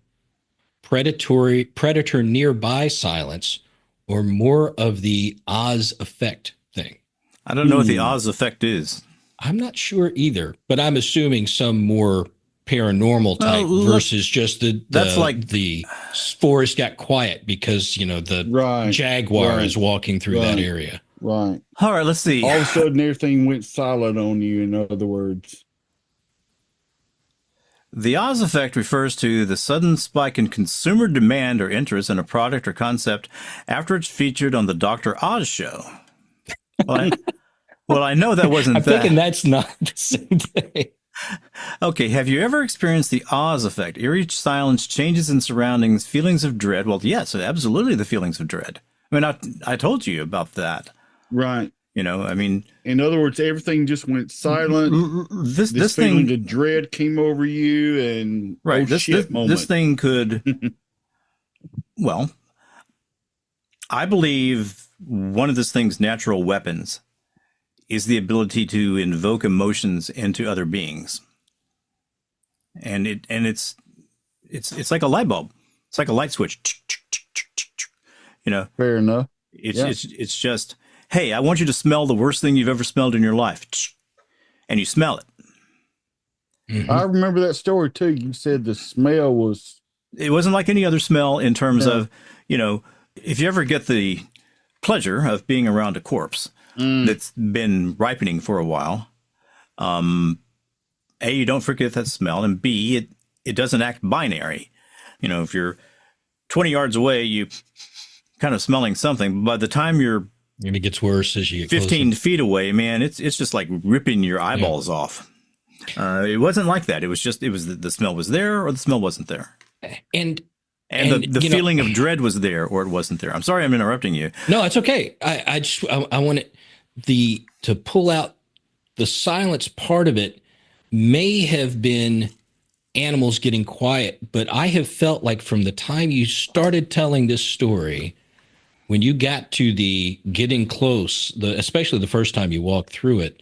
predator nearby silence, or more of the Oz effect thing? I don't know what the Oz effect is. I'm not sure either, but I'm assuming some more paranormal type versus just the forest got quiet because the jaguar is walking through that area. Right. All right, let's see. All of a sudden, everything went silent on you, in other words. The Oz effect refers to the sudden spike in consumer demand or interest in a product or concept after it's featured on the Dr. Oz show. Well, I know that wasn't I'm thinking that's not the same thing. Okay, have you ever experienced the Oz effect? Eerie silence, changes in surroundings, feelings of dread? Well, yes, absolutely the feelings of dread. I mean, I told you about that. Right. In other words, everything just went silent. This feeling of dread came over you, and right. This thing could. Well, I believe one of this thing's natural weapons is the ability to invoke emotions into other beings, and it's like a light bulb. It's like a light switch. Fair enough. It's just, hey, I want you to smell the worst thing you've ever smelled in your life. And you smell it. Mm-hmm. I remember that story too. You said the smell was... It wasn't like any other smell in terms of, if you ever get the pleasure of being around a corpse that's been ripening for a while, A, you don't forget that smell, and B, it doesn't act binary. If you're 20 yards away, you kind of smelling something. By the time you're and it gets worse as you get 15 closer. feet away, man, it's just like ripping your eyeballs off. It wasn't like that. It was the smell was there or the smell wasn't there. And the feeling of dread was there or it wasn't there. I'm sorry I'm interrupting you. No, it's okay. I want to pull out the silence part of it. May have been animals getting quiet, but I have felt like from the time you started telling this story, when you got to the getting close, especially the first time you walked through it,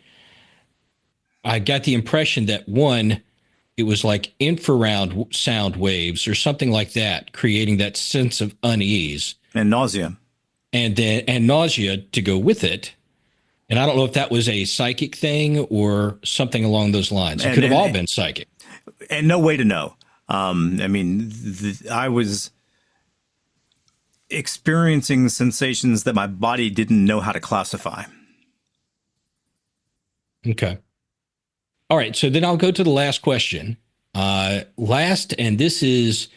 I got the impression that one, it was like infraround sound waves or something like that, creating that sense of unease and nausea, and nausea to go with it. And I don't know if that was a psychic thing or something along those lines. It could have all been psychic. And no way to know. I was experiencing sensations that my body didn't know how to classify. Okay. All right. So then I'll go to the last question. And this is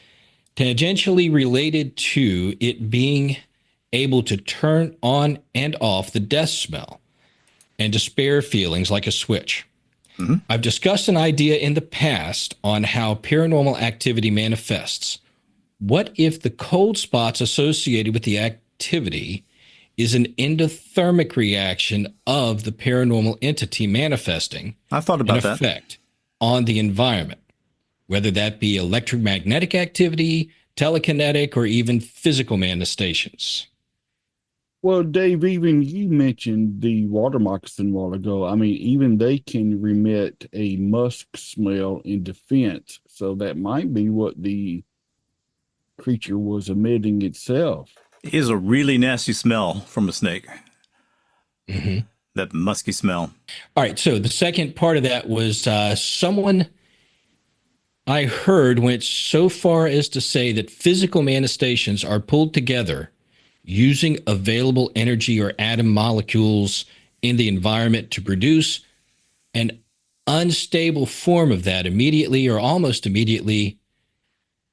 tangentially related to it being able to turn on and off the death smell and despair feelings like a switch. Mm-hmm. I've discussed an idea in the past on how paranormal activity manifests. What if the cold spots associated with the activity is an endothermic reaction of the paranormal entity manifesting? I thought about an effect on the environment, whether that be electromagnetic activity, telekinetic, or even physical manifestations. Well, Dave, even you mentioned the water moccasin a while ago. I mean, even they can remit a musk smell in defense. So that might be what the creature was emitting itself. It is a really nasty smell from a snake. Mm-hmm. That musky smell. All right. So the second part of that was someone I heard went so far as to say that physical manifestations are pulled together using available energy or atom molecules in the environment to produce an unstable form of that immediately or almost immediately.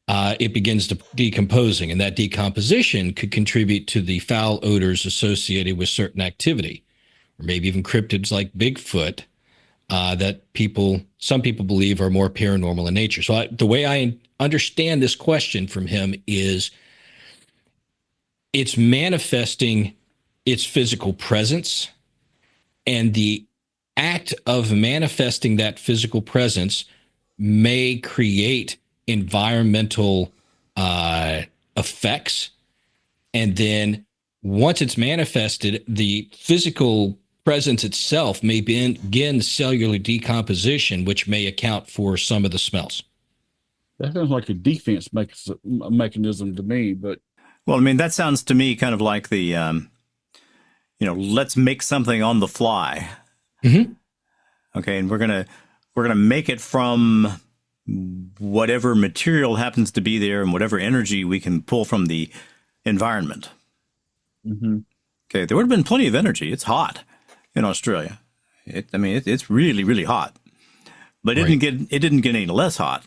It begins to decomposing, and that decomposition could contribute to the foul odors associated with certain activity, or maybe even cryptids like Bigfoot that some people believe are more paranormal in nature. So the way I understand this question from him is it's manifesting its physical presence, and the act of manifesting that physical presence may create environmental effects. And then once it's manifested, the physical presence itself may begin cellular decomposition, which may account for some of the smells. That sounds like a defense mechanism to me, but Well, I mean, that sounds to me kind of like the, let's make something on the fly. Mm-hmm. Okay, and we're gonna make it from whatever material happens to be there and whatever energy we can pull from the environment. mm-hmm. Okay, there would have been plenty of energy. It's hot in Australia. It's really, really hot, but it didn't get any less hot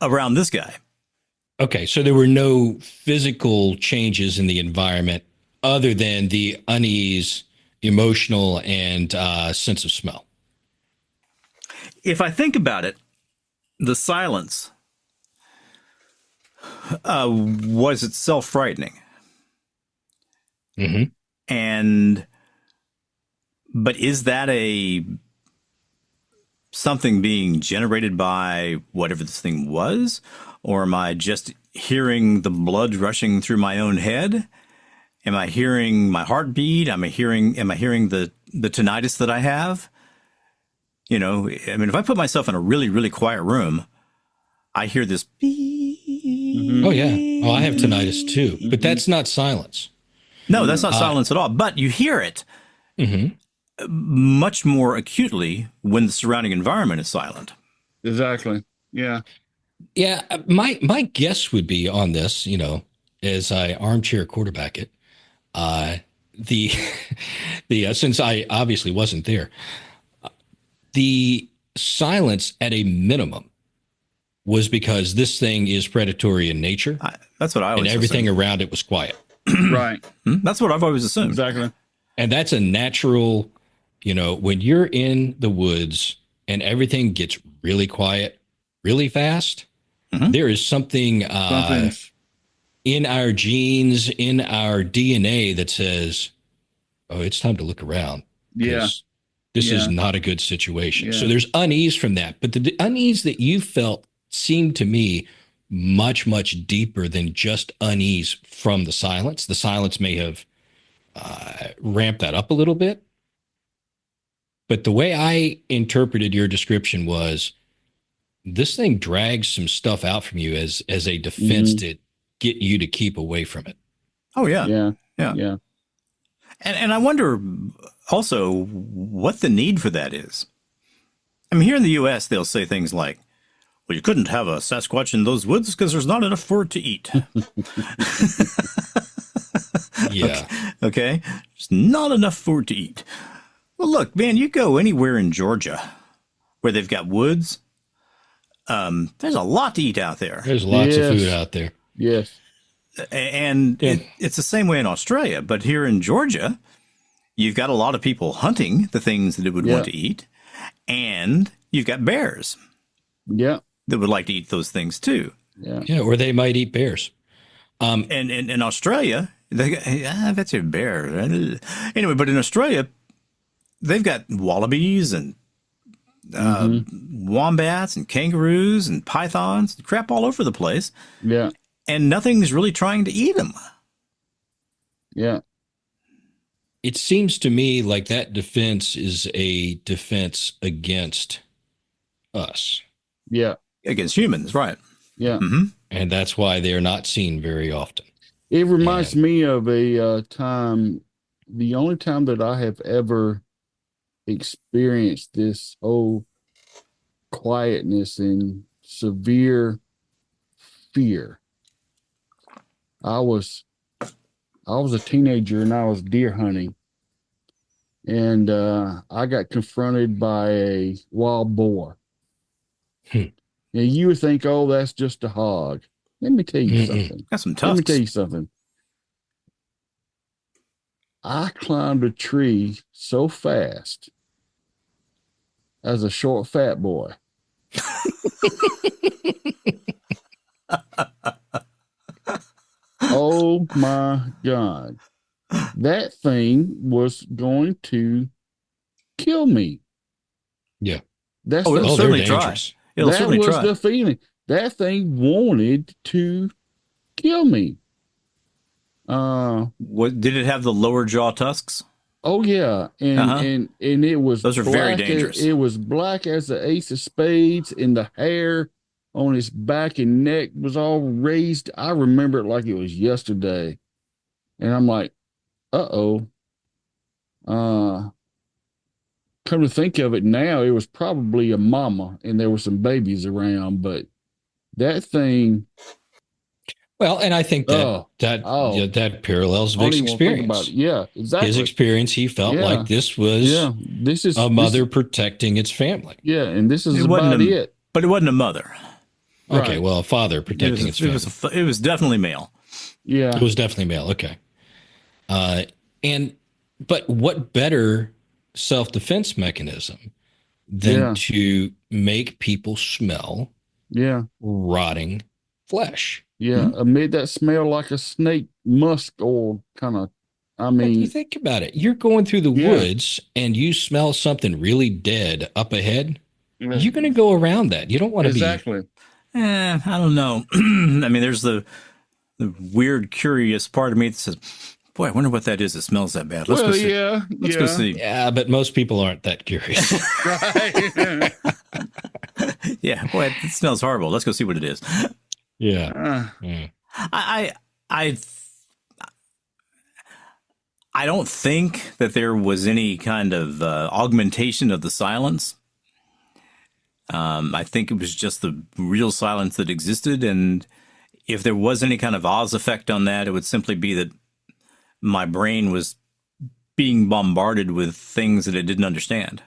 around this guy. Okay, so there were no physical changes in the environment other than the unease, emotional, and sense of smell. If I think about it, the silence was itself frightening. Mm-hmm. But is that something being generated by whatever this thing was? Or am I just hearing the blood rushing through my own head? Am I hearing my heartbeat? Am I hearing the tinnitus that I have? If I put myself in a really, really quiet room, I hear this beep. Oh, yeah. Oh, I have tinnitus too, but that's not silence. No, that's not silence at all. But you hear it much more acutely when the surrounding environment is silent. Exactly. Yeah. Yeah. My guess would be on this, as I armchair quarterback it, since I obviously wasn't there, the silence at a minimum was because this thing is predatory in nature. That's what I always and everything assumed. around it was quiet. Right. That's what I've always assumed. Exactly. And that's a natural, when you're in the woods and everything gets really quiet, really fast, there is something in our genes, in our DNA that says, oh, it's time to look around. Yeah. This is not a good situation. Yeah. So there's unease from that. But the unease that you felt seemed to me much, much deeper than just unease from the silence. The silence may have ramped that up a little bit. But the way I interpreted your description was this thing drags some stuff out from you as a defense to get you to keep away from it. Oh, yeah. Yeah. Yeah. Yeah. And I wonder also what the need for that is. I mean, here in the U.S., they'll say things like, well, you couldn't have a Sasquatch in those woods because there's not enough for it to eat. Yeah. Okay. There's not enough for it to eat. Well, look, man, you go anywhere in Georgia where they've got woods. There's a lot to eat out there. There's lots of food out there. Yes. And it's the same way in Australia. But here in Georgia, you've got a lot of people hunting the things that it would want to eat. And you've got bears. Yeah. That would like to eat those things too. Yeah. Yeah, or they might eat bears. And in Australia, that's a bear. Anyway, but in Australia, they've got wallabies and wombats and kangaroos and pythons, crap all over the place. Yeah. And nothing's really trying to eat them. Yeah. It seems to me like that defense is a defense against us. Yeah. Against humans, right. Yeah. And that's why they're not seen very often. It reminds me of a time, the only time that I have ever experienced this whole quietness and severe fear. I was a teenager and I was deer hunting, and I got confronted by a wild boar. Now you would think, oh, that's just a hog. Let me tell you something. Got some Let me tusks. tell you something. I climbed a tree so fast as a short, fat boy. Oh my God. That thing was going to kill me. Yeah. That's Oh, it'll they're certainly try. dangerous. It'll that certainly was try. the feeling. That thing wanted to kill me. What did it have? The lower jaw tusks? Oh yeah, and Uh-huh. and it was Those are very black dangerous. it was black as the ace of spades, and the hair on his back and neck was all raised. I remember it like it was yesterday, and I'm like, uh-oh. Come to think of it now, it was probably a mama, and there were some babies around, but that thing. Well, and I think that that parallels I don't Vic's even want to think about experience. it. Yeah, exactly. His experience, he felt like this was this is a mother protecting its family. Yeah, and this is wasn't about it. But it wasn't a mother. Okay, Right. well, a father protecting its family. It was definitely male. Yeah. It was definitely male. Okay. But what better self-defense mechanism than to make people smell rotting flesh? Yeah. It made that smell like a snake musk oil kind of. I mean, you think about it. You're going through the woods and you smell something really dead up ahead. You're going to go around that. You don't want to exactly. I don't know. I mean, there's the weird, curious part of me that says, boy, I wonder what that is that smells that bad. Let's go see. Let's go see. Yeah, but most people aren't that curious. Right. Yeah, boy, it smells horrible. Let's go see what it is. Yeah. I don't think that there was any kind of augmentation of the silence. I think it was just the real silence that existed, and if there was any kind of Oz effect on that, it would simply be that my brain was being bombarded with things that it didn't understand.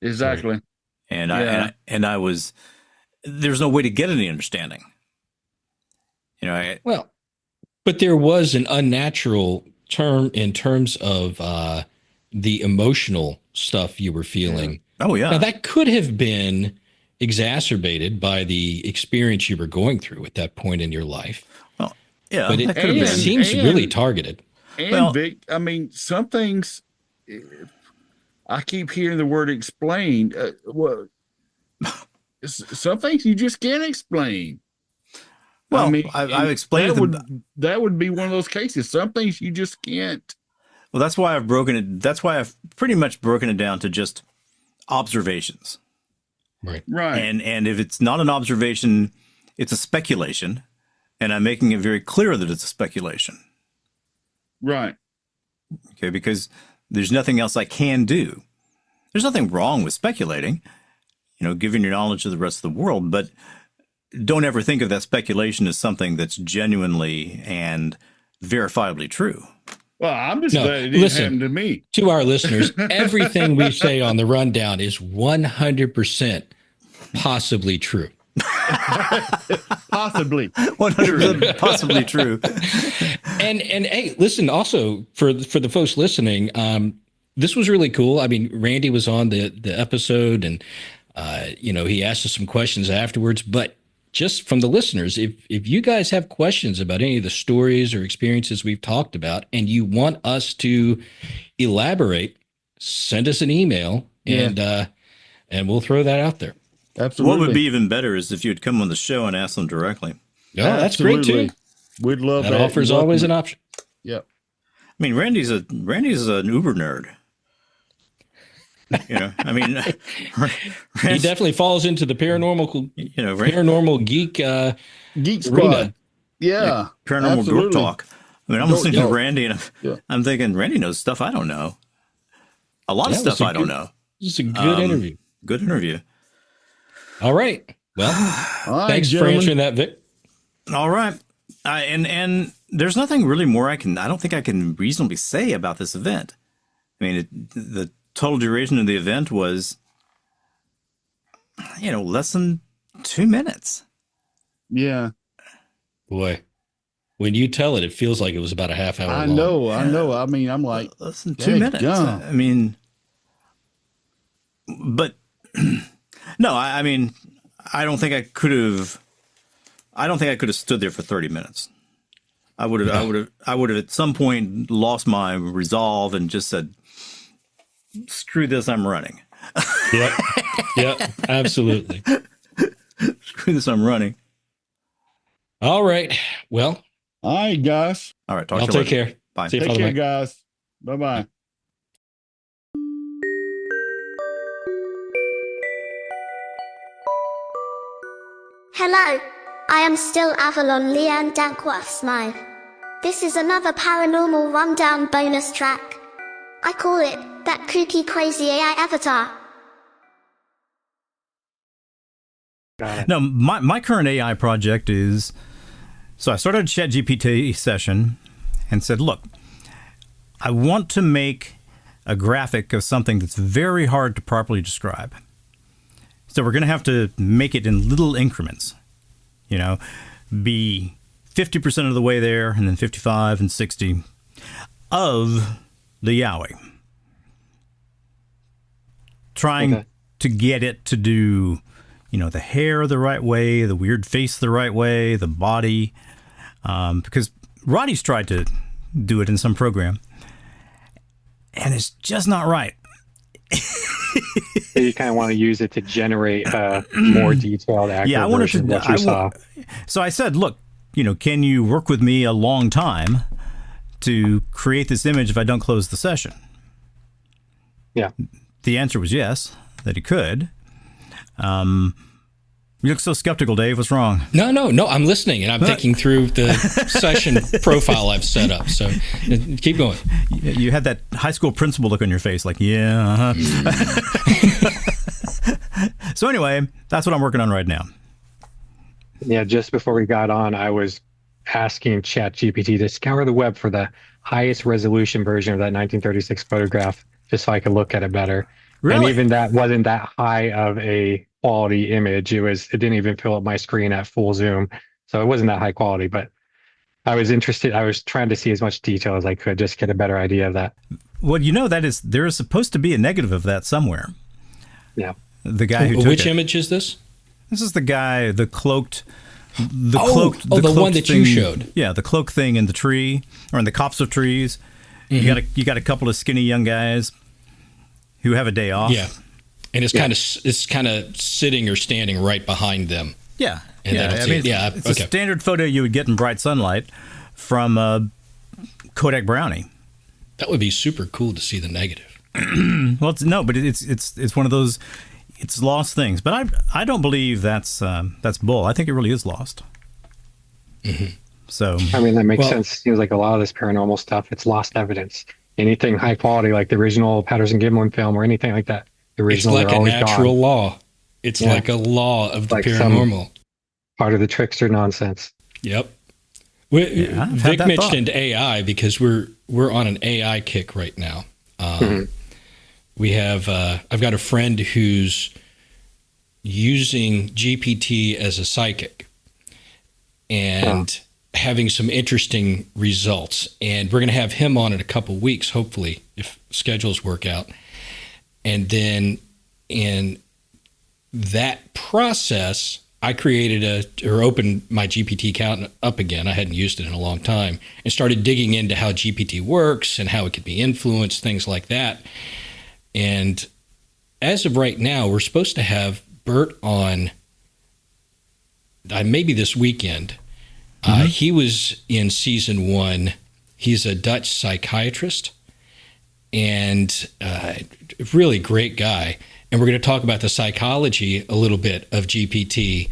Exactly. And I was, there's no way to get any understanding. You know, but there was an unnatural term in terms of the emotional stuff you were feeling. Oh yeah. Now that could have been exacerbated by the experience you were going through at that point in your life. Well, yeah, but it seems really targeted. And Vic, I mean, some things I keep hearing the word explain. Well, some things you just can't explain. Well, I mean, I've explained that would be one of those cases. Some things you just can't. Well, that's why I've broken it. That's why I've pretty much broken it down to just observations. Right. And if it's not an observation, it's a speculation, and I'm making it very clear that it's a speculation. Right. Okay, because there's nothing else I can do. There's nothing wrong with speculating, given your knowledge of the rest of the world, but don't ever think of that speculation as something that's genuinely and verifiably true. Well, I'm just glad it didn't happen to me. To our listeners, everything we say on the rundown is 100% possibly true. Possibly. 100% possibly true. And hey, listen, also for the folks listening, this was really cool. I mean, Randy was on the episode, and he asked us some questions afterwards, but just from the listeners, if you guys have questions about any of the stories or experiences we've talked about and you want us to elaborate, send us an email and we'll throw that out there. Absolutely. What would be even better is if you'd come on the show and ask them directly. Yeah, that's great too. We'd love that. That offer's always an option. Yep. I mean, Randy's an Uber nerd. I mean, he definitely falls into the paranormal, paranormal geek squad. Yeah, paranormal dork talk. I mean, I'm listening to Randy, and I'm thinking Randy knows stuff I don't know. A lot of stuff I don't know. Just a good interview. Good interview. All right. Well, thanks for answering that, Vic. All right. And there's nothing really more I don't think I can reasonably say about this event. I mean, the total duration of the event was, less than 2 minutes. Yeah. Boy, when you tell it, it feels like it was about a half hour long. I know. I mean, I'm like, less than 2 minutes. I mean, but no, I mean, I don't think I could have stood there for 30 minutes. I would have at some point lost my resolve and just said, "Screw this, I'm running." Yep, absolutely. Screw this, I'm running. All right. Well, all right, guys. All right. Talk I'll to you take later. care. Bye. See you, Take Father care, Mike. guys. Bye-bye. Hello. I am still Avalon Leanne Dankworth Smythe. This is another Paranormal Rundown bonus track. I call it, That Kooky Crazy AI Avatar. No, my current AI project is, so I started a ChatGPT session and said, look, I want to make a graphic of something that's very hard to properly describe. So we're going to have to make it in little increments, you know, be 50% of the way there and then 55 and 60 of the Yowie. Trying to get it to do, you know, the hair the right way, the weird face the right way, the body, because Roddy's tried to do it in some program, and it's just not right. You kind of want to use it to generate more detailed, accurate version of what you saw. So I said, look, you know, can you work with me a long time to create this image if I don't close the session? Yeah. The answer was yes, that he could. You look so skeptical, Dave. What's wrong? No. I'm listening, and I'm thinking through the session profile I've set up. So keep going. You had that high school principal look on your face, like, yeah. So anyway, that's what I'm working on right now. Yeah, just before we got on, I was asking ChatGPT to scour the web for the highest resolution version of that 1936 photograph, just so I could look at it better. Really? And even that wasn't that high of a quality image. It didn't even fill up my screen at full zoom. So it wasn't that high quality, but I was interested. I was trying to see as much detail as I could, just get a better idea of that. Well, you know, there is supposed to be a negative of that somewhere. Yeah. The guy who took Which it. image is this? This is the guy, the cloaked The cloaked one that thing, you showed. Yeah, the cloak thing in the tree or in the copse of trees. Mm-hmm. You got a couple of skinny young guys who have a day off. Yeah, and it's kind of sitting or standing right behind them. Yeah, And yeah. I mean, it's a standard photo you would get in bright sunlight from Kodak Brownie. That would be super cool to see the negative. Well, it's one of those. It's lost things, but I don't believe that's bull. I think it really is lost. Mm-hmm. So I mean, that makes sense. Seems like a lot of this paranormal stuff, it's lost evidence. Anything high quality, like the original Patterson-Gimlin film or anything like that, the original, it's like a natural law. It's like a law of the like paranormal. Part of the trickster nonsense. Yep. Vic mentioned AI because we're on an AI kick right now. We have I've got a friend who's using GPT as a psychic and having some interesting results. And we're going to have him on in a couple weeks, hopefully, if schedules work out. And then in that process, I opened my GPT account up again. I hadn't used it in a long time, and started digging into how GPT works and how it could be influenced, things like that. And as of right now, we're supposed to have Bert on maybe this weekend. He was in season 1. He's a Dutch psychiatrist and really great guy. And we're going to talk about the psychology a little bit of GPT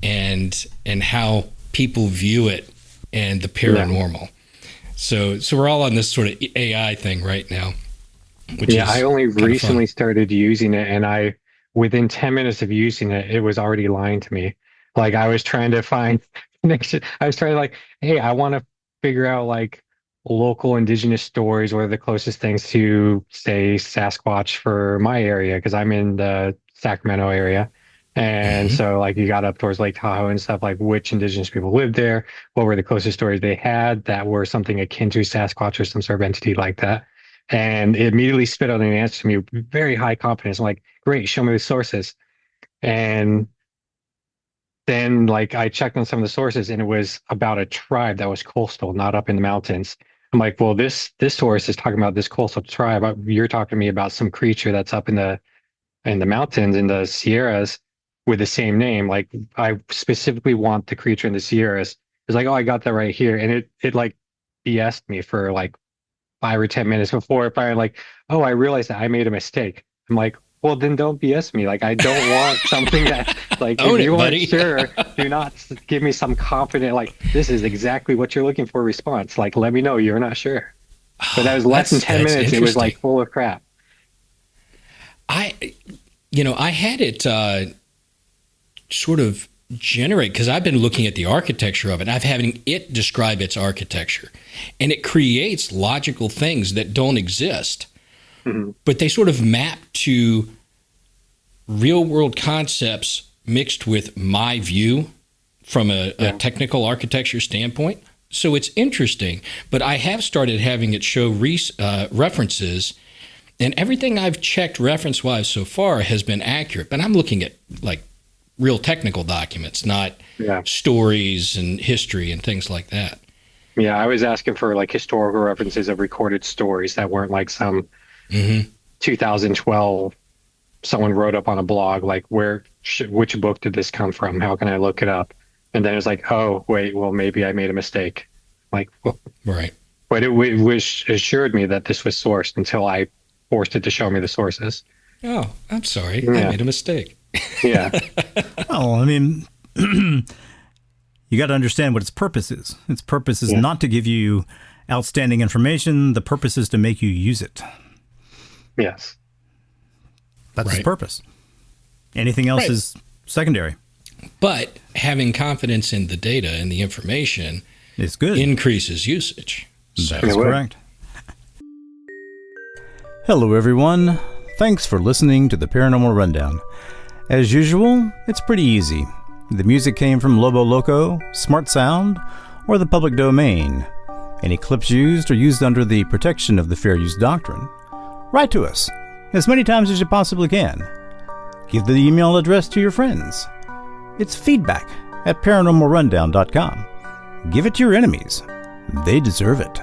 and how people view it and the paranormal. So we're all on this sort of AI thing right now. I only recently started using it, and within 10 minutes of using it, it was already lying to me. Like, I was trying to find connection. I was trying to hey, I want to figure out local indigenous stories. What are the closest things to, say, Sasquatch for my area? Because I'm in the Sacramento area. And so you got up towards Lake Tahoe and stuff, which indigenous people lived there, what were the closest stories they had that were something akin to Sasquatch or some sort of entity like that. And it immediately spit out an answer to me with very high confidence. I'm like, great, show me the sources. And then like I checked on some of the sources and it was about a tribe that was coastal, not up in the mountains. I'm like, well, this source is talking about this coastal tribe. You're talking to me about some creature that's up in the mountains in the Sierras with the same name. Like I specifically want the creature in the Sierras. It's like, oh, I got that right here. And it like BS'd me for like 5 or 10 minutes before it finally like, oh, I realized that I made a mistake. I'm like, well, then don't BS me. Like I don't want something that like if you aren't sure, do not give me some confident like this is exactly what you're looking for response. Like let me know you're not sure. But that was less than 10 minutes. It was like full of crap. I had it sort of generate, because I've been looking at the architecture of it. I've having it describe its architecture, and it creates logical things that don't exist, but they sort of map to real world concepts mixed with my view from a technical architecture standpoint. So it's interesting, but I have started having it show references. And everything I've checked reference-wise so far has been accurate. But I'm looking at, like, real technical documents, not stories and history and things like that. Yeah, I was asking for, like, historical references of recorded stories that weren't, like, some 2012 someone wrote up on a blog, like, which book did this come from? How can I look it up? And then it was like, oh, wait, well, maybe I made a mistake. Like, well, right. But it assured me that this was sourced until I forced it to show me the sources. Oh, I'm sorry. Yeah. I made a mistake. Yeah. Well, I mean, you got to understand what its purpose is. Its purpose is not to give you outstanding information. The purpose is to make you use it. Yes. That's its purpose. Anything else is secondary. But having confidence in the data and the information is good. Increases usage. That's correct. Hello, everyone. Thanks for listening to the Paranormal Rundown. As usual, it's pretty easy. The music came from Lobo Loco, Smart Sound, or the public domain. Any clips used are used under the protection of the Fair Use Doctrine. Write to us as many times as you possibly can. Give the email address to your friends. It's feedback@paranormalrundown.com. Give it to your enemies. They deserve it.